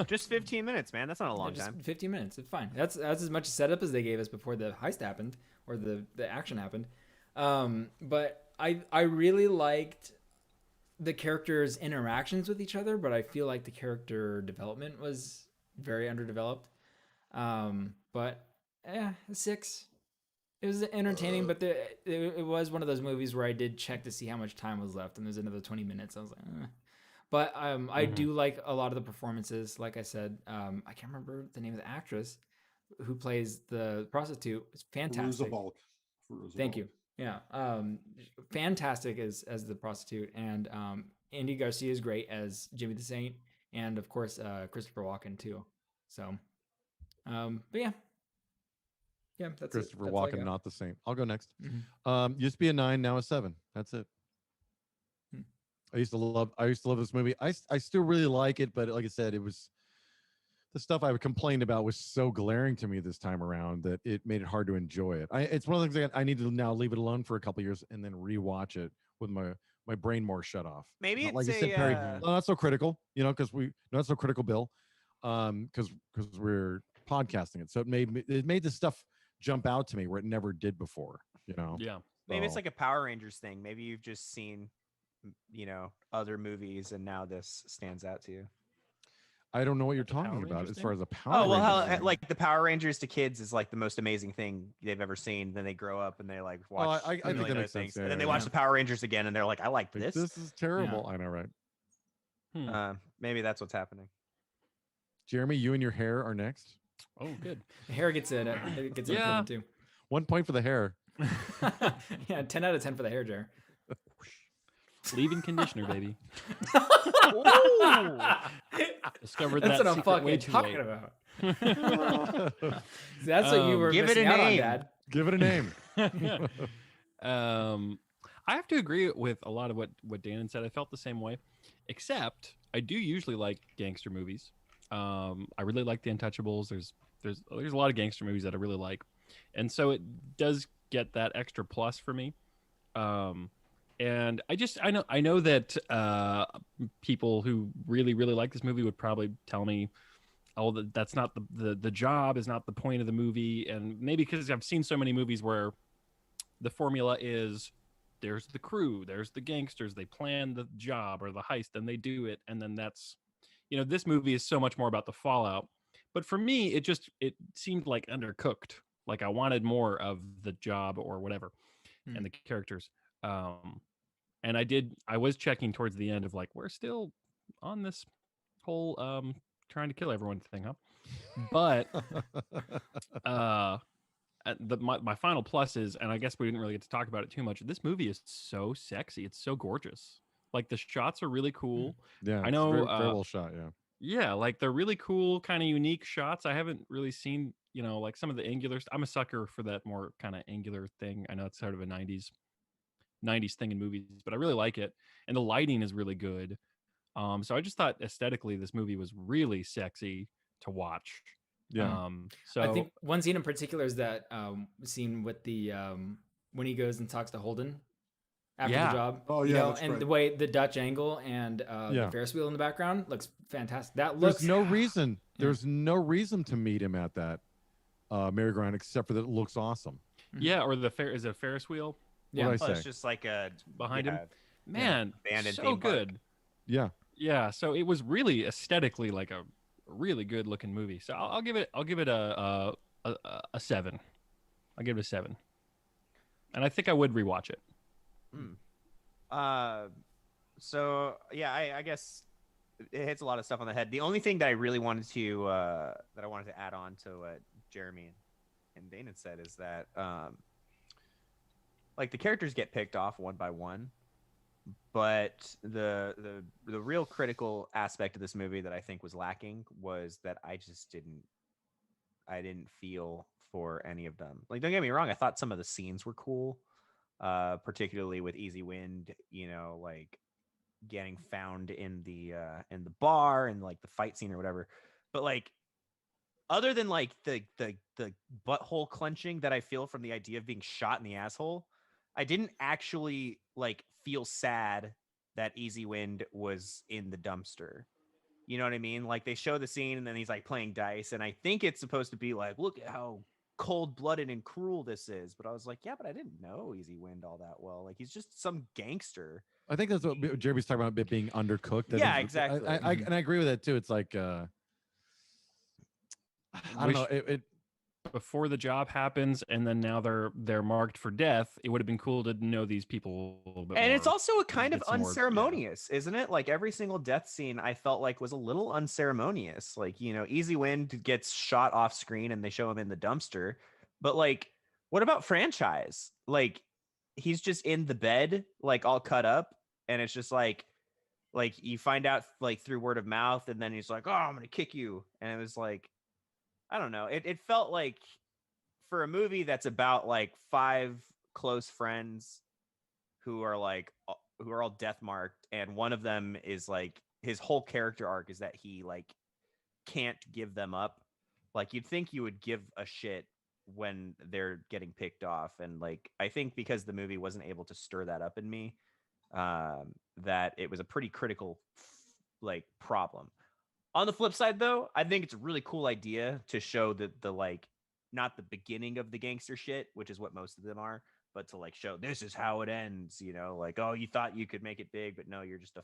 just 15 minutes, man. That's not a long just time. 15 minutes. It's fine. That's as much setup as they gave us before the heist happened or the action happened. But I really liked the characters' interactions with each other, but I feel like the character development was very underdeveloped. But yeah, a 6. It was entertaining, but it was one of those movies where I did check to see how much time was left, and there's another 20 minutes. I was like, eh. But I do like a lot of the performances. Like I said, I can't remember the name of the actress who plays the prostitute. It's fantastic. Veruza Balk. Thank you. Yeah, fantastic as the prostitute, and Andy Garcia is great as Jimmy the Saint, and of course Christopher Walken too. So, but yeah, that's it. Christopher That's all I Walken, got. not the same. I'll go next. Mhm. Used to be a 9, now a 7. That's it. Hmm. I used to love this movie. I still really like it, but like I said, it was the stuff I complained about was so glaring to me this time around that it made it hard to enjoy it. It's one of the things I need to now leave it alone for a couple years and then rewatch it with my brain more shut off. Maybe Not it's like you said, Perry. a. Not so critical, because not so critical, Bill, because we're podcasting it. So it made this stuff jump out to me where it never did before. Yeah. Maybe it's So- like a Power Rangers thing. Maybe you've just seen, other movies, and now this stands out to you. I don't know what you're Like the Power talking about Rangers as thing? far as a Power. Oh well, Rangers how, thing. like the Power Rangers to kids is like the most amazing thing they've ever seen. Then they grow up and they like watch. I a think million that other makes sense. things. Yeah, and then yeah, they watch yeah. the Power Rangers again, and they're like, "I like Like, this." this is terrible. I know, right? Maybe that's what's happening. Jeremy, you and your hair are next. Oh, good. The hair gets it. It gets Yeah. too. 1 point for the hair. Yeah, 10 out of 10 for the hair, Jer. Leave-in conditioner, baby. Discovered That's that what I'm secret way fucking too talking late. about. That's what you were Give it missing a out on, name. Dad. Give it a name. I have to agree with a lot of what Dan said. I felt the same way, except I do usually like gangster movies. I really like The Untouchables. There's a lot of gangster movies that I really like, and so it does get that extra plus for me. And I know that people who really like this movie would probably tell me, oh, that's not the job is not the point of the movie, and maybe because I've seen so many movies where the formula is there's the crew, there's the gangsters, they plan the job or the heist and they do it, and then that's, this movie is so much more about the fallout. But for me, it seemed like undercooked. Like I wanted more of the job or whatever, and the characters. And I was checking towards the end of like, we're still on this whole trying to kill everyone thing, huh? But my final plus is, and I guess we didn't really get to talk about it too much, this movie is so sexy. It's so gorgeous. Like the shots are really cool. Yeah, I it's know, very well shot. Yeah. Yeah, like they're really cool, kind of unique shots. I haven't really seen, like some of the angular. I'm a sucker for that more kind of angular thing. I know it's sort of a 90s '90s thing in movies, but I really like it, and the lighting is really good. So I just thought aesthetically this movie was really sexy to watch. Yeah. So I think one scene in particular is that scene with the when he goes and talks to Holden after Yeah. the job. Oh, you yeah, know, that's and right. the way the Dutch angle and Yeah. the Ferris wheel in the background looks fantastic. That There's looks no reason. Yeah. There's no reason to meet him at that merry-go-round except for that it looks awesome. yeah, or is it a Ferris wheel yeah. What'd I Oh, it's say? just like a behind yeah, him? Man, abandoned so theme park. good. Yeah. Yeah, so it was really aesthetically like a really good looking movie. So I'll give it a 7. I'll give it a 7. And I think I would rewatch it. So yeah, I guess it hits a lot of stuff on the head. The only thing that I really wanted to add on to what Jeremy and Dana said is that like the characters get picked off one by one, but the real critical aspect of this movie that I think was lacking was that I didn't feel for any of them. Like, don't get me wrong, I thought some of the scenes were cool, particularly with Easy Wind, you know, like getting found in the bar and like the fight scene or whatever. But like, other than like the butthole clenching that I feel from the idea of being shot in the asshole, I didn't actually like feel sad that Easy Wind was in the dumpster. You know what I mean? Like, they show the scene and then he's like playing dice, and I think it's supposed to be like, look at how cold-blooded and cruel this is. But I was like, yeah, but I didn't know Easy Wind all that well. Like, he's just some gangster. I think that's what Jeremy's talking about, it being undercooked. I Yeah, think- exactly. And I agree with that too. It's like I don't know. It Before the job happens, and then now they're marked for death. It would have been cool to know these people a little bit And more. it's also a kind of get some more- yeah. unceremonious, isn't it? Like, every single death scene I felt like was a little unceremonious. Like, you know, Easy Wind gets shot off screen and they show him in the dumpster. But like, what about Franchise? Like, he's just in the bed, like all cut up, and it's just like you find out like through word of mouth, and then he's like, oh, I'm gonna kick you. And it was like, I don't know. It felt like, for a movie that's about like 5 close friends who are all death marked, and one of them is like, his whole character arc is that he like can't give them up. Like, you'd think you would give a shit when they're getting picked off, and like, I think because the movie wasn't able to stir that up in me, that it was a pretty critical like problem. On the flip side, though, I think it's a really cool idea to show the like, not the beginning of the gangster shit, which is what most of them are, but to like show this is how it ends. You know, like, oh, you thought you could make it big, but no, you're just a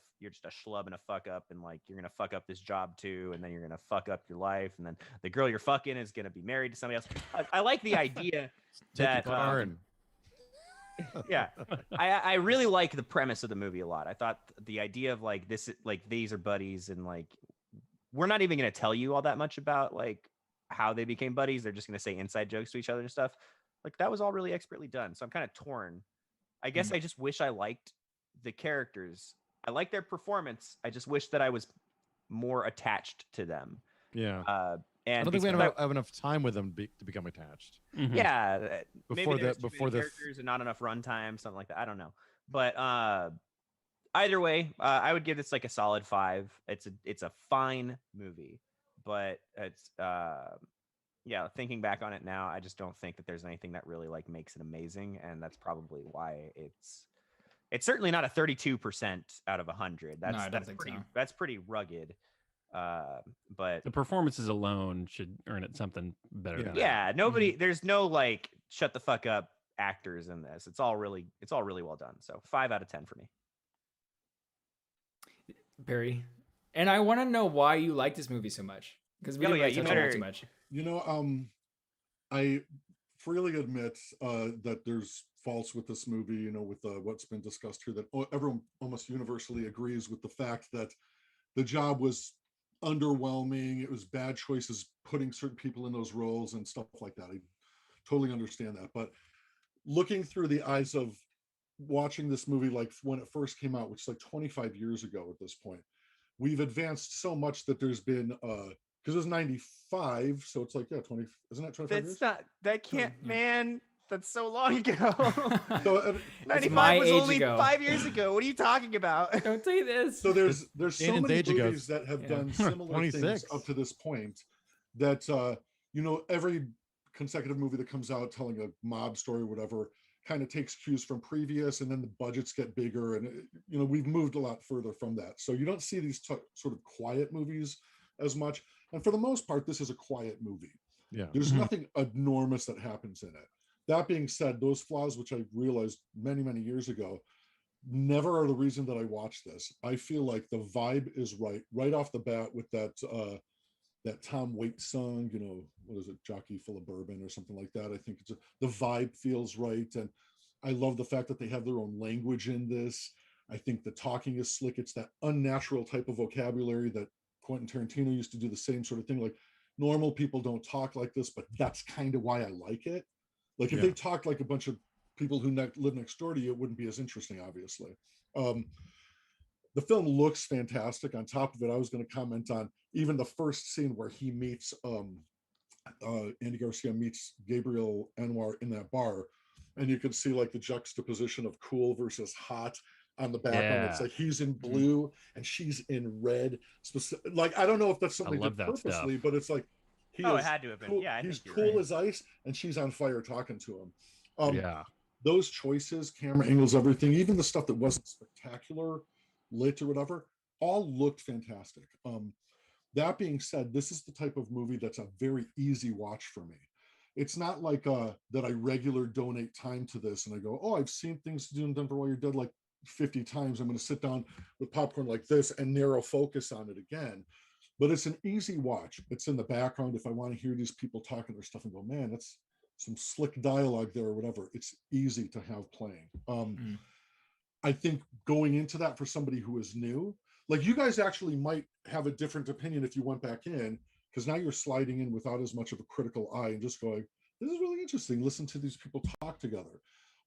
schlub and a fuck up, and like, you're gonna fuck up this job too, and then you're gonna fuck up your life, and then the girl you're fucking is gonna be married to somebody else. I like the idea that yeah, I really like the premise of the movie a lot. I thought the idea of like this, like, these are buddies, and like, we're not even going to tell you all that much about like how they became buddies. They're just going to say inside jokes to each other and stuff. Like, that was all really expertly done. So I'm kind of torn. I guess I just wish I liked the characters. I like their performance. I just wish that I was more attached to them. yeah. And I don't think we because have enough time with them to become attached. Mhm. yeah, Before maybe there's too before many the characters and not enough runtime, something like that. I don't know, but either way, I would give this like a solid 5. It's a fine movie, but it's yeah, thinking back on it now, I just don't think that there's anything that really like makes it amazing, and that's probably why it's certainly not a 32% out of 100. No, I don't That's think pretty so. that's pretty rugged. But The performances alone should earn it something better than that. yeah, nobody there's no like shut the fuck up actors in this. It's all really well done. So 5 out of 10 for me. Barry. And I want to know why you like this movie so much, because we Oh, didn't yeah, really you touch on it better- too much. You know, I freely admit that there's faults with this movie, you know, with what's been discussed here, that everyone almost universally agrees with the fact that the job was underwhelming. It was bad choices putting certain people in those roles and stuff like that. I totally understand that. But looking through the eyes of watching this movie, like when it first came out, which is like 25 years ago at this point, we've advanced so much that there's been because it was 95, so it's like, yeah, 20, isn't that 25 years? That's not, that can't, Yeah. man. That's so long ago. So, 95 my was age only ago. 5 years ago. What are you talking about? Don't say this. so there's so Shannon's many age ago. movies that have Yeah. done similar things 26. up to this point that every consecutive movie that comes out telling a mob story or whatever kind of takes cues from previous, and then the budgets get bigger, and we've moved a lot further from that. So you don't see these sort of quiet movies as much, and for the most part this is a quiet movie. Yeah. There's Mhm. nothing enormous that happens in it. That being said, those flaws, which I realized many years ago, never are the reason that I watch this. I feel like the vibe is right off the bat with that Tom Waits song, what is it, Jockey Full of Bourbon or something like that. I think the vibe feels right. And I love the fact that they have their own language in this. I think the talking is slick. It's that unnatural type of vocabulary that Quentin Tarantino used to do, the same sort of thing. Like, normal people don't talk like this, but that's kind of why I like it. Like, if Yeah. they talked like a bunch of people who live next door to you, it wouldn't be as interesting, obviously. The film looks fantastic. On top of it, I was going to comment on even the first scene where he meets Andy Garcia meets Gabriel Anwar in that bar, and you can see like the juxtaposition of cool versus hot on the background. It's Yeah. like he's in blue and she's in red. Like, I don't know if that's something they love did that stuff. purposely, but it's like he Oh, it is had to have been. cool. Yeah, I he's think cool you're right. as ice, and she's on fire talking to him. Yeah. Those choices, camera angles, everything, even the stuff that wasn't spectacular, lit or whatever, all looked fantastic. That being said, this is the type of movie that's a very easy watch for me. It's not like that I regular donate time to this and I go, oh, I've seen things to do in Denver While You're Dead like 50 times. I'm going to sit down with popcorn like this and narrow focus on it again. But it's an easy watch. It's in the background. If I want to hear these people talking their stuff and go, man, that's some slick dialogue there or whatever, it's easy to have playing. I think going into that for somebody who is new, like you guys actually might have a different opinion if you went back in, because now you're sliding in without as much of a critical eye and just going, this is really interesting. Listen to these people talk together.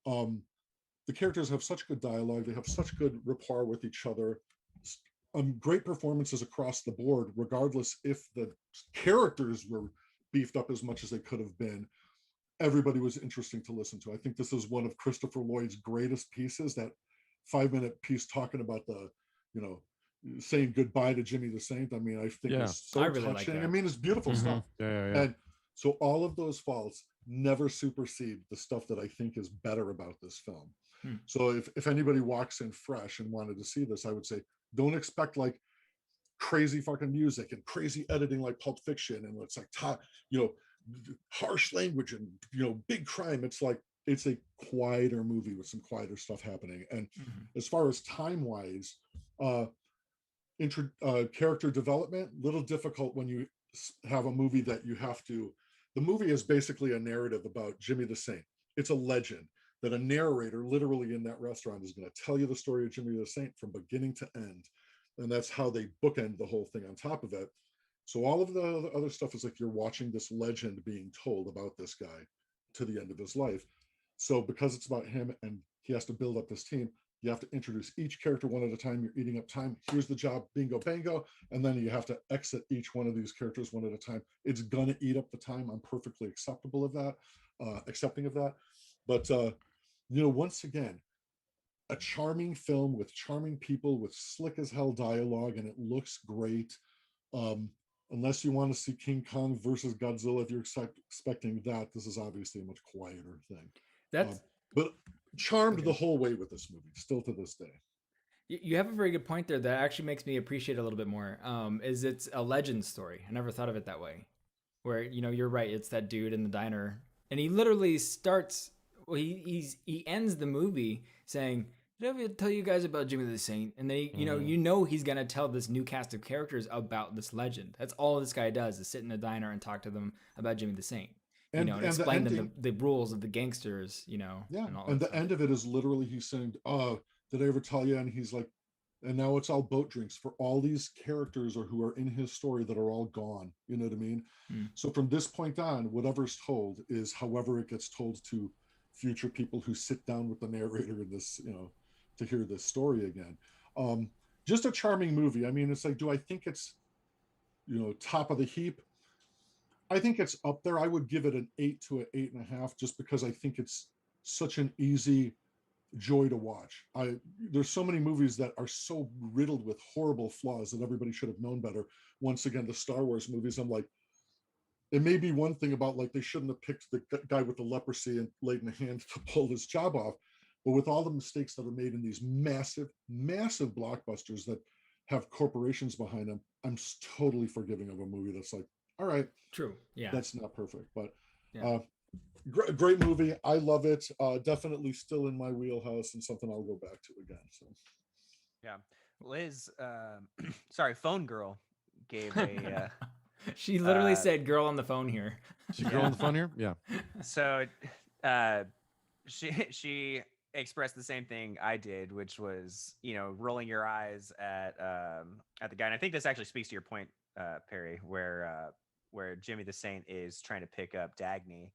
The characters have such good dialogue. They have such good rapport with each other. Great performances across the board, regardless if the characters were beefed up as much as they could have been. Everybody was interesting to listen to. I think this is one of Christopher Lloyd's greatest pieces, that 5-minute piece talking about the, saying goodbye to Jimmy the Saint. I mean, I think it's so I really like touching. that. I mean, it's beautiful stuff. Yeah. And so all of those faults never supersede the stuff that I think is better about this film. So if anybody walks in fresh and wanted to see this, I would say, don't expect like crazy fucking music and crazy editing like Pulp Fiction and it's like harsh language and big crime. It's like, it's a quieter movie with some quieter stuff happening. And as far as time wise, character development, little difficult when you have a movie that the movie is basically a narrative about Jimmy the Saint. It's a legend that a narrator literally in that restaurant is going to tell you the story of Jimmy the Saint from beginning to end. And that's how they bookend the whole thing on top of it. So all of the other stuff is like you're watching this legend being told about this guy to the end of his life. So because it's about him and he has to build up this team, you have to introduce each character one at a time. You're eating up time. Here's the job, bingo, bango. And then you have to exit each one of these characters one at a time. It's going to eat up the time. I'm perfectly accepting of that. But, once again, a charming film with charming people with slick as hell dialogue, and it looks great. Unless you want to see King Kong versus Godzilla, if you're expecting that, this is obviously a much quieter thing. But charmed the whole way with this movie, still to this day. You have a very good point there that actually makes me appreciate it a little bit more. Is it's a legend story. I never thought of it that way. Where, you're right, it's that dude in the diner. And he literally starts, he ends the movie saying, did I ever tell you guys about Jimmy the Saint? And then, he's going to tell this new cast of characters about this legend. That's all this guy does, is sit in a diner and talk to them about Jimmy the Saint. And explain them the rules of the gangsters, Yeah, and the end of it is literally he's saying, oh, did I ever tell you? And he's like, and now it's all boat drinks for all these characters who are in his story that are all gone. You know what I mean? So from this point on, whatever's told is however it gets told to future people who sit down with the narrator in this, to hear this story again. Just a charming movie. I mean, it's like, do I think it's, top of the heap? I think it's up there. I would give it an 8 to an 8.5, just because I think it's such an easy joy to watch. There's so many movies that are so riddled with horrible flaws that everybody should have known better. Once again, the Star Wars movies, I'm like, it may be one thing about like they shouldn't have picked the guy with the leprosy and laid in a hand to pull his job off, but with all the mistakes that are made in these massive, massive blockbusters that have corporations behind them, I'm totally forgiving of a movie that's like, all right, True. Yeah. that's not perfect, but Yeah. great movie. I love it. Definitely still in my wheelhouse and something I'll go back to again. So Yeah, Liz, sorry, phone girl gave a She literally uh, said "girl on the phone" here. She girl on the phone here? Yeah. so she expressed the same thing I did, which was, you know, rolling your eyes at the guy. And I think this actually speaks to your point, Perry, where Jimmy the Saint is trying to pick up Dagny,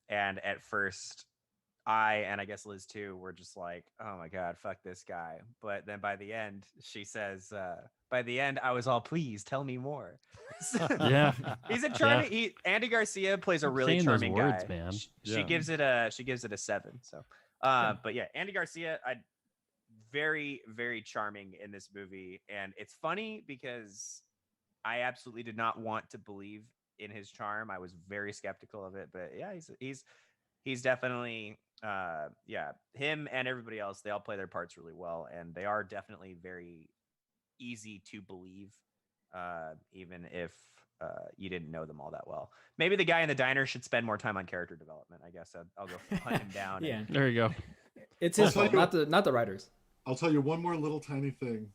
and at first and I guess Liz too, were just like, oh my god, fuck this guy. But then by the end, she says, by the end, I was all, please tell me more. Yeah. He's a charming. Andy Garcia plays a Keep really saying those charming words, guy. man. She Yeah. gives it a 7. So, but yeah, Andy Garcia, very, very charming in this movie, and it's funny because I absolutely did not want to believe in his charm. I was very skeptical of it, but yeah, he's definitely him and everybody else, they all play their parts really well, and they are definitely very easy to believe, even if you didn't know them all that well. Maybe the guy in the diner should spend more time on character development. I guess I'll go hunt him down. Yeah, There you go. it's I'll his tell fault, you- not the writers. I'll tell you one more little tiny thing,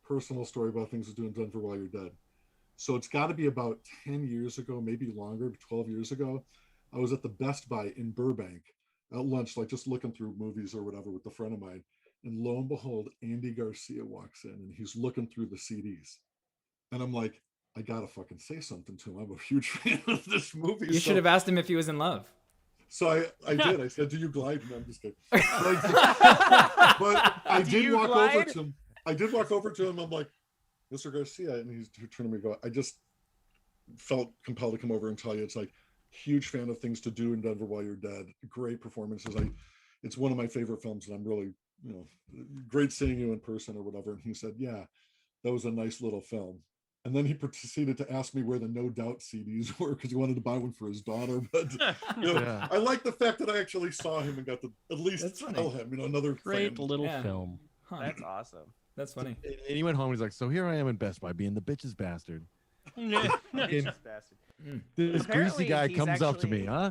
personal story about things to do in Denver while you're dead. So it's got to be about 10 years ago, maybe longer, 12 years ago. I was at the Best Buy in Burbank at lunch, like just looking through movies or whatever with a friend of mine. And lo and behold, Andy Garcia walks in and he's looking through the CDs. And I'm like, I gotta fucking say something to him. I'm a huge fan of this movie. You should have asked him if he was in love. So I did. I said, "Do you glide?" No, I'm just kidding. But I Do did you walk glide? over to him. I did walk over to him. I'm like, "Mr. Garcia," and he's turning to me. Go. I just felt compelled to come over and tell you, it's like huge fan of Things to Do in Denver While You're Dead. Great performances. It's one of my favorite films, and I'm really, great seeing you in person or whatever. And he said, "Yeah, that was a nice little film." And then he proceeded to ask me where the No Doubt CDs were because he wanted to buy one for his daughter. But Yeah. I like the fact that I actually saw him and got to at least That's funny. tell him, another Great fan. little Yeah. film. Huh. That's awesome. That's funny. And he went home and he's like, so here I am in Best Buy being the bitch's bastard. Bitch bastard. This Apparently, greasy guy he's comes up to me, actually- huh?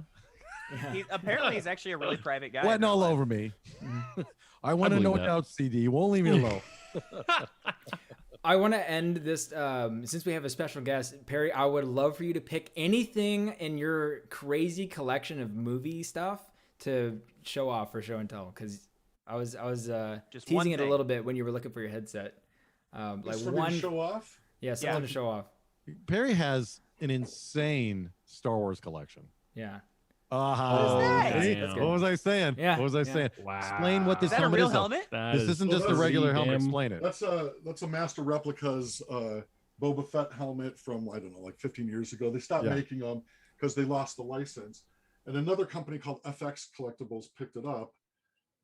Yeah. Apparently, he's actually a really private guy. in Wetting real all life. over me. I want to believe No that. Doubt CD. You won't leave me alone. I want to end this since we have a special guest, Perry. I would love for you to pick anything in your crazy collection of movie stuff to show off for show and tell. Because I was Just one teasing it a thing. little bit when you were looking for your headset. Like Just for me one, to show off. yeah, something Yeah. to show off. Perry has an insane Star Wars collection. Yeah. Ah, that? see? That's good. What was I saying? Yeah, What was I yeah. saying? Wow. Explain what Is this that a helmet real is. helmet? This isn't just a Well, regular that's- helmet. damn- Explain it. That's a Master Replica's Boba Fett helmet from, I don't know, like 15 years ago. They stopped Yeah. making them because they lost the license, and another company called FX Collectibles picked it up,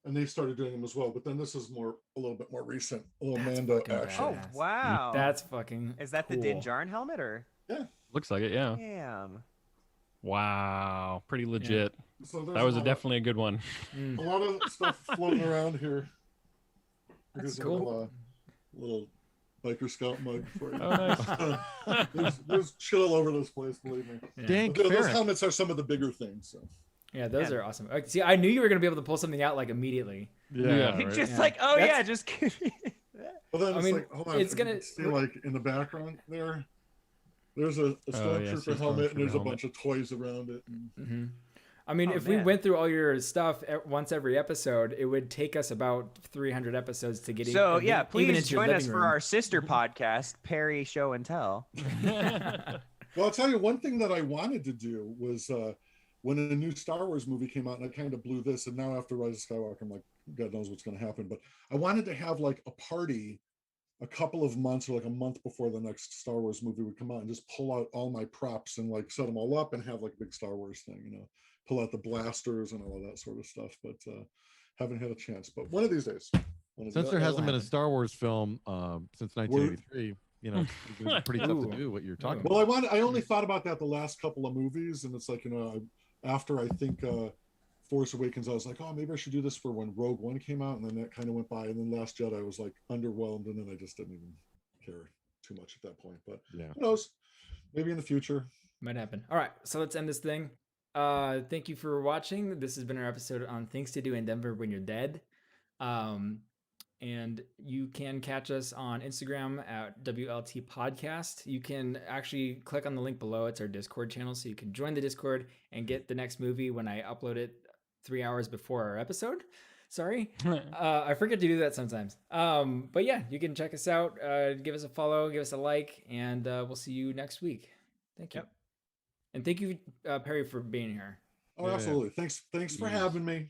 and they started doing them as well. But then this is a little bit more recent. A little That's Mando fucking action. Oh Badass. wow. That's fucking. Is that the cool. Din Djarin helmet or? Looks like it, yeah. Damn. Wow. Pretty legit. So there's That was a lot definitely a good one. Mm. a lot of stuff floating around here. That's Here's a cool. little biker scout mug for you. Oh, nice. there's chill all over this place, believe me. Yeah. Dank But those Ferret. helmets are some of the bigger things. So. Yeah, those Yeah. are awesome. See, I knew you were gonna be able to pull something out like immediately. Yeah. Right. Just Yeah. like, oh That's- yeah, just kidding. Well, then I it's mean, like, hold on, it's you gonna- can see like in the background there. There's a yeah, stormtrooper see a helmet, and there's stormtrooper a helmet. bunch of toys around it. hmm I mean, Oh, if we man. went through all your stuff once every episode, it would take us about 300 episodes to get. So even, yeah, even please into your join us living for room. our sister podcast, Perry Show and Tell. Well, I'll tell you one thing that I wanted to do was when a new Star Wars movie came out, and I kind of blew this, and now after Rise of Skywalker, I'm like, God knows what's going to happen. But I wanted to have like a party a couple of months or like a month before the next Star Wars movie would come out and just pull out all my props and like set them all up and have like a big Star Wars thing, you know, pull out the blasters and all of that sort of stuff. But haven't had a chance. But one of these days. Since there hasn't been a Star Wars film since 1983, you know, it's been pretty tough Ooh. to do what you're talking Well, about. I only thought about that the last couple of movies, and it's like, you know, after I think Force Awakens, I was like, oh, maybe I should do this for when Rogue One came out, and then that kind of went by, and then Last Jedi was like underwhelmed, and then I just didn't even care too much at that point. But Yeah. who knows? Maybe in the future. Might happen. All right, so let's end this thing. Thank you for watching. This has been our episode on things to do in Denver when you're dead. And you can catch us on Instagram at WLT Podcast. You can actually click on the link below. It's our Discord channel, so you can join the Discord and get the next movie when I upload it 3 hours before our episode. Sorry. I forget to do that sometimes. But yeah, you can check us out. Give us a follow, give us a like, and we'll see you next week. Thank you. Yep. And thank you, Perry, for being here. Oh, Yeah. absolutely. Thanks for Yes. having me.